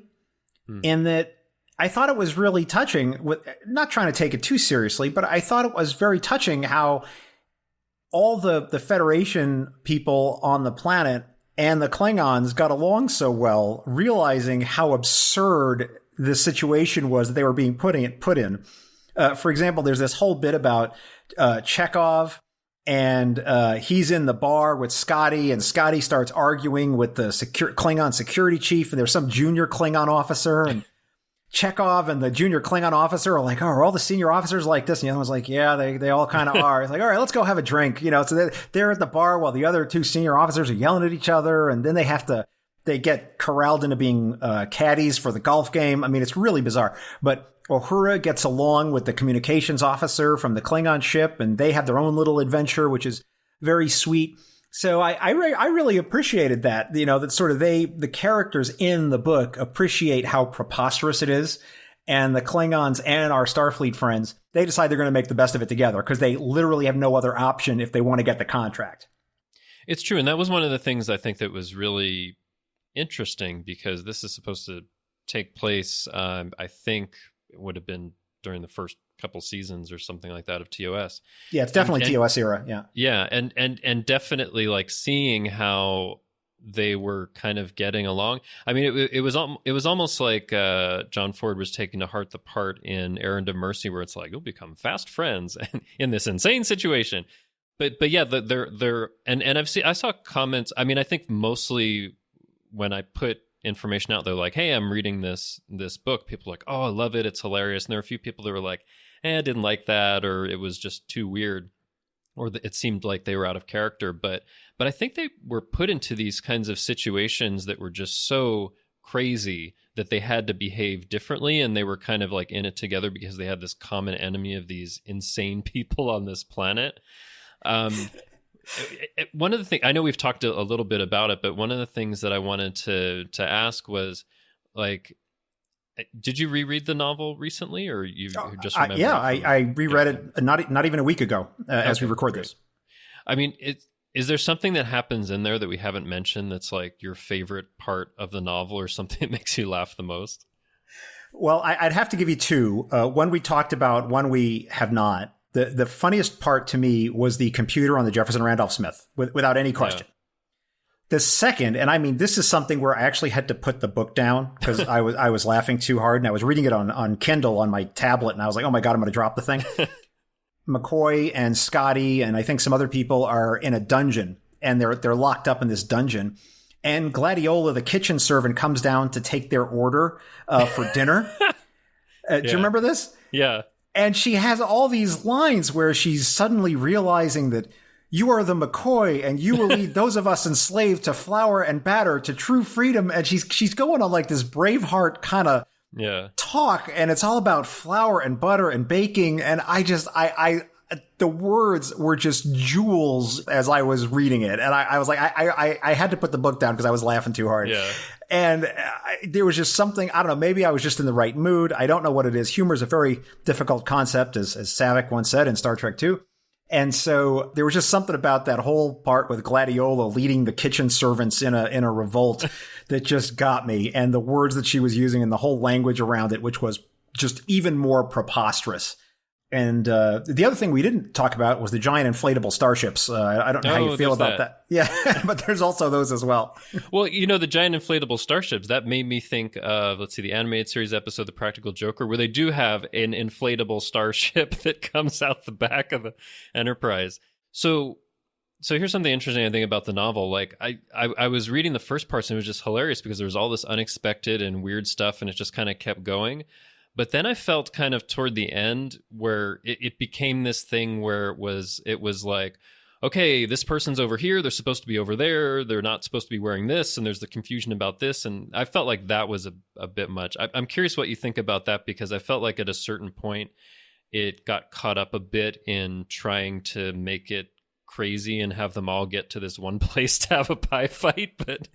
in that I thought it was really touching, with not trying to take it too seriously, but I thought it was very touching how all the Federation people on the planet and the Klingons got along so well, realizing how absurd the situation was that they were being put in. For example, there's this whole bit about Chekhov, and he's in the bar with Scotty, and Scotty starts arguing with the Klingon security chief, and there's some junior Klingon officer, and Chekhov and the junior Klingon officer are like, oh, are all the senior officers like this? And the other one's like, yeah, they all kind of are. It's like, all right, let's go have a drink. So they're at the bar while the other two senior officers are yelling at each other. And then they get corralled into being caddies for the golf game. I mean, it's really bizarre. But Uhura gets along with the communications officer from the Klingon ship, and they have their own little adventure, which is very sweet. So I really appreciated that, that sort of the characters in the book appreciate how preposterous it is. And the Klingons and our Starfleet friends, they decide they're going to make the best of it together, because they literally have no other option if they want to get the contract. It's true. And that was one of the things I think that was really interesting, because this is supposed to take place, I think it would have been during the first couple seasons or something like that of TOS. Yeah, it's definitely TOS era. Yeah. Yeah. And definitely like seeing how they were kind of getting along. I mean, it was almost like John Ford was taking to heart the part in Errand of Mercy, where it's like, you'll become fast friends in this insane situation. But yeah, I saw comments. I mean, I think mostly when I put information out there, like, hey, I'm reading this book, people are like, oh, I love it, it's hilarious. And there were a few people that were like, I didn't like that, or it was just too weird, or it seemed like they were out of character. But I think they were put into these kinds of situations that were just so crazy that they had to behave differently, and they were kind of like in it together because they had this common enemy of these insane people on this planet. One of the things, I know we've talked a little bit about it, but one of the things that I wanted to ask was, like, did you reread the novel recently, or you just remember? I reread it not even a week ago as we record this. I mean, is there something that happens in there that we haven't mentioned that's like your favorite part of the novel, or something that makes you laugh the most? Well, I'd have to give you two. One we talked about, one we have not. The funniest part to me was the computer on the Jefferson Randolph Smith, without any question. Yeah. The second, and I mean, this is something where I actually had to put the book down because I was laughing too hard, and I was reading it on Kindle on my tablet, and I was like, oh my God, I'm going to drop the thing. McCoy and Scotty and I think some other people are in a dungeon, and they're locked up in this dungeon. And Gladiola, the kitchen servant, comes down to take their order for dinner. Do you remember this? Yeah. And she has all these lines where she's suddenly realizing that you are the McCoy, and you will lead those of us enslaved to flour and batter to true freedom. And she's going on like this Braveheart kind of talk, and it's all about flour and butter and baking. And the words were just jewels as I was reading it. And I was like, I had to put the book down because I was laughing too hard. Yeah. And there was just something, I don't know, maybe I was just in the right mood. I don't know what it is. Humor is a very difficult concept, as Savick once said in Star Trek II. And so there was just something about that whole part with Gladiola leading the kitchen servants in a revolt that just got me. And the words that she was using and the whole language around it, which was just even more preposterous. And the other thing we didn't talk about was the giant inflatable starships. I don't know how you feel about that. Yeah, but there's also those as well. Well, the giant inflatable starships, that made me think of, let's see, the animated series episode, The Practical Joker, where they do have an inflatable starship that comes out the back of the Enterprise. So here's something interesting I think about the novel. Like, I was reading the first parts, and it was just hilarious because there was all this unexpected and weird stuff, and it just kind of kept going. But then I felt kind of toward the end where it became this thing where it was like, okay, this person's over here, they're supposed to be over there, they're not supposed to be wearing this, and there's the confusion about this. And I felt like that was a bit much. I'm curious what you think about that, because I felt like at a certain point it got caught up a bit in trying to make it crazy and have them all get to this one place to have a pie fight. But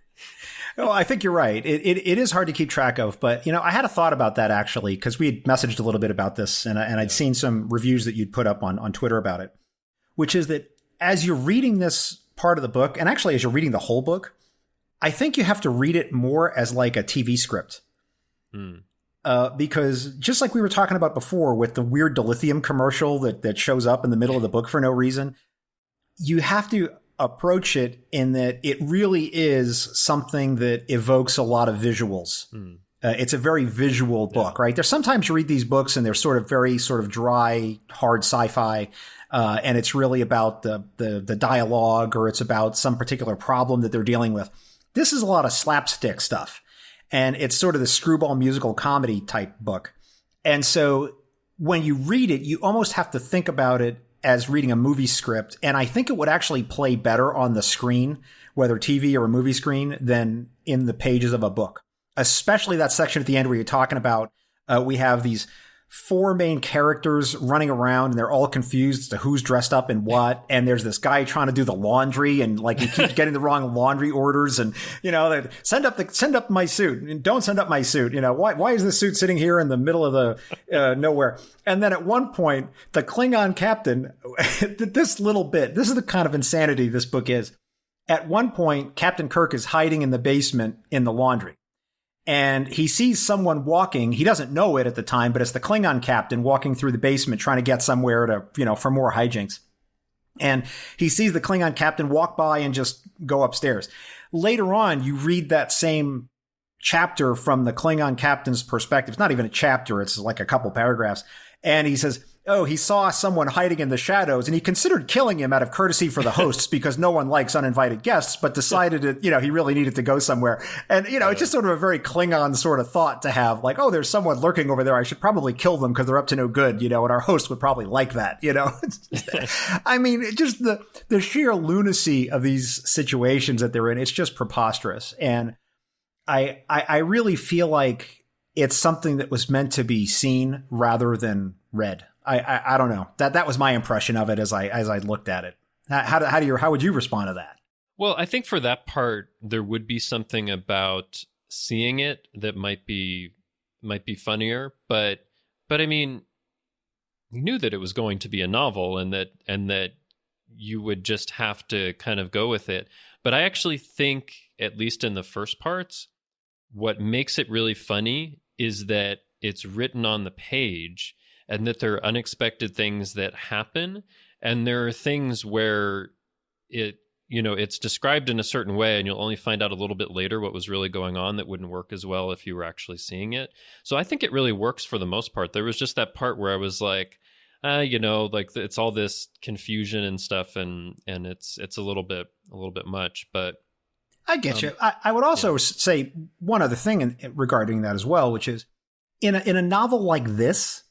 oh, I think you're right. It is hard to keep track of, but I had a thought about that actually, because we had messaged a little bit about this, and I'd seen some reviews that you'd put up on Twitter about it, which is that as you're reading this part of the book, and actually as you're reading the whole book, I think you have to read it more as like a TV script. Because just like we were talking about before with the weird dilithium commercial that shows up in the middle of the book for no reason, you have to approach it in that it really is something that evokes a lot of visuals. It's a very visual book, right? There's sometimes you read these books and they're sort of very sort of dry, hard sci-fi, and it's really about the dialogue, or it's about some particular problem that they're dealing with. This is a lot of slapstick stuff, and it's sort of the screwball musical comedy type book. And so when you read it, you almost have to think about it as reading a movie script. And I think it would actually play better on the screen, whether TV or a movie screen, than in the pages of a book. Especially that section at the end where you're talking about, we have these 4 main characters running around and they're all confused as to who's dressed up in what. And there's this guy trying to do the laundry, and like he keeps getting the wrong laundry orders, and send up my suit and don't send up my suit. Why is this suit sitting here in the middle of the nowhere? And then at one point, the Klingon captain, this little bit, this is the kind of insanity this book is. At one point, Captain Kirk is hiding in the basement in the laundry. And he sees someone walking. He doesn't know it at the time, but it's the Klingon captain walking through the basement trying to get somewhere to, for more hijinks. And he sees the Klingon captain walk by and just go upstairs. Later on, you read that same chapter from the Klingon captain's perspective. It's not even a chapter. It's like a couple paragraphs. And he says, oh, he saw someone hiding in the shadows and he considered killing him out of courtesy for the hosts because no one likes uninvited guests, but decided that, he really needed to go somewhere. And, it's just sort of a very Klingon sort of thought to have, like, oh, there's someone lurking over there. I should probably kill them because they're up to no good, and our host would probably like that, I mean, just the sheer lunacy of these situations that they're in, it's just preposterous. And I really feel like it's something that was meant to be seen rather than read. I don't know. That was my impression of it as I looked at it. How would you respond to that? Well, I think for that part, there would be something about seeing it that might be funnier, but I mean, you knew that it was going to be a novel and that you would just have to kind of go with it. But I actually think, at least in the first parts, what makes it really funny is that it's written on the page and that there are unexpected things that happen. And there are things where it's described in a certain way and you'll only find out a little bit later what was really going on that wouldn't work as well if you were actually seeing it. So I think it really works for the most part. There was just that part where I was like, like it's all this confusion and stuff and it's a little bit much, but I get you. I would also say one other thing regarding that as well, which is in a novel like this,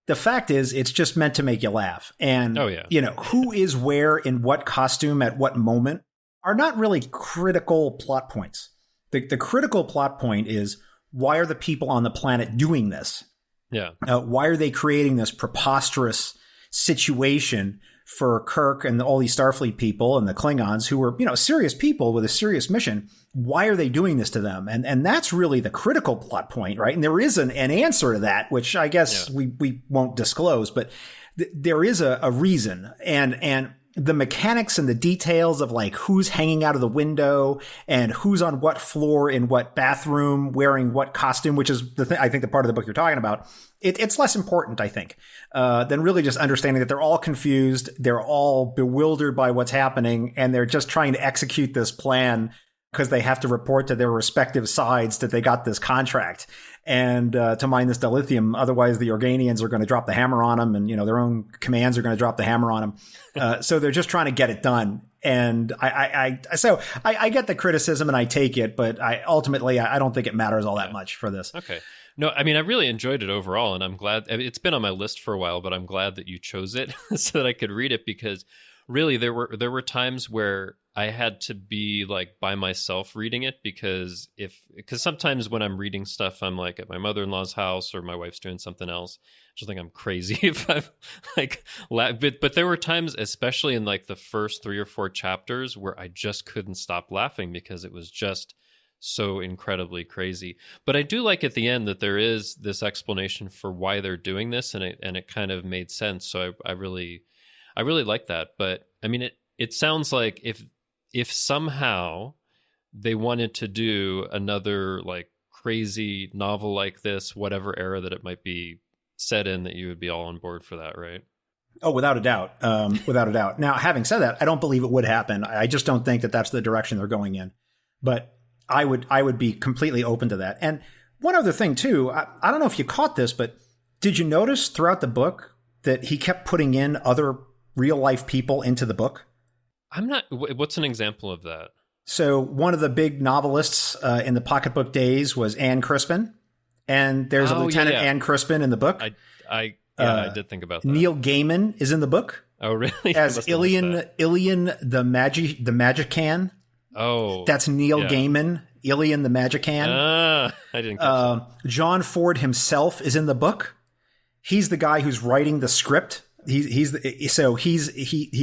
the fact is it's just meant to make you laugh. And, who is where in what costume at what moment are not really critical plot points. The critical plot point is, why are the people on the planet doing this? Yeah. Why are they creating this preposterous situation for Kirk and all these Starfleet people and the Klingons who were, serious people with a serious mission? Why are they doing this to them? And that's really the critical plot point, right? And there is an answer to that, which I guess we won't disclose, but there is a reason. And the mechanics and the details of like who's hanging out of the window and who's on what floor in what bathroom wearing what costume, which is I think the part of the book you're talking about. It's less important, I think, than really just understanding that they're all confused. They're all bewildered by what's happening and they're just trying to execute this plan because they have to report to their respective sides that they got this contract and to mine this dilithium. Otherwise, the Organians are going to drop the hammer on them and, their own commands are going to drop the hammer on them. So they're just trying to get it done. And so I get the criticism and I take it, but ultimately I don't think it matters all that much for this. Okay. No, I mean, I really enjoyed it overall, and I'm glad. It's been on my list for a while, but I'm glad that you chose it so that I could read it, because really there were times where I had to be like by myself reading it because sometimes when I'm reading stuff, I'm like at my mother-in-law's house or my wife's doing something else. I just think I'm crazy if I'm like, but there were times, especially in like the first 3 or 4 chapters, where I just couldn't stop laughing because it was just so incredibly crazy. But I do like at the end that there is this explanation for why they're doing this, and it kind of made sense. So I really like that. But I mean, it sounds like if somehow they wanted to do another like crazy novel like this, whatever era that it might be set in, that you would be all on board for that, right? Oh, without a doubt. Without a doubt. Now, having said that, I don't believe it would happen. I just don't think that that's the direction they're going in. But I would be completely open to that. And one other thing too, I don't know if you caught this, but did you notice throughout the book that he kept putting in other real life people into the book? What's an example of that? So one of the big novelists in the pocketbook days was Anne Crispin. And there's a Lieutenant Anne Crispin in the book. I did think about that. Neil Gaiman is in the book. Oh, really? As Ilian the Magican. Oh, that's Neil Gaiman, Ilian the Magican. I didn't catch that. John Ford himself is in the book. He's the guy who's writing the script. He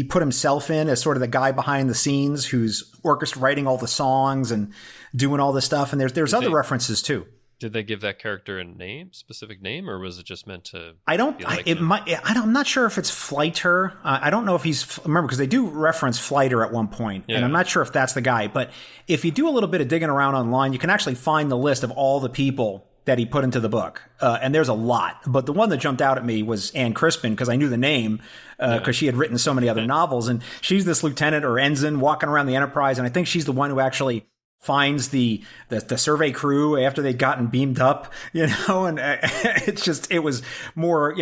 put himself in as sort of the guy behind the scenes who's writing all the songs and doing all this stuff. And there's other references too. Did they give that character a specific name, or was it just meant to? I'm not sure if it's Fleiter. I don't know if remember, because they do reference Fleiter at one point, and I'm not sure if that's the guy. But if you do a little bit of digging around online, you can actually find the list of all the people that he put into the book. And there's a lot. But the one that jumped out at me was Anne Crispin, because I knew the name, because she had written so many other novels. And she's this lieutenant or ensign walking around the Enterprise. And I think she's the one who actually finds the survey crew after they'd gotten beamed up, and it was more,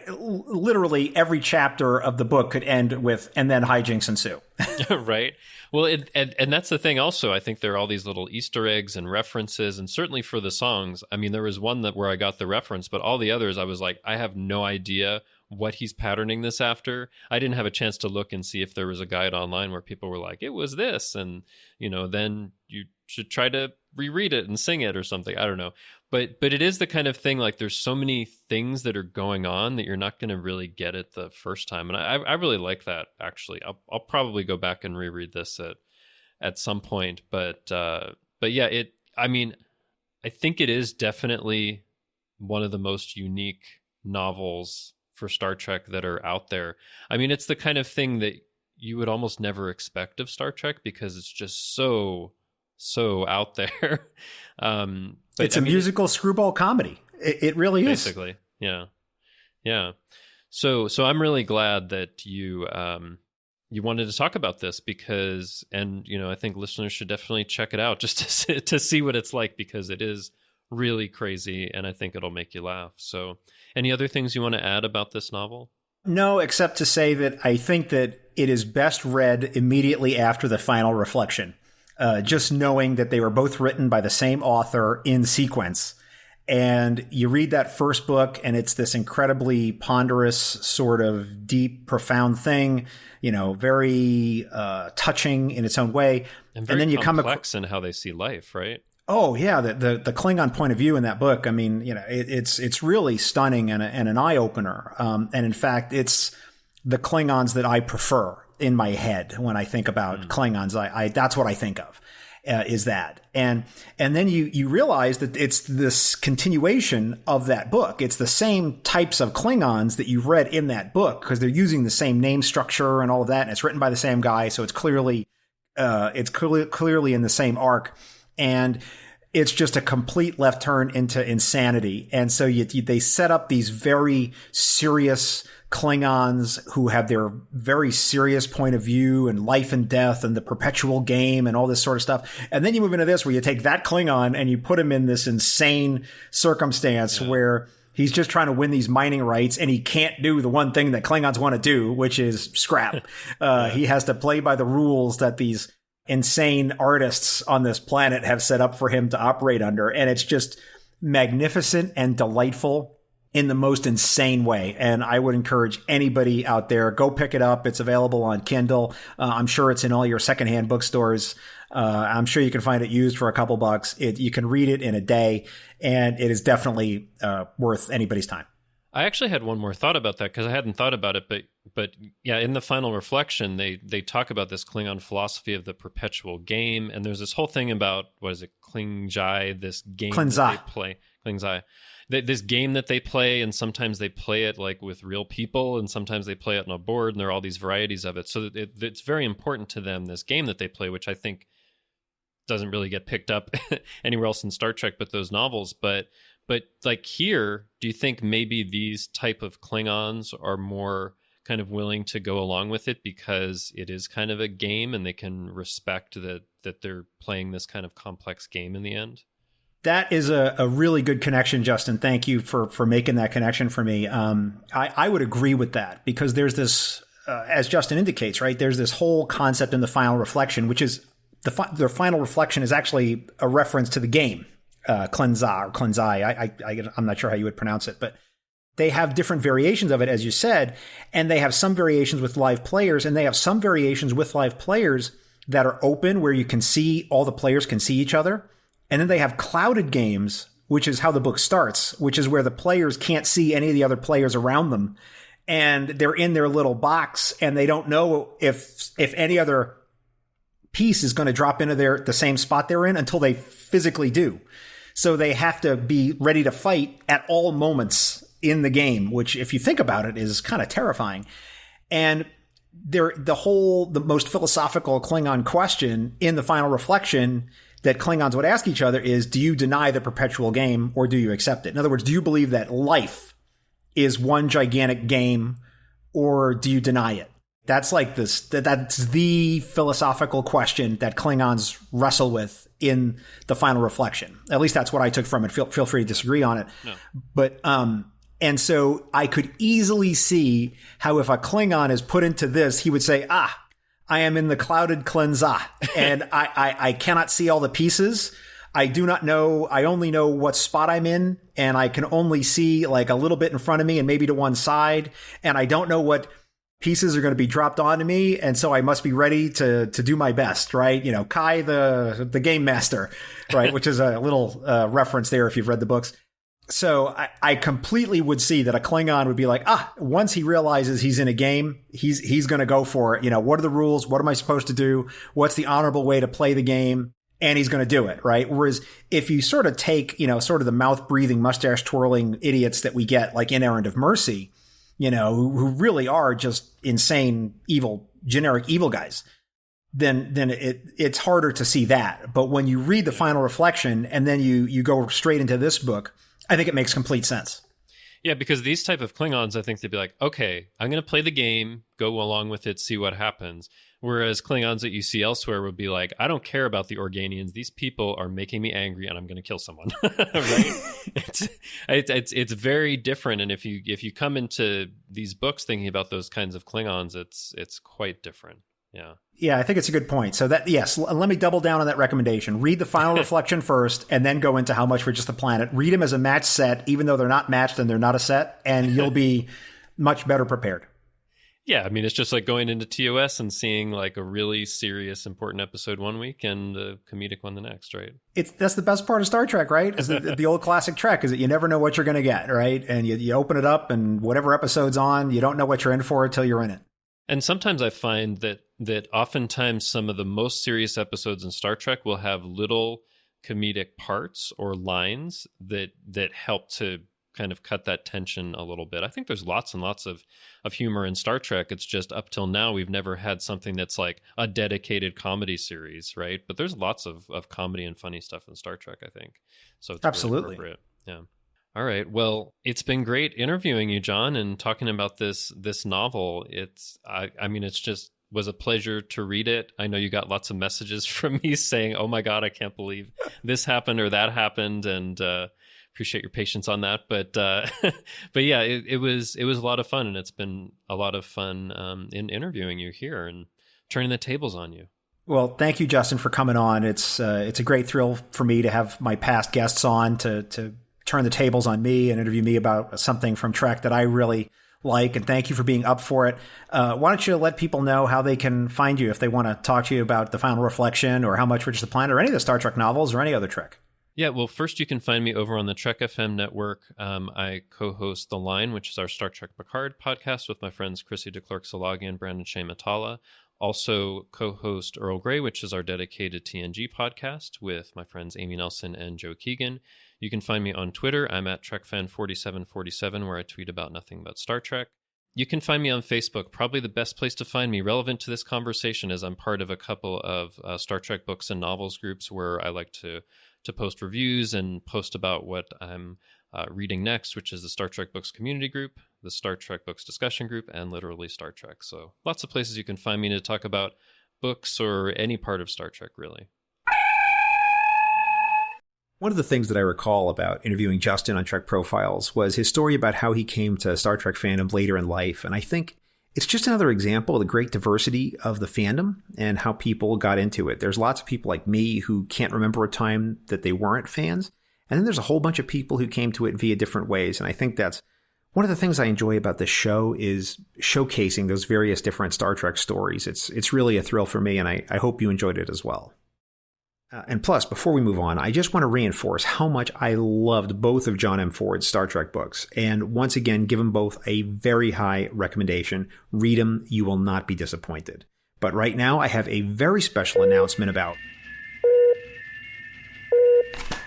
literally every chapter of the book could end with, and then hijinks ensue. Right. Well, and that's the thing also. I think there are all these little Easter eggs and references, and certainly for the songs. I mean, there was one where I got the reference, but all the others, I was like, I have no idea what he's patterning this after. I didn't have a chance to look and see if there was a guide online where people were like, it was this. And, then you should try to reread it and sing it or something. I don't know. But it is the kind of thing, like there's so many things that are going on that you're not going to really get it the first time. And I really like that, actually. I'll probably go back and reread this at some point. But yeah, I think it is definitely one of the most unique novels for Star Trek that are out there. I mean, it's the kind of thing that you would almost never expect of Star Trek because it's just so out there. It's a musical screwball comedy. It really is. Basically, yeah. So I'm really glad that you wanted to talk about this because, and I think listeners should definitely check it out just to see what it's like, because it is really crazy, and I think it'll make you laugh. So, any other things you want to add about this novel? No, except to say that I think that it is best read immediately after the final reflection. Just knowing that they were both written by the same author in sequence. And you read that first book, and it's this incredibly ponderous, sort of deep, profound thing, very touching in its own way. And then you come complex in how they see life, right? Oh yeah, the Klingon point of view in that book. I mean, it's really stunning and an eye opener. And in fact, it's the Klingons that I prefer in my head when I think about Klingons. I that's what I think of, is that. And then you realize that it's this continuation of that book. It's the same types of Klingons that you've read in that book, because they're using the same name structure and all of that. And it's written by the same guy, so it's clearly in the same arc. And it's just a complete left turn into insanity. And so they set up these very serious Klingons who have their very serious point of view and life and death and the perpetual game and all this sort of stuff. And then you move into this where you take that Klingon and you put him in this insane circumstance where he's just trying to win these mining rights, and he can't do the one thing that Klingons want to do, which is scrap. He has to play by the rules that these insane artists on this planet have set up for him to operate under. And it's just magnificent and delightful in the most insane way. And I would encourage anybody out there, go pick it up. It's available on Kindle. I'm sure it's in all your secondhand bookstores. I'm sure you can find it used for a couple bucks. You can read it in a day, and it is definitely worth anybody's time. I actually had one more thought about that, because I hadn't thought about it, but yeah, in the final reflection, they talk about this Klingon philosophy of the perpetual game, and there's this whole thing about, what is it, Klingjai, this game that they play, Klingjai, this game that they play, and sometimes they play it like with real people, and sometimes they play it on a board, and there are all these varieties of it. So it's very important to them, this game that they play, which I think doesn't really get picked up anywhere else in Star Trek but those novels. But like here, do you think maybe these type of Klingons are more kind of willing to go along with it because it is kind of a game, and they can respect that they're playing this kind of complex game in the end? That is a really good connection, Justin. Thank you for making that connection for me. I would agree with that, because there's this, as Justin indicates, right? There's this whole concept in the final reflection, which is the final reflection is actually a reference to the game. Klinza or Klinzai. I'm not sure how you would pronounce it, but they have different variations of it, as you said, and they have some variations with live players, and they have some variations with live players that are open, where you can see, all the players can see each other. And then they have clouded games, which is how the book starts, which is where the players can't see any of the other players around them. And they're in their little box, and they don't know if any other piece is going to drop into the same spot they're in until they physically do. So they have to be ready to fight at all moments in the game, which, if you think about it, is kind of terrifying. And the most philosophical Klingon question in the final reflection that Klingons would ask each other is, do you deny the perpetual game or do you accept it? In other words, do you believe that life is one gigantic game or do you deny it? That's like this, that's the philosophical question that Klingons wrestle with in the final reflection. At least that's what I took from it. Feel free to disagree on it. No. But, and so I could easily see how if a Klingon is put into this, he would say, I am in the clouded Klenza and I cannot see all the pieces. I do not know. I only know what spot I'm in and I can only see like a little bit in front of me and maybe to one side. And I don't know what pieces are going to be dropped onto me. And so I must be ready to do my best, right? You know, Kai, the game master, right? Which is a little reference there if you've read the books. So I completely would see that a Klingon would be like, once he realizes he's in a game, he's going to go for it. You know, what are the rules? What am I supposed to do? What's the honorable way to play the game? And he's going to do it, right? Whereas if you sort of take, you know, sort of the mouth breathing, mustache twirling idiots that we get like in Errand of Mercy, you know, who really are just insane, evil, generic evil guys, then it's harder to see that. But when you read the final reflection and then you go straight into this book, I think it makes complete sense. Yeah, because these type of Klingons, I think they'd be like, okay, I'm going to play the game, go along with it, see what happens. Whereas Klingons that you see elsewhere would be like, I don't care about the Organians. These people are making me angry and I'm going to kill someone. Right? It's very different. And if you come into these books thinking about those kinds of Klingons, it's quite different. Yeah. Yeah, I think it's a good point. So that, yes, let me double down on that recommendation. Read the final reflection first and then go into How Much for Just a Planet. Read them as a matched set, even though they're not matched and they're not a set, and you'll be much better prepared. Yeah, I mean, it's just like going into TOS and seeing like a really serious, important episode one week and a comedic one the next, right? That's the best part of Star Trek, right? Is the old classic Trek is that you never know what you're going to get, right? And you open it up and whatever episode's on, you don't know what you're in for until you're in it. And sometimes I find that oftentimes some of the most serious episodes in Star Trek will have little comedic parts or lines that help to kind of cut that tension a little bit. I think there's lots and lots of humor in Star Trek. It's just up till now, we've never had something that's like a dedicated comedy series, right? But there's lots of comedy and funny stuff in Star Trek, I think. So it's absolutely really appropriate. Yeah. All right. Well, it's been great interviewing you, John, and talking about this novel. I mean, it's just was a pleasure to read it. I know you got lots of messages from me saying, "Oh my God, I can't believe this happened or that happened," and appreciate your patience on that. But yeah, it was a lot of fun, and it's been a lot of fun in interviewing you here and turning the tables on you. Well, thank you, Justin, for coming on. It's a great thrill for me to have my past guests on to turn the tables on me and interview me about something from Trek that I really like. And thank you for being up for it. Why don't you let people know how they can find you if they want to talk to you about The Final Reflection or How Much for Just a Planet or any of the Star Trek novels or any other Trek? Yeah, well, first you can find me over on the Trek FM network. I co-host The Line, which is our Star Trek Picard podcast with my friends Chrissy DeClercq-Salagi and Brandon Shea Matala. Also co-host Earl Grey, which is our dedicated TNG podcast with my friends Amy Nelson and Joe Keegan. You can find me on Twitter. I'm at TrekFan4747, where I tweet about nothing but Star Trek. You can find me on Facebook. Probably the best place to find me relevant to this conversation is I'm part of a couple of Star Trek books and novels groups where I like to post reviews and post about what I'm reading next, which is the Star Trek Books Community Group, the Star Trek Books Discussion Group, and literally Star Trek. So lots of places you can find me to talk about books or any part of Star Trek, really. One of the things that I recall about interviewing Justin on Trek Profiles was his story about how he came to Star Trek fandom later in life. And I think it's just another example of the great diversity of the fandom and how people got into it. There's lots of people like me who can't remember a time that they weren't fans. And then there's a whole bunch of people who came to it via different ways. And I think that's one of the things I enjoy about this show is showcasing those various different Star Trek stories. It's really a thrill for me, and I hope you enjoyed it as well. And plus, before we move on, I just want to reinforce how much I loved both of John M. Ford's Star Trek books. And once again, give them both a very high recommendation. Read them. You will not be disappointed. But right now, I have a very special announcement about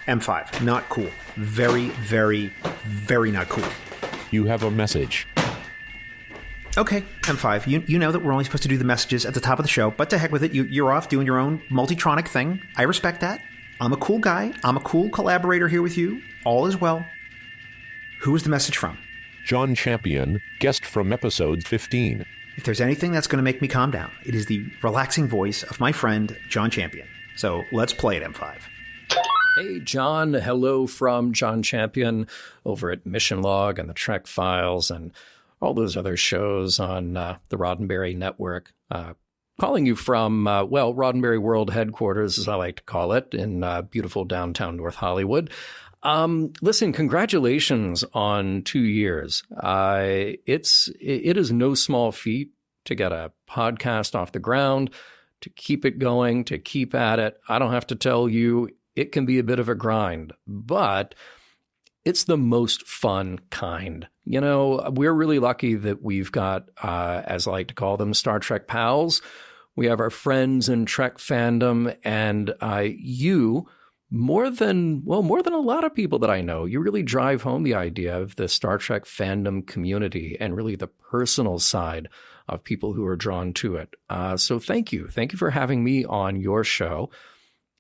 M5. Not cool. Very, very, very not cool. You have a message. Okay, M5, you know that we're only supposed to do the messages at the top of the show, but to heck with it, you're off doing your own Multitronic thing. I respect that. I'm a cool guy. I'm a cool collaborator here with you. All is well. Who is the message from? John Champion, guest from episode 15. If there's anything that's going to make me calm down, it is the relaxing voice of my friend, John Champion. So let's play it, M5. Hey, John. Hello from John Champion over at Mission Log and the TrekProfiles and all those other shows on the Roddenberry Network. Calling you from, Roddenberry World Headquarters, as I like to call it, in beautiful downtown North Hollywood. Listen, congratulations on 2 years. It is no small feat to get a podcast off the ground, to keep it going, to keep at it. I don't have to tell you, it can be a bit of a grind, but it's the most fun kind. You know, we're really lucky that we've got, as I like to call them, Star Trek pals. We have our friends in Trek fandom, and you, more than a lot of people that I know, you really drive home the idea of the Star Trek fandom community and really the personal side of people who are drawn to it. So thank you. Thank you for having me on your show.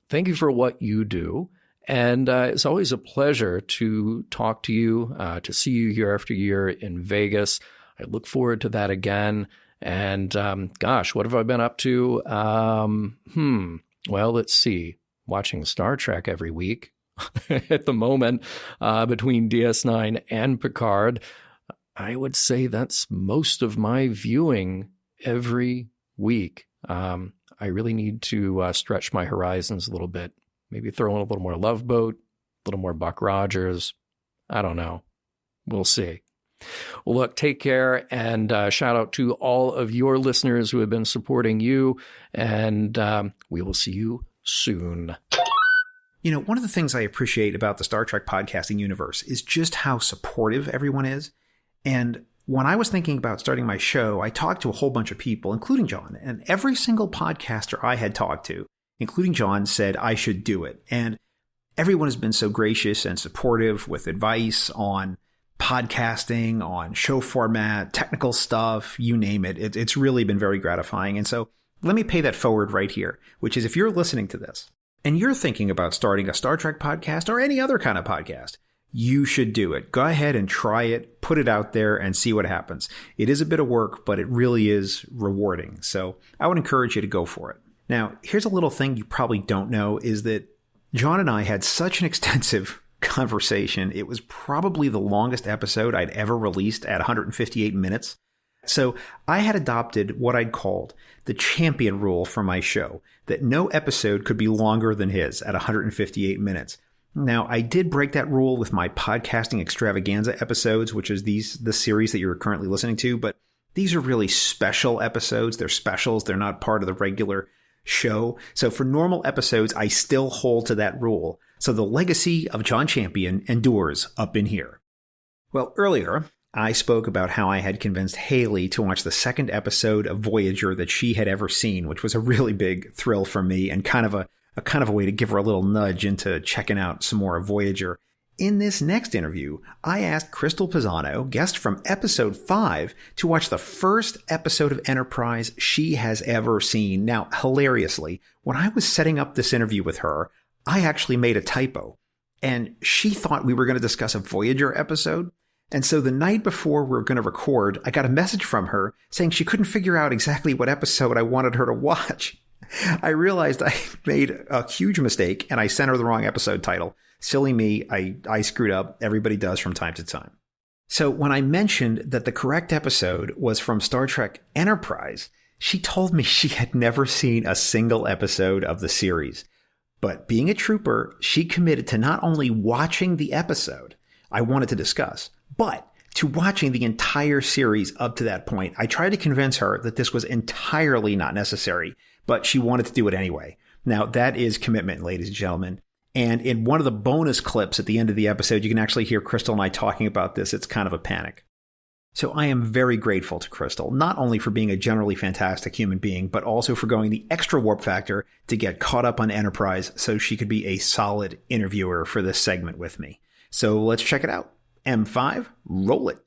Thank you for what you do. And it's always a pleasure to talk to you, to see you year after year in Vegas. I look forward to that again. And gosh, what have I been up to? Well, let's see. Watching Star Trek every week at the moment between DS9 and Picard. I would say that's most of my viewing every week. I really need to stretch my horizons a little bit. Maybe throw in a little more Love Boat, a little more Buck Rogers. I don't know. We'll see. Well, look, take care, and shout out to all of your listeners who have been supporting you, and we will see you soon. You know, one of the things I appreciate about the Star Trek podcasting universe is just how supportive everyone is. And when I was thinking about starting my show, I talked to a whole bunch of people, including John, and every single podcaster I had talked to, including John, said I should do it. And everyone has been so gracious and supportive with advice on podcasting, on show format, technical stuff, you name it. It's really been very gratifying. And so let me pay that forward right here, which is if you're listening to this and you're thinking about starting a Star Trek podcast or any other kind of podcast, you should do it. Go ahead and try it, put it out there and see what happens. It is a bit of work, but it really is rewarding. So I would encourage you to go for it. Now, here's a little thing you probably don't know is that John and I had such an extensive conversation. It was probably the longest episode I'd ever released at 158 minutes. So I had adopted what I'd called the champion rule for my show, that no episode could be longer than his at 158 minutes. Now, I did break that rule with my Podcasting Extravaganza episodes, which is the series that you're currently listening to, but these are really special episodes. They're specials. They're not part of the regular show. So for normal episodes, I still hold to that rule. So the legacy of John Champion endures up in here. Well, earlier, I spoke about how I had convinced Haley to watch the second episode of Voyager that she had ever seen, which was a really big thrill for me and kind of a way to give her a little nudge into checking out some more of Voyager. In this next interview, I asked Crystal Pisano, guest from episode 5, to watch the first episode of Enterprise she has ever seen. Now, hilariously, when I was setting up this interview with her, I actually made a typo, and she thought we were going to discuss a Voyager episode. And so the night before we were going to record, I got a message from her saying she couldn't figure out exactly what episode I wanted her to watch. I realized I made a huge mistake, and I sent her the wrong episode title. Silly me, I screwed up. Everybody does from time to time. So when I mentioned that the correct episode was from Star Trek Enterprise, she told me she had never seen a single episode of the series. But being a trooper, she committed to not only watching the episode I wanted to discuss, but to watching the entire series up to that point. I tried to convince her that this was entirely not necessary, but she wanted to do it anyway. Now, that is commitment, ladies and gentlemen. And in one of the bonus clips at the end of the episode, you can actually hear Crystal and I talking about this. It's kind of a panic. So I am very grateful to Crystal, not only for being a generally fantastic human being, but also for going the extra warp factor to get caught up on Enterprise so she could be a solid interviewer for this segment with me. So let's check it out. M5, roll it.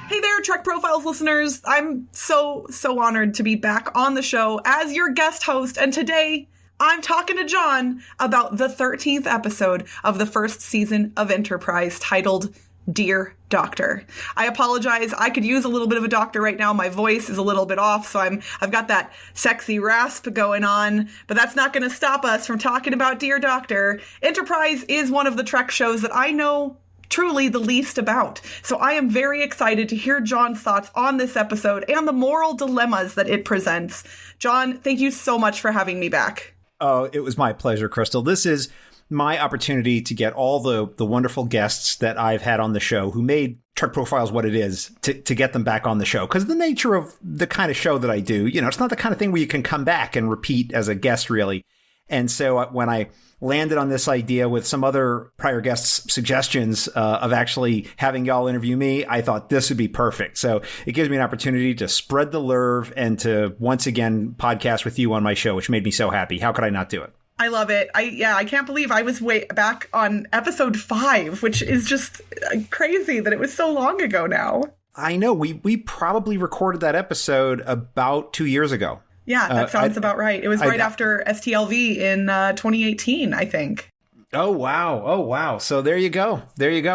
Hey there, Trek Profiles listeners. I'm so honored to be back on the show as your guest host. And today I'm talking to John about the 13th episode of the first season of Enterprise, titled Dear Doctor. I apologize. I could use a little bit of a doctor right now. My voice is a little bit off, so I've got that sexy rasp going on, but that's not going to stop us from talking about Dear Doctor. Enterprise is one of the Trek shows that I know truly the least about. So I am very excited to hear John's thoughts on this episode and the moral dilemmas that it presents. John, thank you so much for having me back. Oh, it was my pleasure, Crystal. This is my opportunity to get all the wonderful guests that I've had on the show who made Trek Profiles what it is to get them back on the show. Because the nature of the kind of show that I do, it's not the kind of thing where you can come back and repeat as a guest, really. And so when I landed on this idea with some other prior guests' suggestions of actually having y'all interview me, I thought this would be perfect. So it gives me an opportunity to spread the nerve and to once again podcast with you on my show, which made me so happy. How could I not do it? I love it. I can't believe I was way back on episode 5, which is just crazy that it was so long ago now. I know. We probably recorded that episode about 2 years ago. Yeah, that sounds about right. It was right after STLV in 2018, I think. Oh, wow. So there you go.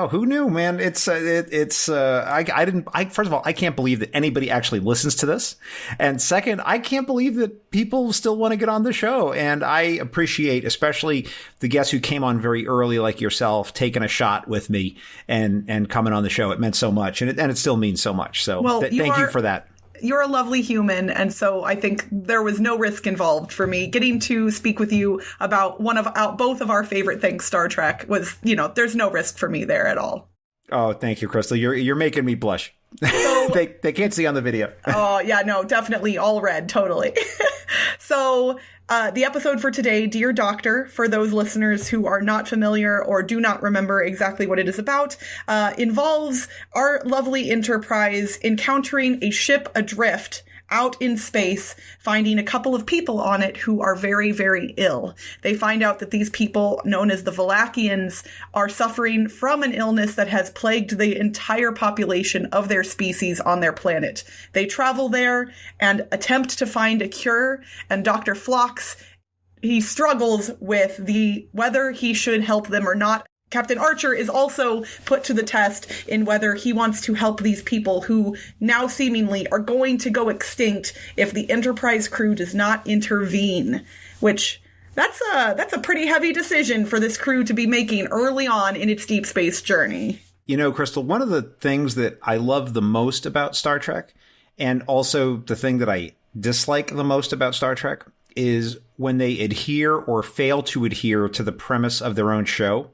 Who knew, man? First of all, I can't believe that anybody actually listens to this. And second, I can't believe that people still want to get on the show. And I appreciate especially the guests who came on very early, like yourself, taking a shot with me and coming on the show. It meant so much. And it still means so much. So thank you for that. You're a lovely human, and so I think there was no risk involved for me. Getting to speak with you about both of our favorite things, Star Trek, was, there's no risk for me there at all. Oh, thank you, Crystal. You're making me blush. So, they can't see on the video. Oh, yeah, no, definitely all red, totally. So the episode for today, Dear Doctor, for those listeners who are not familiar or do not remember exactly what it is about, involves our lovely Enterprise encountering a ship adrift out in space, finding a couple of people on it who are very, very ill. They find out that these people, known as the Valakians, are suffering from an illness that has plagued the entire population of their species on their planet. They travel there and attempt to find a cure, and Dr. Phlox, he struggles with whether he should help them or not. Captain Archer is also put to the test in whether he wants to help these people who now seemingly are going to go extinct if the Enterprise crew does not intervene, which that's a pretty heavy decision for this crew to be making early on in its deep space journey. Crystal, one of the things that I love the most about Star Trek, and also the thing that I dislike the most about Star Trek, is when they adhere or fail to adhere to the premise of their own show.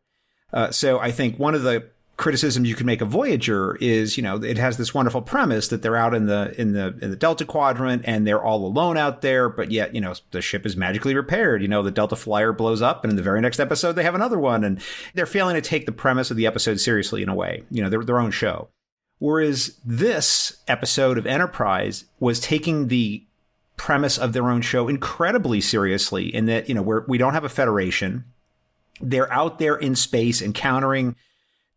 So I think one of the criticisms you can make of Voyager is, it has this wonderful premise that they're out in the Delta Quadrant and they're all alone out there, but yet, the ship is magically repaired. The Delta Flyer blows up, and in the very next episode they have another one, and they're failing to take the premise of the episode seriously in a way, their own show. Whereas this episode of Enterprise was taking the premise of their own show incredibly seriously, in that, we don't have a Federation. They're out there in space encountering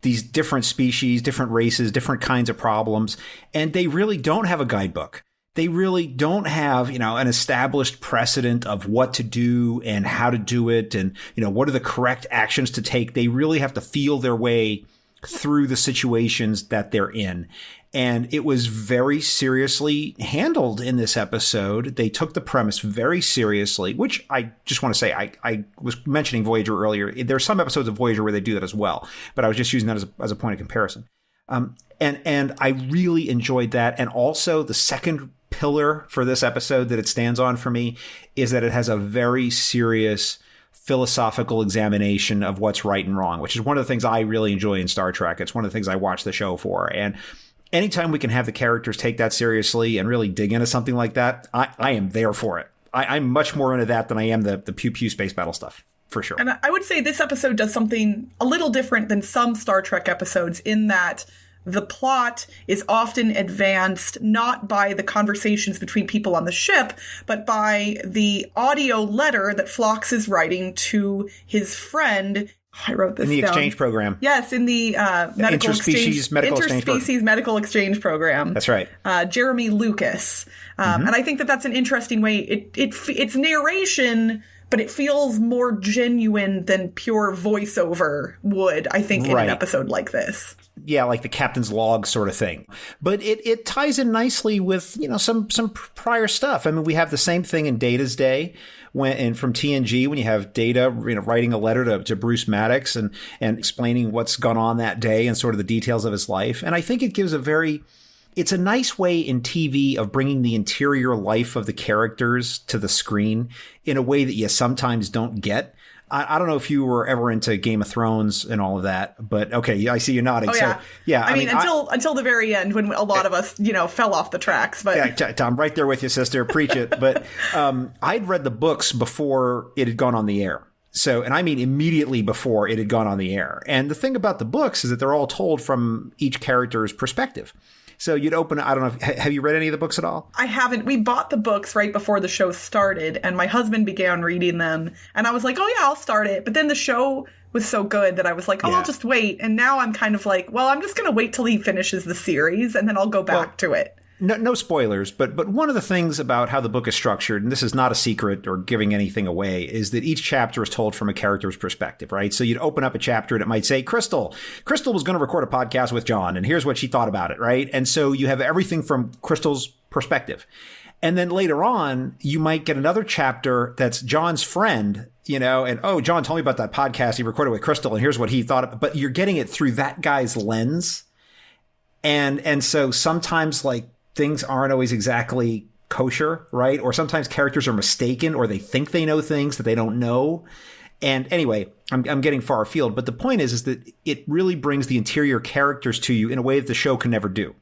these different species, different races, different kinds of problems, and they really don't have a guidebook. They really don't have, an established precedent of what to do and how to do it and, what are the correct actions to take. They really have to feel their way through the situations that they're in. And it was very seriously handled in this episode. They took the premise very seriously, which I just want to say, I was mentioning Voyager earlier. There are some episodes of Voyager where they do that as well, but I was just using that as a point of comparison. And I really enjoyed that. And also the second pillar for this episode that it stands on for me is that it has a very serious philosophical examination of what's right and wrong, which is one of the things I really enjoy in Star Trek. It's one of the things I watch the show for. And anytime we can have the characters take that seriously and really dig into something like that, I am there for it. I'm much more into that than I am the pew-pew space battle stuff, for sure. And I would say this episode does something a little different than some Star Trek episodes in that the plot is often advanced not by the conversations between people on the ship, but by the audio letter that Phlox is writing to his friend I wrote this in the down. exchange program. Yes, in the interspecies medical exchange program. That's right. Jeremy Lucas. And I think that that's an interesting way. It's narration, but it feels more genuine than pure voiceover would, I think, in an episode like this. Yeah, like the captain's log sort of thing. But it ties in nicely with, some prior stuff. I mean, we have the same thing in Data's Day from TNG, when you have Data, writing a letter to Bruce Maddox and explaining what's gone on that day and sort of the details of his life. And I think it gives it's a nice way in TV of bringing the interior life of the characters to the screen in a way that you sometimes don't get. I don't know if you were ever into Game of Thrones and all of that, but okay, I see you nodding. Oh, yeah. So, yeah. I mean, until the very end, when a lot of us, fell off the tracks. But yeah, Tom, right there with you, sister. Preach it. But I'd read the books before it had gone on the air. So, and I mean immediately before it had gone on the air. And the thing about the books is that they're all told from each character's perspective. So you'd open, I don't know, have you read any of the books at all? I haven't. We bought the books right before the show started, and my husband began reading them. And I was like, oh yeah, I'll start it. But then the show was so good that I was like, I'll just wait. And now I'm kind of like, well, I'm just going to wait till he finishes the series, and then I'll go back to it. No spoilers, but one of the things about how the book is structured, and this is not a secret or giving anything away, is that each chapter is told from a character's perspective, right? So you'd open up a chapter and it might say, Crystal was going to record a podcast with John, and here's what she thought about it, right? And so you have everything from Crystal's perspective. And then later on, you might get another chapter that's John's friend, and, oh, John told me about that podcast he recorded with Crystal, and here's what he thought. But you're getting it through that guy's lens. And so sometimes, things aren't always exactly kosher, right? Or sometimes characters are mistaken, or they think they know things that they don't know. And anyway, I'm getting far afield, but the point is that it really brings the interior characters to you in a way that the show can never do,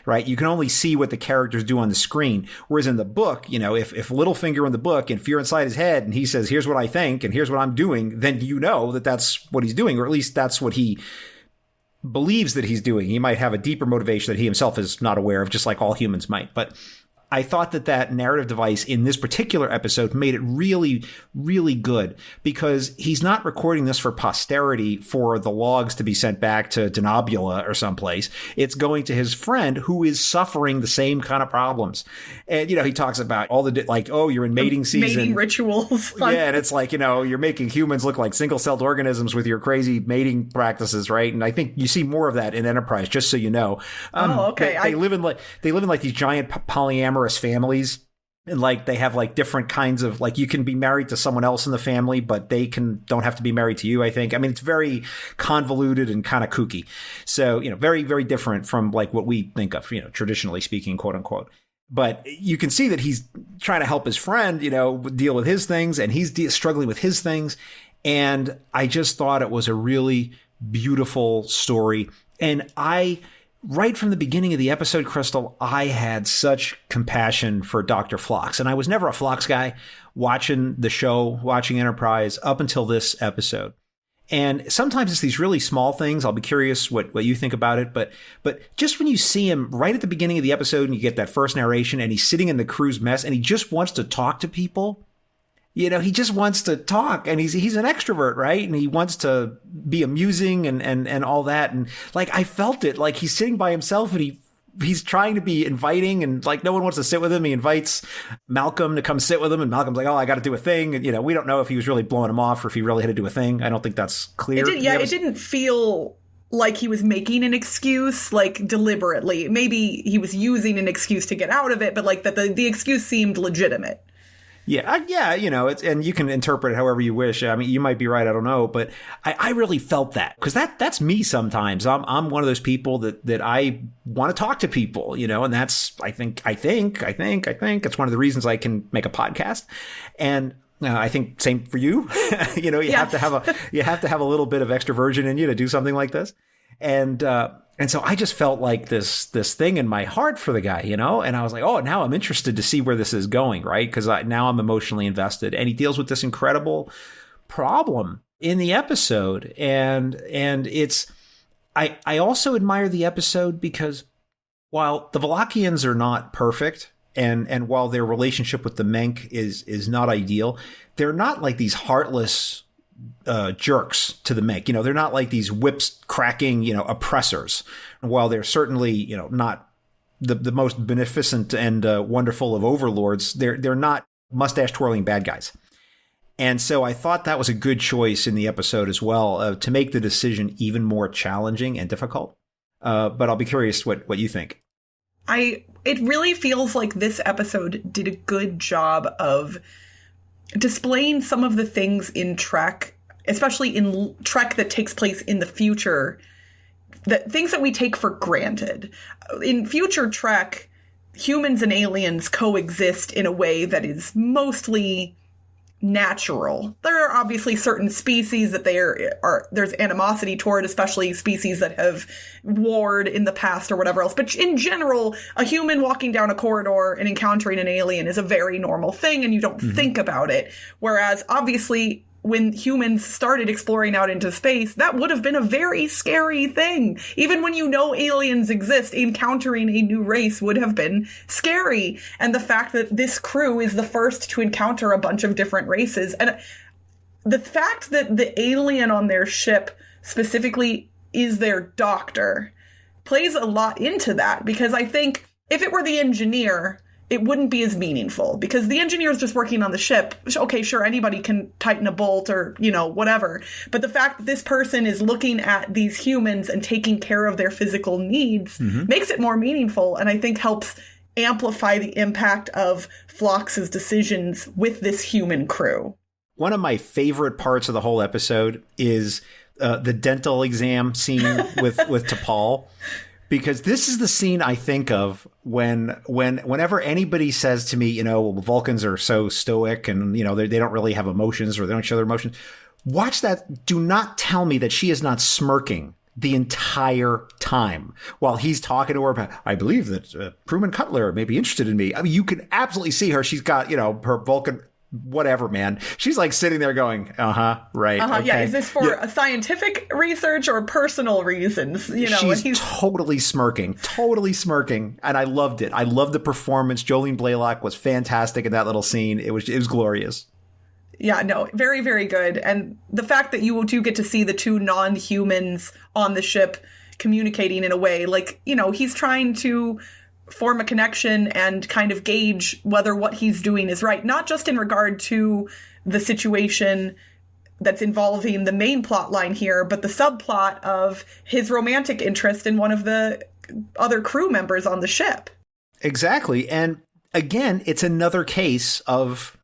right? You can only see what the characters do on the screen. Whereas in the book, if Littlefinger in the book and Fear Inside His Head, and he says, here's what I think, and here's what I'm doing, then that that's what he's doing, or at least that's what he believes that he's doing. He might have a deeper motivation that he himself is not aware of, just like all humans might. But I thought that narrative device in this particular episode made it really, really good, because he's not recording this for posterity for the logs to be sent back to Denobula or someplace. It's going to his friend who is suffering the same kind of problems. And, he talks about all the, you're in mating season. Mating rituals. Yeah, and it's like, you're making humans look like single-celled organisms with your crazy mating practices, right? And I think you see more of that in Enterprise, just so you know. Okay. They live in these giant polyamorous families, and they have different kinds of, you can be married to someone else in the family, but they don't have to be married to you, I think. I mean, it's very convoluted and kind of kooky. So, very, very different from what we think of, traditionally speaking, quote unquote. But you can see that he's trying to help his friend, deal with his things, and he's struggling with his things. And I just thought it was a really beautiful story. And right from the beginning of the episode, Crystal, I had such compassion for Dr. Phlox. And I was never a Phlox guy watching the show, watching Enterprise up until this episode. And sometimes it's these really small things. I'll be curious what you think about it. But just when you see him right at the beginning of the episode and you get that first narration and he's sitting in the crew's mess and he just wants to talk to people, he just wants to talk, and he's an extrovert, right? And he wants to be amusing and all that. And I felt it, he's sitting by himself and he's trying to be inviting, and no one wants to sit with him. He invites Malcolm to come sit with him, and Malcolm's like, oh, I got to do a thing. And, we don't know if he was really blowing him off or if he really had to do a thing. I don't think that's clear. It didn't feel like he was making an excuse, deliberately. Maybe he was using an excuse to get out of it, but that the excuse seemed legitimate. Yeah, and you can interpret it however you wish. I mean, you might be right, I don't know, but I really felt that, because that's me sometimes. I'm one of those people that I want to talk to people, and that's, I think it's one of the reasons I can make a podcast. And I think same for you. You have to have a little bit of extroversion in you to do something like this. And so I just felt like this thing in my heart for the guy, and I was like, oh, now I'm interested to see where this is going, right? Because now I'm emotionally invested. And he deals with this incredible problem in the episode. And it's, I also admire the episode because while the Valachians are not perfect, and while their relationship with the Menk is not ideal, they're not like these heartless jerks to the make. They're not like these whips cracking, oppressors. While they're certainly, not the most beneficent and wonderful of overlords, they're not mustache twirling bad guys. And so I thought that was a good choice in the episode as well, to make the decision even more challenging and difficult. But I'll be curious what you think. It really feels like this episode did a good job of displaying some of the things in Trek, especially in Trek that takes place in the future, that things that we take for granted. In future Trek, humans and aliens coexist in a way that is mostly natural. There are obviously certain species that there's animosity toward, especially species that have warred in the past or whatever else. But in general, a human walking down a corridor and encountering an alien is a very normal thing, and you don't think about it. Whereas obviously, when humans started exploring out into space, that would have been a very scary thing. Even when aliens exist, encountering a new race would have been scary. And the fact that this crew is the first to encounter a bunch of different races, and the fact that the alien on their ship specifically is their doctor plays a lot into that, because I think if it were the engineer, it wouldn't be as meaningful, because the engineer is just working on the ship. Okay, sure, anybody can tighten a bolt or, whatever. But the fact that this person is looking at these humans and taking care of their physical needs makes it more meaningful, and I think helps amplify the impact of Phlox's decisions with this human crew. One of my favorite parts of the whole episode is the dental exam scene with T'Pol. Because this is the scene I think of whenever anybody says to me, Vulcans are so stoic and, they don't really have emotions, or they don't show their emotions. Watch that. Do not tell me that she is not smirking the entire time while he's talking to her about, I believe that Crewman Cutler may be interested in me. I mean, you can absolutely see her. She's got, her Vulcan, whatever, man. She's like sitting there going, right. Okay. Yeah. Is this for a scientific research or personal reasons? She's totally smirking. And I loved it. I loved the performance. Jolene Blalock was fantastic in that little scene. It was glorious. Yeah, no, very, very good. And the fact that you do get to see the two non-humans on the ship communicating in a way, like, he's trying to form a connection and kind of gauge whether what he's doing is right, not just in regard to the situation that's involving the main plot line here, but the subplot of his romantic interest in one of the other crew members on the ship. Exactly. And again, it's another case of,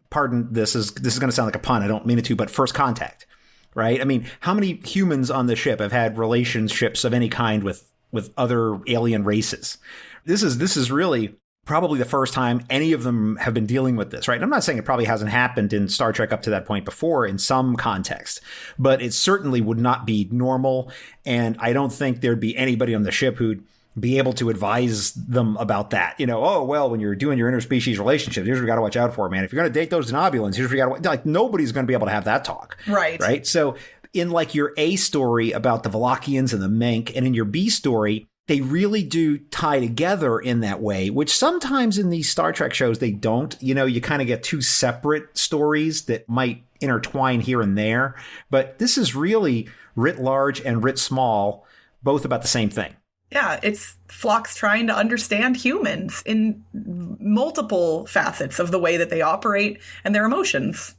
pardon, this is going to sound like a pun, I don't mean it to, but first contact, right? I mean, how many humans on the ship have had relationships of any kind with other alien races? This is really probably the first time any of them have been dealing with this, right? And I'm not saying it probably hasn't happened in Star Trek up to that point before in some context, but it certainly would not be normal. And I don't think there'd be anybody on the ship who'd be able to advise them about that. Oh, well, when you're doing your interspecies relationships, here's what you got to watch out for, man. If you're going to date those denobulans, here's what you got to, like, nobody's going to be able to have that talk. Right. So in like your A story about the Valachians and the Menk, and in your B story, they really do tie together in that way, which sometimes in these Star Trek shows, they don't. You kind of get two separate stories that might intertwine here and there. But this is really writ large and writ small, both about the same thing. Yeah, it's Phlox trying to understand humans in multiple facets of the way that they operate and their emotions.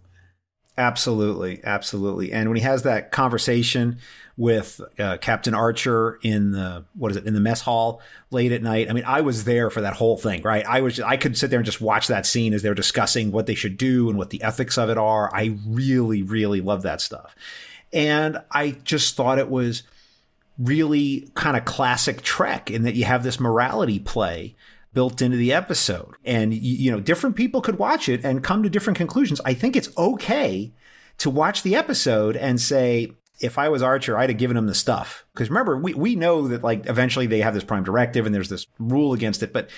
Absolutely. And when he has that conversation with Captain Archer in the mess hall late at night, I mean, I was there for that whole thing, right? I could sit there and just watch that scene as they're discussing what they should do and what the ethics of it are. I really, really love that stuff. And I just thought it was really kind of classic Trek in that you have this morality play built into the episode, and different people could watch it and come to different conclusions. I think it's okay to watch the episode and say, if I was Archer, I'd have given him the stuff. Because remember, we know that like eventually they have this prime directive and there's this rule against it, but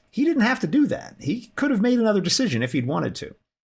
he didn't have to do that. He could have made another decision if he'd wanted to.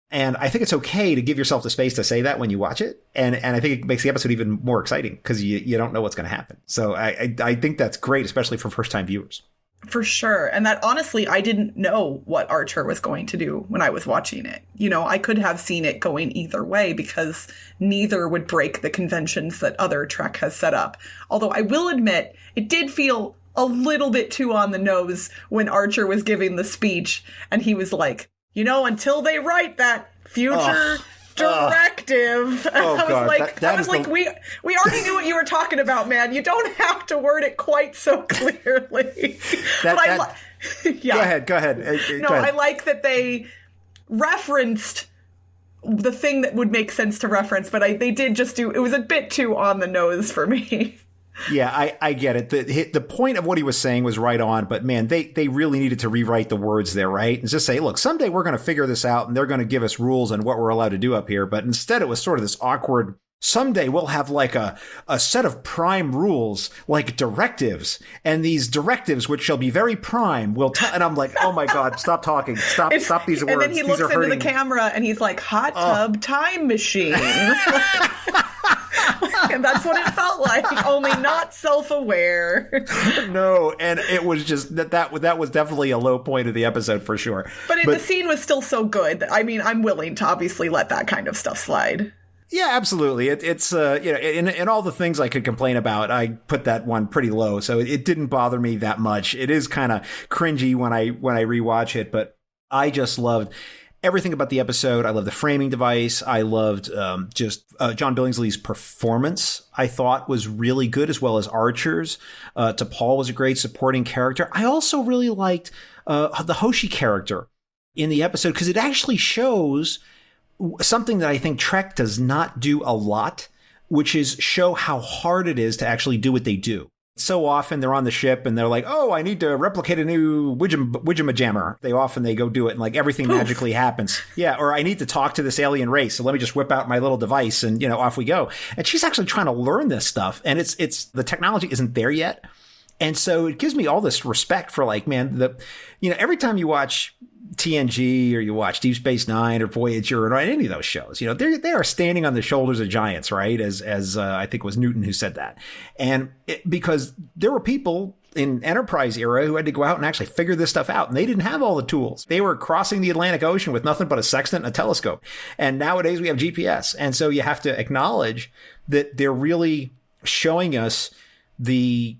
And I think it's okay to give yourself the space to say that when you watch it. And I think it makes the episode even more exciting because you don't know what's going to happen. So I think that's great, especially for first-time viewers. For sure. And that honestly, I didn't know what Archer was going to do when I was watching it. You know, I could have seen it going either way because neither would break the conventions that other Trek has set up. Although I will admit, it did feel a little bit too on the nose when Archer was giving the speech and he was like, you know, until they write that future directive. Oh, I was God. like, we already knew what you were talking about, man. You don't have to word it quite so clearly. Go ahead. No, I like that they referenced the thing that would make sense to reference, but they did just it was a bit too on the nose for me. Yeah, I get it. The point of what he was saying was right on, but man, they really needed to rewrite the words there, right? And just say, look, someday we're going to figure this out and they're going to give us rules on what we're allowed to do up here. But instead it was sort of this awkward, someday we'll have like a set of prime rules, like directives, and these directives, which shall be very prime, and I'm like, oh my God, stop talking. Stop these words. And then he looks into the camera and he's like, hot tub time machine. And that's what it felt like, only not self-aware. No, and it was just that was definitely a low point of the episode for sure. But the scene was still so good. I mean, I'm willing to obviously let that kind of stuff slide. Yeah, absolutely. It's you know, in all the things I could complain about, I put that one pretty low, so it didn't bother me that much. It is kind of cringy when I rewatch it, but I just loved everything about the episode. I love the framing device. I loved just John Billingsley's performance. I thought was really good, as well as Archer's. T'Pol was a great supporting character. I also really liked the Hoshi character in the episode because it actually shows something that I think Trek does not do a lot, which is show how hard it is to actually do what they do. So often they're on the ship and they're like, oh, I need to replicate a new Widgeon-jammer. They go do it and like everything magically happens. Yeah. Or I need to talk to this alien race. So let me just whip out my little device and, you know, off we go. And she's actually trying to learn this stuff. And it's the technology isn't there yet. And so it gives me all this respect for like, man, every time you watch TNG or you watch Deep Space Nine or Voyager or any of those shows, you know, they are standing on the shoulders of giants, right? As I think it was Newton who said that. And because there were people in Enterprise era who had to go out and actually figure this stuff out. And they didn't have all the tools. They were crossing the Atlantic Ocean with nothing but a sextant and a telescope. And nowadays we have GPS. And so you have to acknowledge that they're really showing us the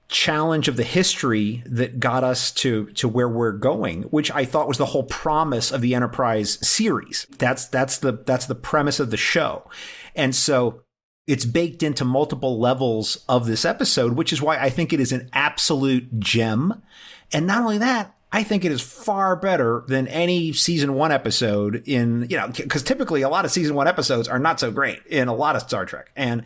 challenge of the history that got us to where we're going, which I thought was the whole promise of the Enterprise series. That's the premise of the show. And so it's baked into multiple levels of this episode, which is why I think it is an absolute gem. And not only that, I think it is far better than any season 1 episode because typically a lot of season 1 episodes are not so great in a lot of Star Trek. And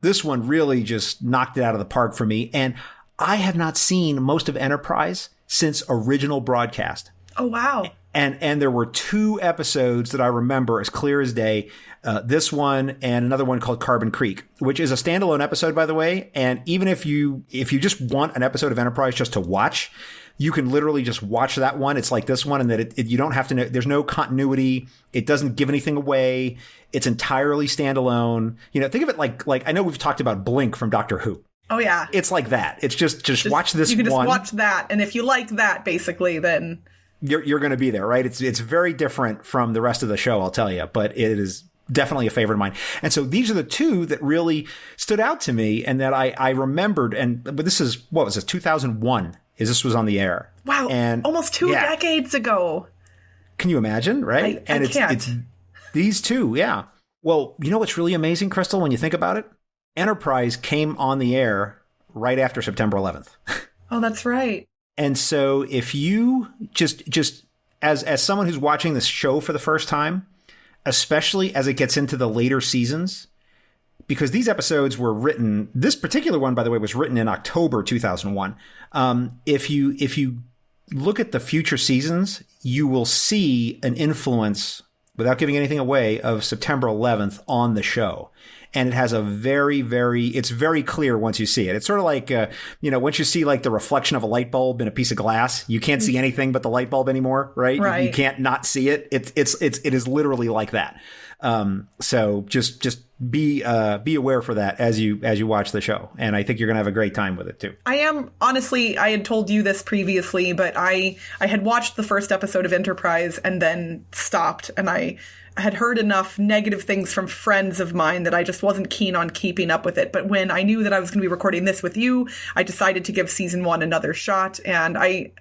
this one really just knocked it out of the park for me. And I have not seen most of Enterprise since original broadcast. Oh, wow. And there were 2 episodes that I remember as clear as day. This one and another one called Carbon Creek, which is a standalone episode, by the way. And even if you just want an episode of Enterprise just to watch, you can literally just watch that one. It's like this one, and that you don't have to know. There's no continuity. It doesn't give anything away. It's entirely standalone. You know, think of it like I know we've talked about Blink from Doctor Who. Oh, yeah. It's like that. It's just watch this one. You can just watch that. And if you like that, basically, then you're going to be there, right? It's very different from the rest of the show, I'll tell you. But it is definitely a favorite of mine. And so these are the 2 that really stood out to me and that I remembered. But this is, what was this, 2001 this was on the air. Wow. And almost 2 decades ago. Can you imagine, right? I can't. It's these 2, yeah. Well, you know what's really amazing, Crystal, when you think about it? Enterprise came on the air right after September 11th. Oh, that's right. And so if you just as someone who's watching this show for the first time, especially as it gets into the later seasons, because these episodes were written, this particular one, by the way, was written in October 2001. If you look at the future seasons, you will see an influence, without giving anything away, of September 11th on the show. And it has a it's very clear once you see it. It's sort of like, once you see like the reflection of a light bulb in a piece of glass, you can't see anything but the light bulb anymore, right? You can't not see it. It is literally like that. So just be aware for that as you watch the show. And I think you're going to have a great time with it too. I am, honestly, I had told you this previously, but I had watched the first episode of Enterprise and then stopped, and I had heard enough negative things from friends of mine that I just wasn't keen on keeping up with it. But when I knew that I was going to be recording this with you, I decided to give season 1 another shot. And I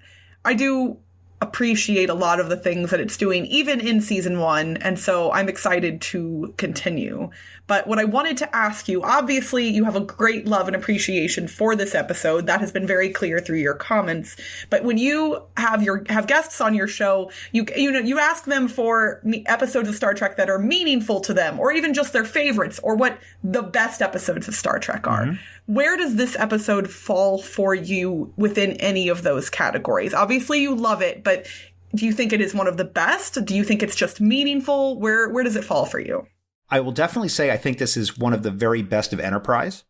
do appreciate a lot of the things that it's doing, even in season 1. And so I'm excited to continue. But what I wanted to ask you, obviously you have a great love and appreciation for this episode. That has been very clear through your comments. But when you have guests on your show, you ask them for episodes of Star Trek that are meaningful to them, or even just their favorites, or what the best episodes of Star Trek are. Mm-hmm. Where does this episode fall for you within any of those categories? Obviously you love it, but do you think it is one of the best? Do you think it's just meaningful? Where does it fall for you? I will definitely say I think this is one of the very best of Enterprise,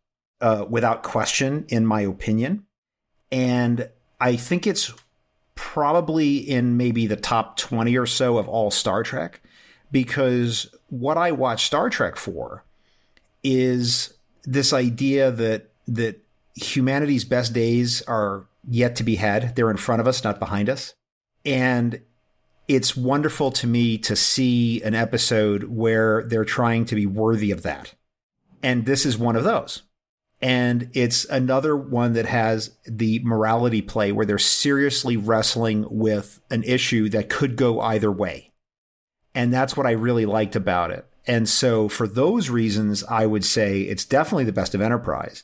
without question, in my opinion. And I think it's probably in maybe the top 20 or so of all Star Trek, because what I watch Star Trek for is this idea that humanity's best days are yet to be had. They're in front of us, not behind us. And it's wonderful to me to see an episode where they're trying to be worthy of that. And this is one of those. And it's another one that has the morality play where they're seriously wrestling with an issue that could go either way. And that's what I really liked about it. And so for those reasons, I would say it's definitely the best of Enterprise.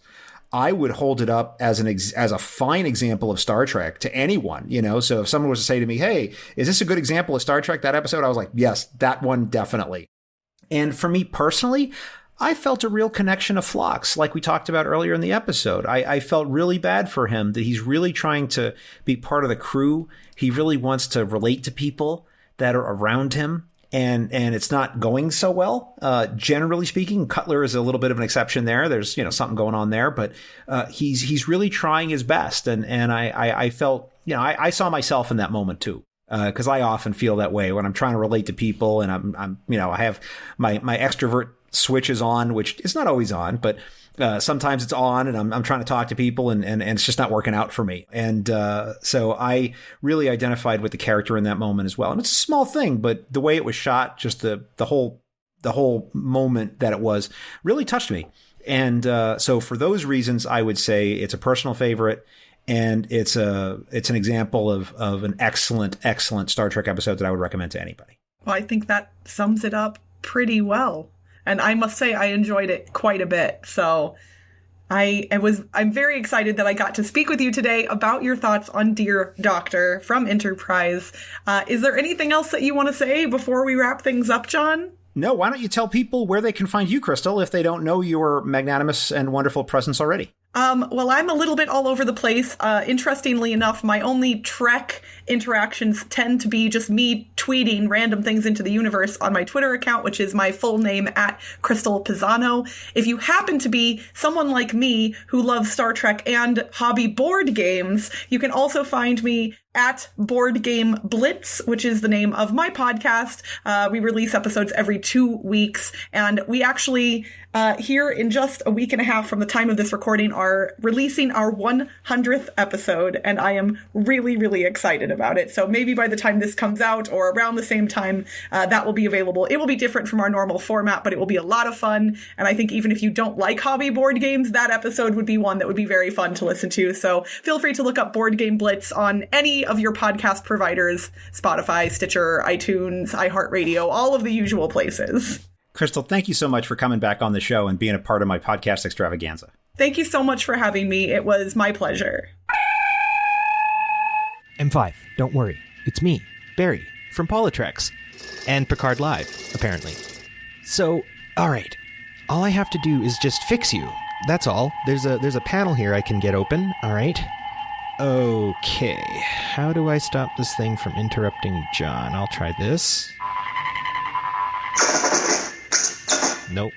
I would hold it up as a fine example of Star Trek to anyone, So if someone was to say to me, hey, is this a good example of Star Trek, that episode? I was like, yes, that one, definitely. And for me personally, I felt a real connection to Phlox, like we talked about earlier in the episode. I felt really bad for him, that he's really trying to be part of the crew. He really wants to relate to people that are around him. And it's not going so well. Generally speaking, Cutler is a little bit of an exception there. There's, something going on there, but he's really trying his best. And I felt, I saw myself in that moment too. Because I often feel that way when I'm trying to relate to people, and I'm I have my extrovert switch is on, which is not always on, but sometimes it's on, and I'm trying to talk to people, and it's just not working out for me. And so I really identified with the character in that moment as well. And it's a small thing, but the way it was shot, just the whole moment that it was, really touched me. And so for those reasons, I would say it's a personal favorite, and it's an example of an excellent Star Trek episode that I would recommend to anybody. Well, I think that sums it up pretty well. And I must say I enjoyed it quite a bit. So I'm very excited that I got to speak with you today about your thoughts on Dear Doctor from Enterprise. Is there anything else that you want to say before we wrap things up, John? No, why don't you tell people where they can find you, Crystal, if they don't know your magnanimous and wonderful presence already? Well, I'm a little bit all over the place. Interestingly enough, my only Trek interactions tend to be just me tweeting random things into the universe on my Twitter account, which is my full name @Crystal Pisano. If you happen to be someone like me who loves Star Trek and hobby board games, you can also find me at Board Game Blitz, which is the name of my podcast. We release episodes every 2 weeks, and we actually, here in just a week and a half from the time of this recording, are releasing our 100th episode, and I am really, really excited about it. So maybe by the time this comes out, or around the same time, that will be available. It will be different from our normal format, but it will be a lot of fun, and I think even if you don't like hobby board games, that episode would be one that would be very fun to listen to. So feel free to look up Board Game Blitz on any of your podcast providers: Spotify, Stitcher, iTunes, iHeartRadio, all of the usual places. Crystal, thank you so much for coming back on the show and being a part of my podcast extravaganza. Thank you so much for having me. It was my pleasure. M5, don't worry. It's me, Barry, from Politrex. And Picard Live, apparently. So, alright. All I have to do is just fix you. That's all. There's a panel here I can get open, alright? Okay, how do I stop this thing from interrupting John? I'll try this. Nope.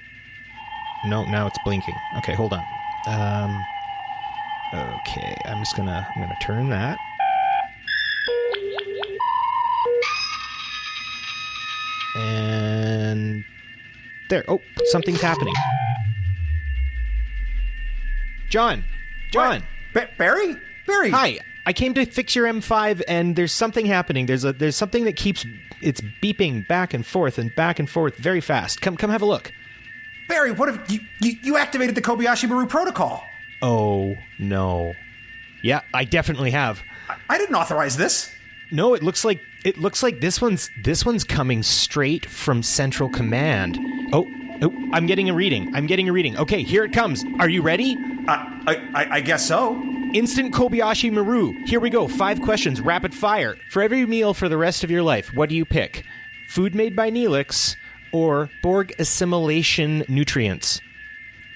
No, now it's blinking. Okay, hold on. Okay, I'm gonna turn that. And There. Oh, something's happening. John. Barry? Hi. I came to fix your M5, and there's something happening. There's something that it's beeping back and forth very fast. Come have a look. Barry, what if you activated the Kobayashi Maru protocol? Oh, no. Yeah, I definitely have. I didn't authorize this. No, it looks like this one's coming straight from Central Command. Oh, I'm getting a reading. Okay, here it comes. Are you ready? I guess so. Instant Kobayashi Maru. Here we go. 5 questions, rapid fire. For every meal for the rest of your life, what do you pick? Food made by Neelix or Borg assimilation nutrients?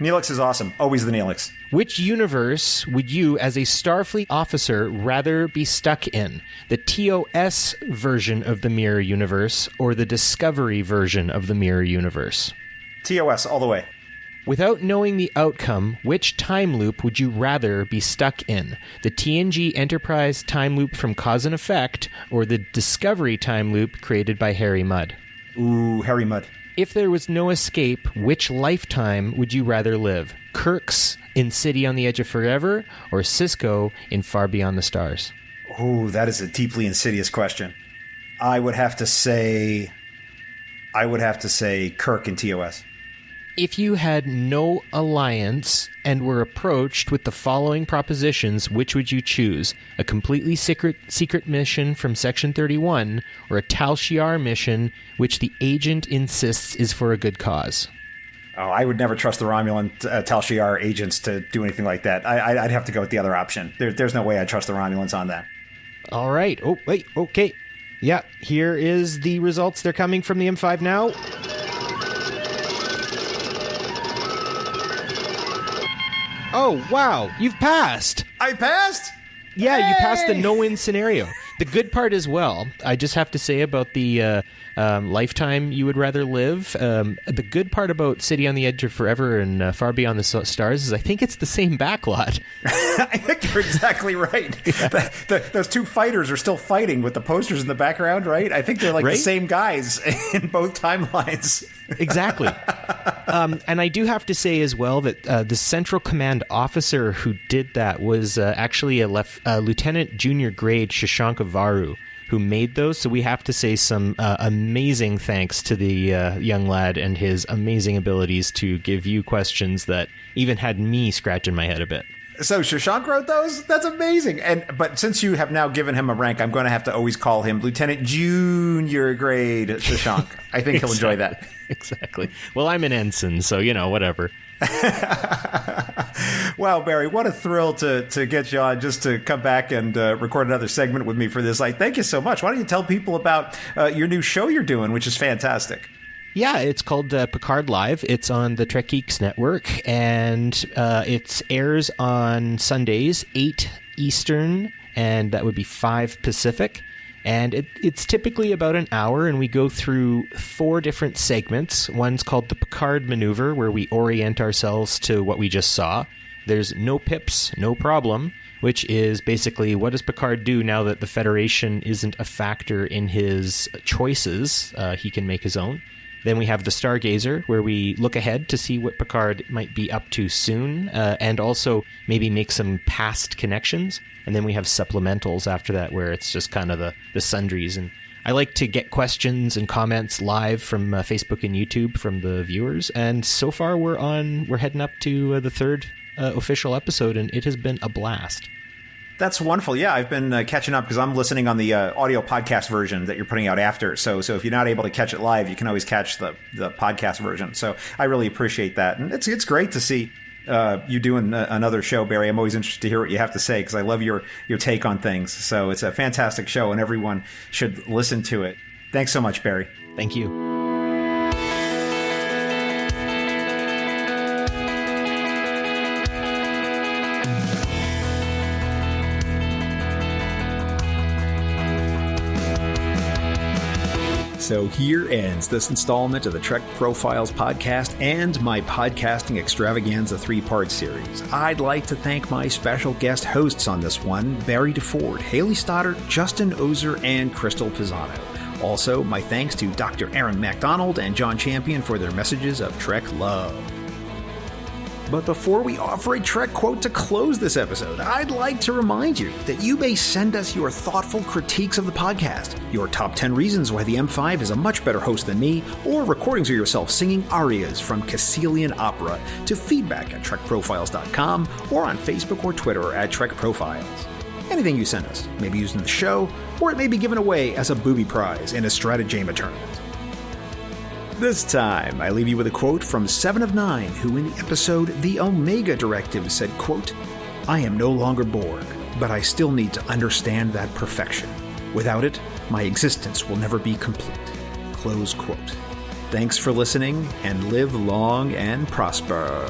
Neelix is awesome. Always the Neelix. Which universe would you, as a Starfleet officer, rather be stuck in? The TOS version of the Mirror Universe or the Discovery version of the Mirror Universe? TOS, all the way. Without knowing the outcome, which time loop would you rather be stuck in? The TNG Enterprise time loop from Cause and Effect or the Discovery time loop created by Harry Mudd? Ooh, Harry Mudd. If there was no escape, which lifetime would you rather live? Kirk's in City on the Edge of Forever or Sisko in Far Beyond the Stars? Ooh, that is a deeply insidious question. I would have to say Kirk and TOS. If you had no alliance and were approached with the following propositions, which would you choose? A completely secret mission from Section 31 or a Tal Shiar mission which the agent insists is for a good cause? Oh, I would never trust the Romulan Tal Shiar agents to do anything like that. I'd have to go with the other option. There's no way I'd trust the Romulans on that. All right. Oh, wait. Okay. Yeah, here is the results. They're coming from the M5 now. Oh, wow. You've passed. I passed? Yeah, Hey! You passed the no-win scenario. The good part as well, I just have to say about the lifetime you would rather live. The good part about City on the Edge of Forever and Far Beyond the Stars is I think it's the same backlot. I think you're exactly right. Yeah. Those two fighters are still fighting with the posters in the background, right? I think they're like the same guys in both timelines. Exactly. And I do have to say as well that the Central Command officer who did that was actually a Lieutenant Junior Grade Shashank Varu who made those. So we have to say some amazing thanks to the young lad and his amazing abilities to give you questions that even had me scratching my head a bit. So Shashank wrote those? That's amazing. But since you have now given him a rank, I'm going to have to always call him Lieutenant Junior Grade Shashank. I think he'll enjoy that. Exactly. Well, I'm an ensign, so, whatever. Wow, Barry, what a thrill to get you on just to come back and record another segment with me for this. Thank you so much. Why don't you tell people about your new show you're doing, which is fantastic. Yeah, it's called Picard Live. It's on the Trek Geeks Network, and it airs on Sundays, 8 Eastern, and that would be 5 Pacific. And it's typically about an hour, and we go through 4 different segments. One's called the Picard Maneuver, where we orient ourselves to what we just saw. There's No Pips, No Problem, which is basically what does Picard do now that the Federation isn't a factor in his choices? He can make his own. Then we have the Stargazer, where we look ahead to see what Picard might be up to soon, and also maybe make some past connections. And then we have supplementals after that, where it's just kind of the sundries. And I like to get questions and comments live from Facebook and YouTube from the viewers. And so far, we're heading up to the 3rd official episode, and it has been a blast. That's wonderful. Yeah, I've been catching up because I'm listening on the audio podcast version that you're putting out after. So if you're not able to catch it live, you can always catch the podcast version. So I really appreciate that. And it's great to see you doing another show, Barry. I'm always interested to hear what you have to say because I love your take on things. So it's a fantastic show and everyone should listen to it. Thanks so much, Barry. Thank you. So here ends this installment of the Trek Profiles podcast and my Podcasting Extravaganza 3-part series. I'd like to thank my special guest hosts on this one, Barry DeFord, Haley Stoddard, Justin Ozer, and Crystal Pisano. Also, my thanks to Dr. Aaron MacDonald and John Champion for their messages of Trek love. But before we offer a Trek quote to close this episode, I'd like to remind you that you may send us your thoughtful critiques of the podcast, your top 10 reasons why the M5 is a much better host than me, or recordings of yourself singing arias from Caecilian opera to feedback at TrekProfiles.com or on Facebook or Twitter at TrekProfiles. Anything you send us may be used in the show, or it may be given away as a booby prize in a Stratagema tournament. This time, I leave you with a quote from 7 of 9, who in the episode The Omega Directive said, quote, "I am no longer Borg, but I still need to understand that perfection. Without it, my existence will never be complete." Close quote. Thanks for listening, and live long and prosper.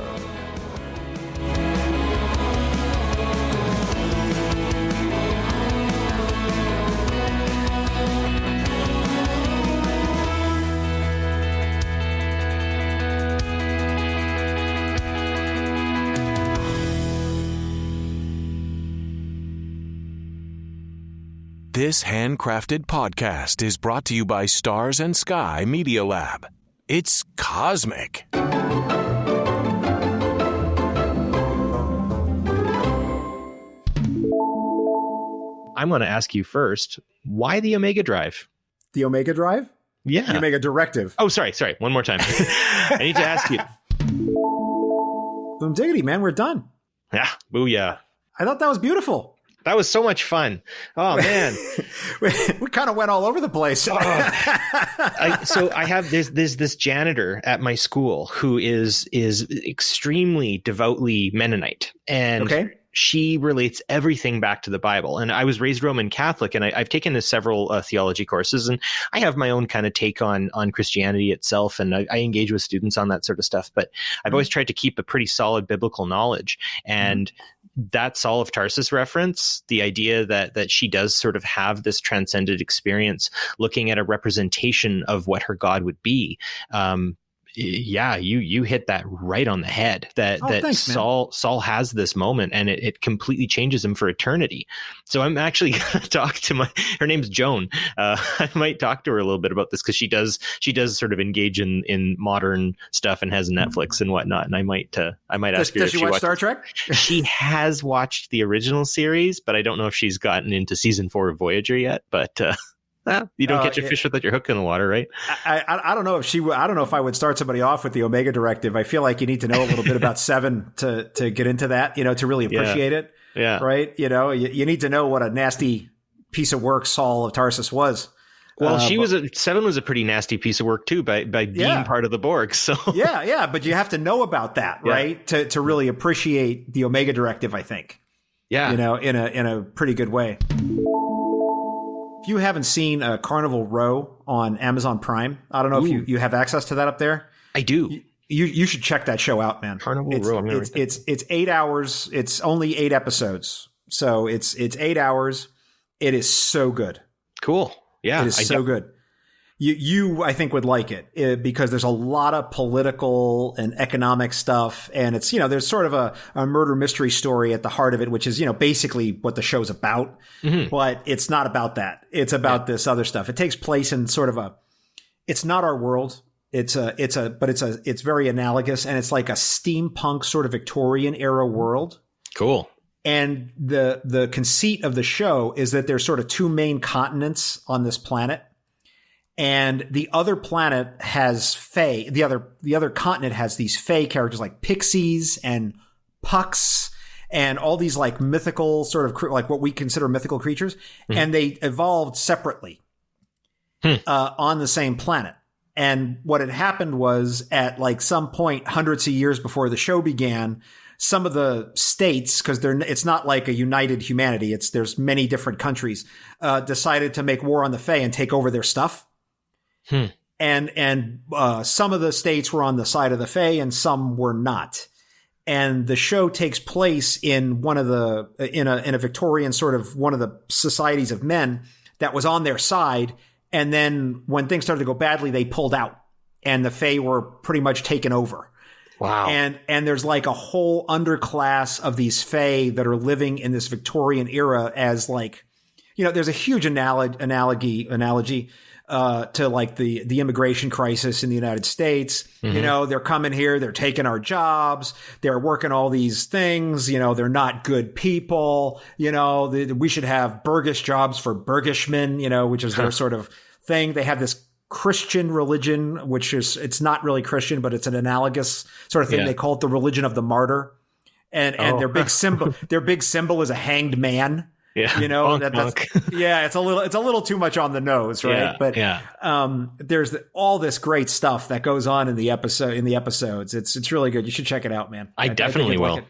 This handcrafted podcast is brought to you by Stars and Sky Media Lab. It's cosmic. I'm going to ask you first, why the Omega Drive? The Omega Drive? Yeah. The Omega Directive. Oh, sorry. One more time. I need to ask you. Boom diggity, man. We're done. Yeah. Booyah. I thought that was beautiful. That was so much fun. Oh, man. we kind of went all over the place. So I have there's this janitor at my school who is extremely devoutly Mennonite. And she relates everything back to the Bible. And I was raised Roman Catholic, and I've taken several theology courses, and I have my own kind of take on Christianity itself. And I engage with students on that sort of stuff. But I've always tried to keep a pretty solid biblical knowledge. And that Saul of Tarsus reference, the idea that she does sort of have this transcendent experience looking at a representation of what her God would be. Yeah, you hit that right on the head. Thanks, Saul has this moment, and it completely changes him for eternity. So I'm actually going to talk to her name's Joan. I might talk to her a little bit about this, because she does sort of engage in modern stuff and has Netflix and whatnot. And I might ask her. Does she watch Star Trek? She has watched the original series, but I don't know if she's gotten into season 4 of Voyager yet. But you don't get your fish without your hook in the water, right? I don't know if I don't know if I would start somebody off with the Omega Directive. I feel like you need to know a little bit about 7 to get into that, to really appreciate it. Yeah. Right. You need to know what a nasty piece of work Saul of Tarsus was. Well, 7 was a pretty nasty piece of work too, by being part of the Borg. So yeah. But you have to know about that, right? To really appreciate the Omega Directive, I think. Yeah. In a pretty good way. If you haven't seen Carnival Row on Amazon Prime, I don't know if you have access to that up there. I do. You should check that show out, man. Carnival Row. It's 8 hours. It's only 8 episodes, so it's 8 hours. It is so good. Cool. Yeah, it is so good. You I think would like it because there's a lot of political and economic stuff, and it's there's sort of a murder mystery story at the heart of it, which is basically what the show's about. Mm-hmm. But it's not about that. It's about this other stuff. It takes place in sort of it's not our world. It's very analogous, and it's like a steampunk sort of Victorian era world. Cool. And the conceit of the show is that there's sort of 2 main continents on this planet. And the other planet has fae. The other continent has these fae characters like pixies and pucks and all these like mythical sort of like what we consider mythical creatures. Mm-hmm. And they evolved separately on the same planet. And what had happened was at like some point hundreds of years before the show began, some of the states, because it's not like a united humanity, there's many different countries, decided to make war on the fae and take over their stuff. And some of the states were on the side of the Fae and some were not. And the show takes place in in a Victorian sort of one of the societies of men that was on their side. And then when things started to go badly, they pulled out and the Fae were pretty much taken over. Wow. And there's like a whole underclass of these Fae that are living in this Victorian era as like, there's a huge analogy to like the immigration crisis in the United States. Mm-hmm. You know, they're coming here, they're taking our jobs, they're working all these things. You know, they're not good people. You know, we should have Burgish jobs for Burgishmen. You know, which is their sort of thing. They have this Christian religion, which is, it's not really Christian, but it's an analogous sort of thing. Yeah. They call it the religion of the martyr. And their big symbol is a hanged man. Yeah. You know, Bonk. yeah, it's a little too much on the nose, right? There's all this great stuff that goes on in the episodes. It's really good. You should check it out, man. I definitely will. Like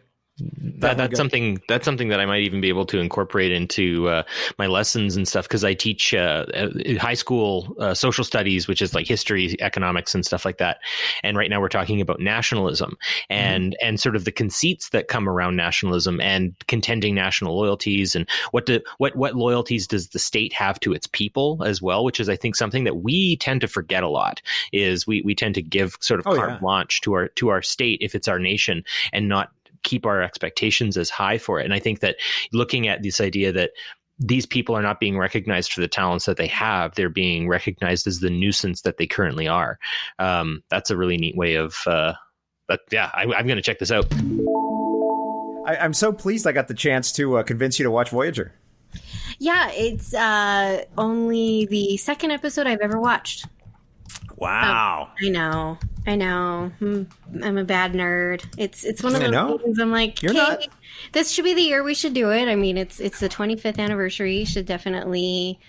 That's something that I might even be able to incorporate into my lessons and stuff, because I teach high school social studies, which is like history, economics, and stuff like that. And right now we're talking about nationalism and sort of the conceits that come around nationalism and contending national loyalties, and what loyalties does the state have to its people as well, which is, I think, something that we tend to forget a lot. Is we tend to give sort of carte blanche to our state if it's our nation, and not keep our expectations as high for it. And I think that looking at this idea that these people are not being recognized for the talents that they have, they're being recognized as the nuisance that they currently are. That's a really neat way of, I'm going to check this out. I'm so pleased I got the chance to convince you to watch Voyager. Yeah, it's only the second episode I've ever watched. Wow. I know. I'm a bad nerd. It's one of those things I'm like, okay, this should be the year we should do it. I mean, it's the 25th anniversary. You should definitely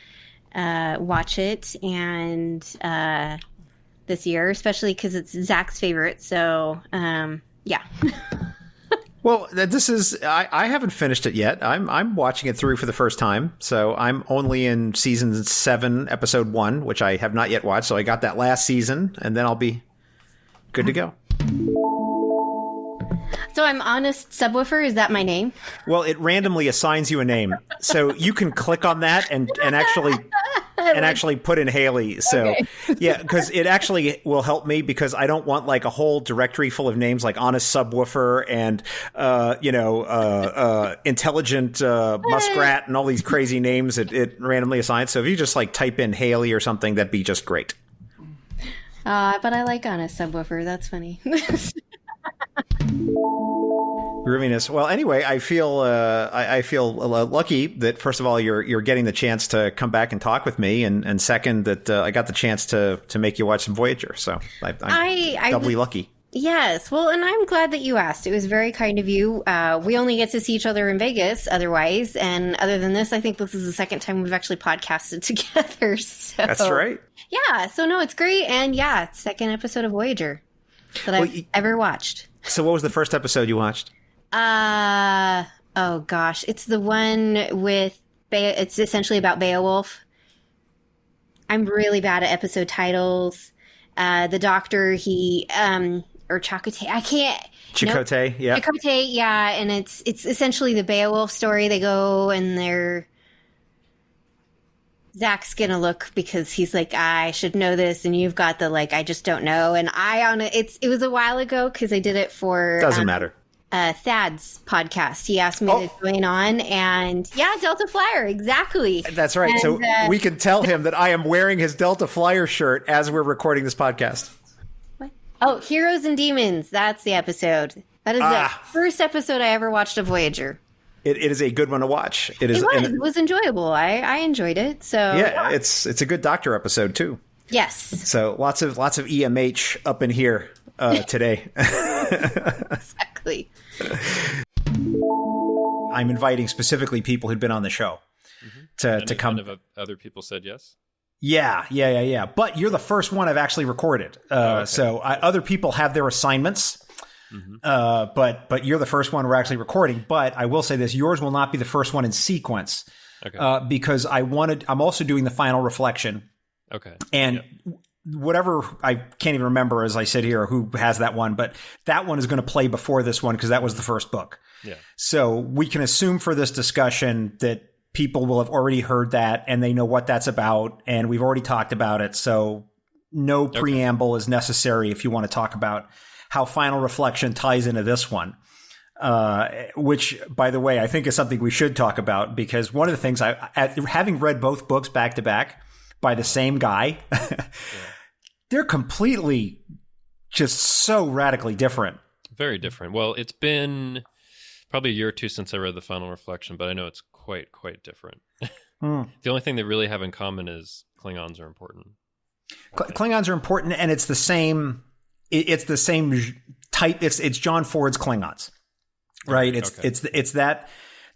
watch it, and this year, especially because it's Zach's favorite. So, yeah. Well, this is, I haven't finished it yet. I'm watching it through for the first time. So I'm only in season 7, episode 1, which I have not yet watched. So I got that last season, and then I'll be good to go. So I'm Honest Subwoofer. Is that my name? Well, it randomly assigns you a name. So you can click on that and actually put in Haley. So okay. Yeah, because it actually will help me, because I don't want like a whole directory full of names like Honest Subwoofer and Intelligent Muskrat and all these crazy names it randomly assigns. So if you just like type in Haley or something, that'd be just great. But I like Honest Subwoofer. That's funny. Grooviness. Well, anyway, I feel lucky that, first of all, you're getting the chance to come back and talk with me, and second, that I got the chance to make you watch some Voyager. So I'm doubly lucky. Yes. Well, and I'm glad that you asked. It was very kind of you. We only get to see each other in Vegas otherwise. And other than this, I think this is the second time we've actually podcasted together. So. That's right. Yeah. So, no, it's great. And yeah, it's second episode of Voyager that I've ever watched. So what was the first episode you watched? Oh gosh. It's the one with, it's essentially about Beowulf. I'm really bad at episode titles. The doctor, or Chakotay, I can't. Chakotay, nope. yeah. Chakotay, yeah, and it's essentially the Beowulf story. They go and Zach's gonna look because he's like, I should know this, and you've got the like, I just don't know. And it was a while ago because I did it for doesn't matter. Thad's podcast. He asked me to join on, and yeah, Delta Flyer, exactly. That's right. And, so we can tell him that I am wearing his Delta Flyer shirt as we're recording this podcast. What? Oh, Heroes and Demons. That's the episode. That is the first episode I ever watched of Voyager. It is a good one to watch. It was enjoyable. I enjoyed it. So yeah, it's a good Doctor episode too. Yes. So lots of EMH up in here today. Exactly. I'm inviting specifically people who'd been on the show to come. None of other people said yes. Yeah. But you're the first one I've actually recorded. Okay. So other people have their assignments. Mm-hmm. But you're the first one we're actually recording. But I will say this: yours will not be the first one in sequence, because I'm also doing the final reflection. Okay. And whatever, I can't even remember as I sit here who has that one, but that one is going to play before this one because that was the first book. Yeah. So we can assume for this discussion that people will have already heard that and they know what that's about, and we've already talked about it. So no preamble is necessary if you want to talk about how final reflection ties into this one, which, by the way, I think is something we should talk about, because one of the things having read both books back to back, by the same guy. They're completely just so radically different. Very different. Well, it's been probably a year or two since I read the final reflection, but I know it's quite different. The only thing they really have in common is Klingons are important. Klingons are important, and it's the same. It's the same type. It's John Ford's Klingons, right? It's that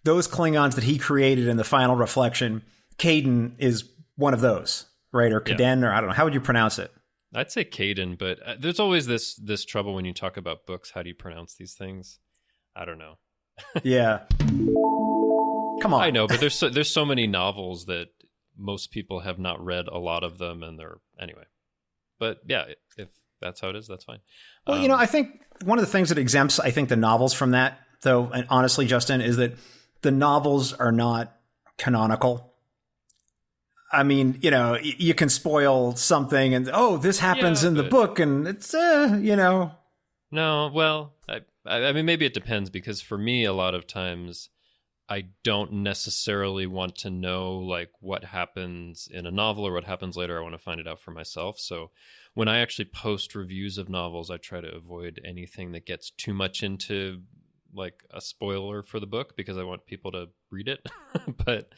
those Klingons that he created in the final reflection. Caden is one of those, right? Or Caden, or I don't know. How would you pronounce it? I'd say Caden, but there's always this trouble when you talk about books. How do you pronounce these things? I don't know. Yeah. Come on. I know, but there's so many novels that most people have not read a lot of them, and they're anyway. But yeah, if that's how it is, that's fine. Well, I think one of the things that exempts, I think, the novels from that, though, and honestly, Justin, is that the novels are not canonical. I mean, you can spoil something and, this happens in the book, and it's, No, well, I mean, maybe it depends, because for me, a lot of times I don't necessarily want to know like what happens in a novel or what happens later. I want to find it out for myself. So when I actually post reviews of novels, I try to avoid anything that gets too much into like a spoiler for the book, because I want people to read it. But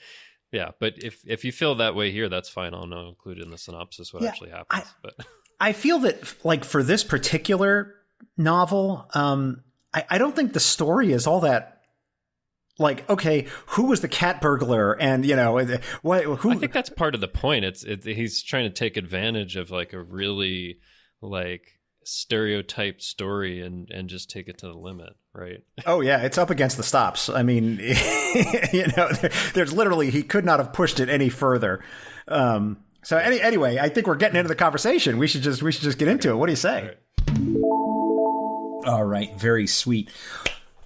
if you feel that way here, that's fine. I'll include in the synopsis what actually happens. I feel that like for this particular novel, I don't think the story is all that. Like, okay, who was the cat burglar? And, who? I think that's part of the point. He's trying to take advantage of like a really like stereotyped story and just take it to the limit, right? Oh yeah, it's up against the stops. I mean, there's literally, he could not have pushed it any further. So anyway, I think we're getting into the conversation. We should just get into it. What do you say? All right, very sweet.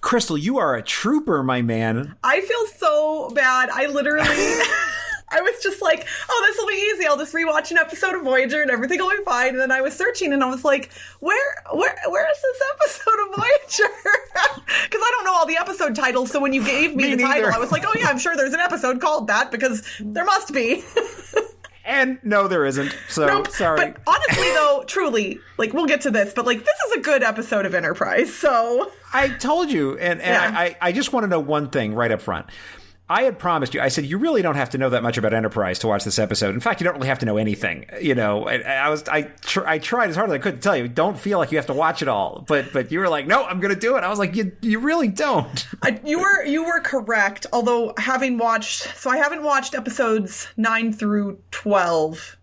Crystal, you are a trooper, my man. I feel so bad. I literally, I was just like, oh, this will be easy. I'll just rewatch an episode of Voyager and everything will be fine. And then I was searching and I was like, where is this episode of Voyager? Because I don't know all the episode titles. So when you gave me the title, I was like, oh yeah, I'm sure there's an episode called that, because there must be. And no, there isn't. So nope. Sorry. But honestly, though, truly, like, we'll get to this, but like, this is a good episode of Enterprise. So I told you, and I just want to know one thing right up front. I had promised you, I said, you really don't have to know that much about Enterprise to watch this episode. In fact, you don't really have to know anything. I tried as hard as I could to tell you, don't feel like you have to watch it all. But you were like, no, I'm going to do it. I was like, you really don't. You were correct. Although I haven't watched episodes 9 through 12.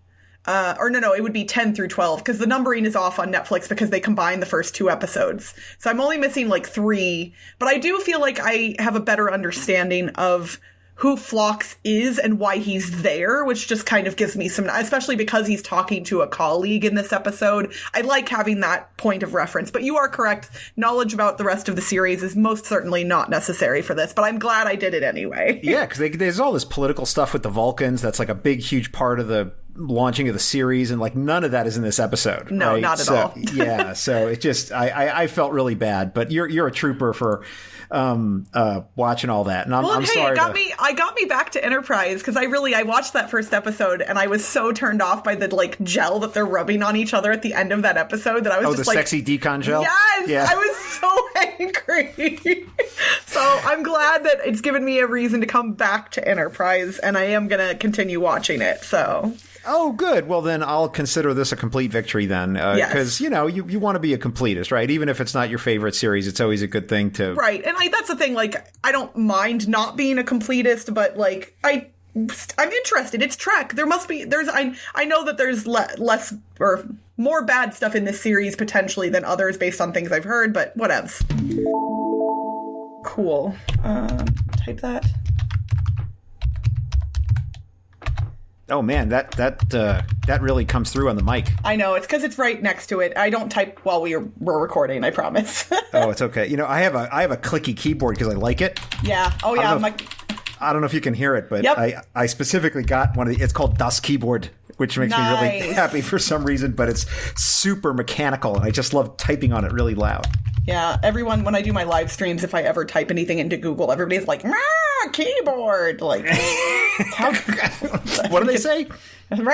It would be 10 through 12, because the numbering is off on Netflix because they combine the first 2 episodes. So I'm only missing like 3, but I do feel like I have a better understanding of who Phlox is and why he's there, which just kind of gives me some, especially because he's talking to a colleague in this episode. I like having that point of reference, but you are correct. Knowledge about the rest of the series is most certainly not necessary for this, but I'm glad I did it anyway. Yeah, because there's all this political stuff with the Vulcans. That's like a big, huge part of the launching of the series, and like none of that is in this episode. No, right? not at all. Yeah, so it just I felt really bad, but you're a trooper for watching all that, and I'm sorry. I got me back to Enterprise, because I watched that first episode and I was so turned off by the like gel that they're rubbing on each other at the end of that episode that I was just the like, sexy decon gel. Yes, yeah. I was so angry. So I'm glad that it's given me a reason to come back to Enterprise, and I am gonna continue watching it. So. Oh, good. Well, then I'll consider this a complete victory then. Because, you want to be a completist, right? Even if it's not your favorite series, it's always a good thing to... Right. And that's the thing. Like, I don't mind not being a completist, but, like, I'm interested. It's Trek. I know that there's less or more bad stuff in this series potentially than others based on things I've heard, but whatevs. Cool. Type that. Oh man, that really comes through on the mic. I know, it's because it's right next to it. I don't type while we're recording, I promise. Oh, it's okay. I have a clicky keyboard because I like it. Yeah. Oh yeah. I don't know if you can hear it, but yep. I specifically got one of it's called Das Keyboard, which makes me really happy for some reason, but it's super mechanical and I just love typing on it really loud. Yeah, everyone, when I do my live streams, if I ever type anything into Google, everybody's like, keyboard. Like, what do they say? Keyboard.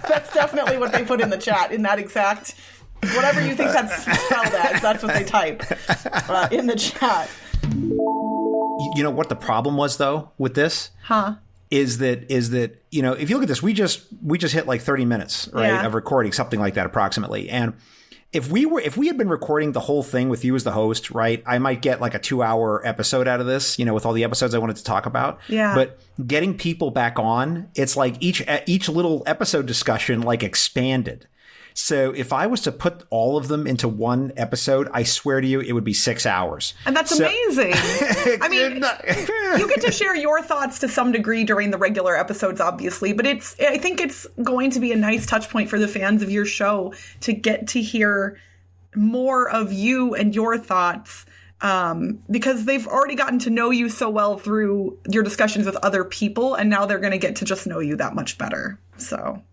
That's definitely what they put in the chat, in that exact, whatever you think that's spelled as, that's what they type in the chat. You know what the problem was, though, with this? Is that, you know, if you look at this, we just hit like 30 minutes, right, of recording, something like that approximately. And if we had been recording the whole thing with you as the host, right, I might get like a 2-hour episode out of this, you know, with all the episodes I wanted to talk about. Yeah. But getting people back on, it's like each little episode discussion like expanded. So if I was to put all of them into one episode, I swear to you, it would be 6 hours. And that's amazing. I mean, you get to share your thoughts to some degree during the regular episodes, obviously, but I think it's going to be a nice touch point for the fans of your show to get to hear more of you and your thoughts, because they've already gotten to know you so well through your discussions with other people, and now they're going to get to just know you that much better. So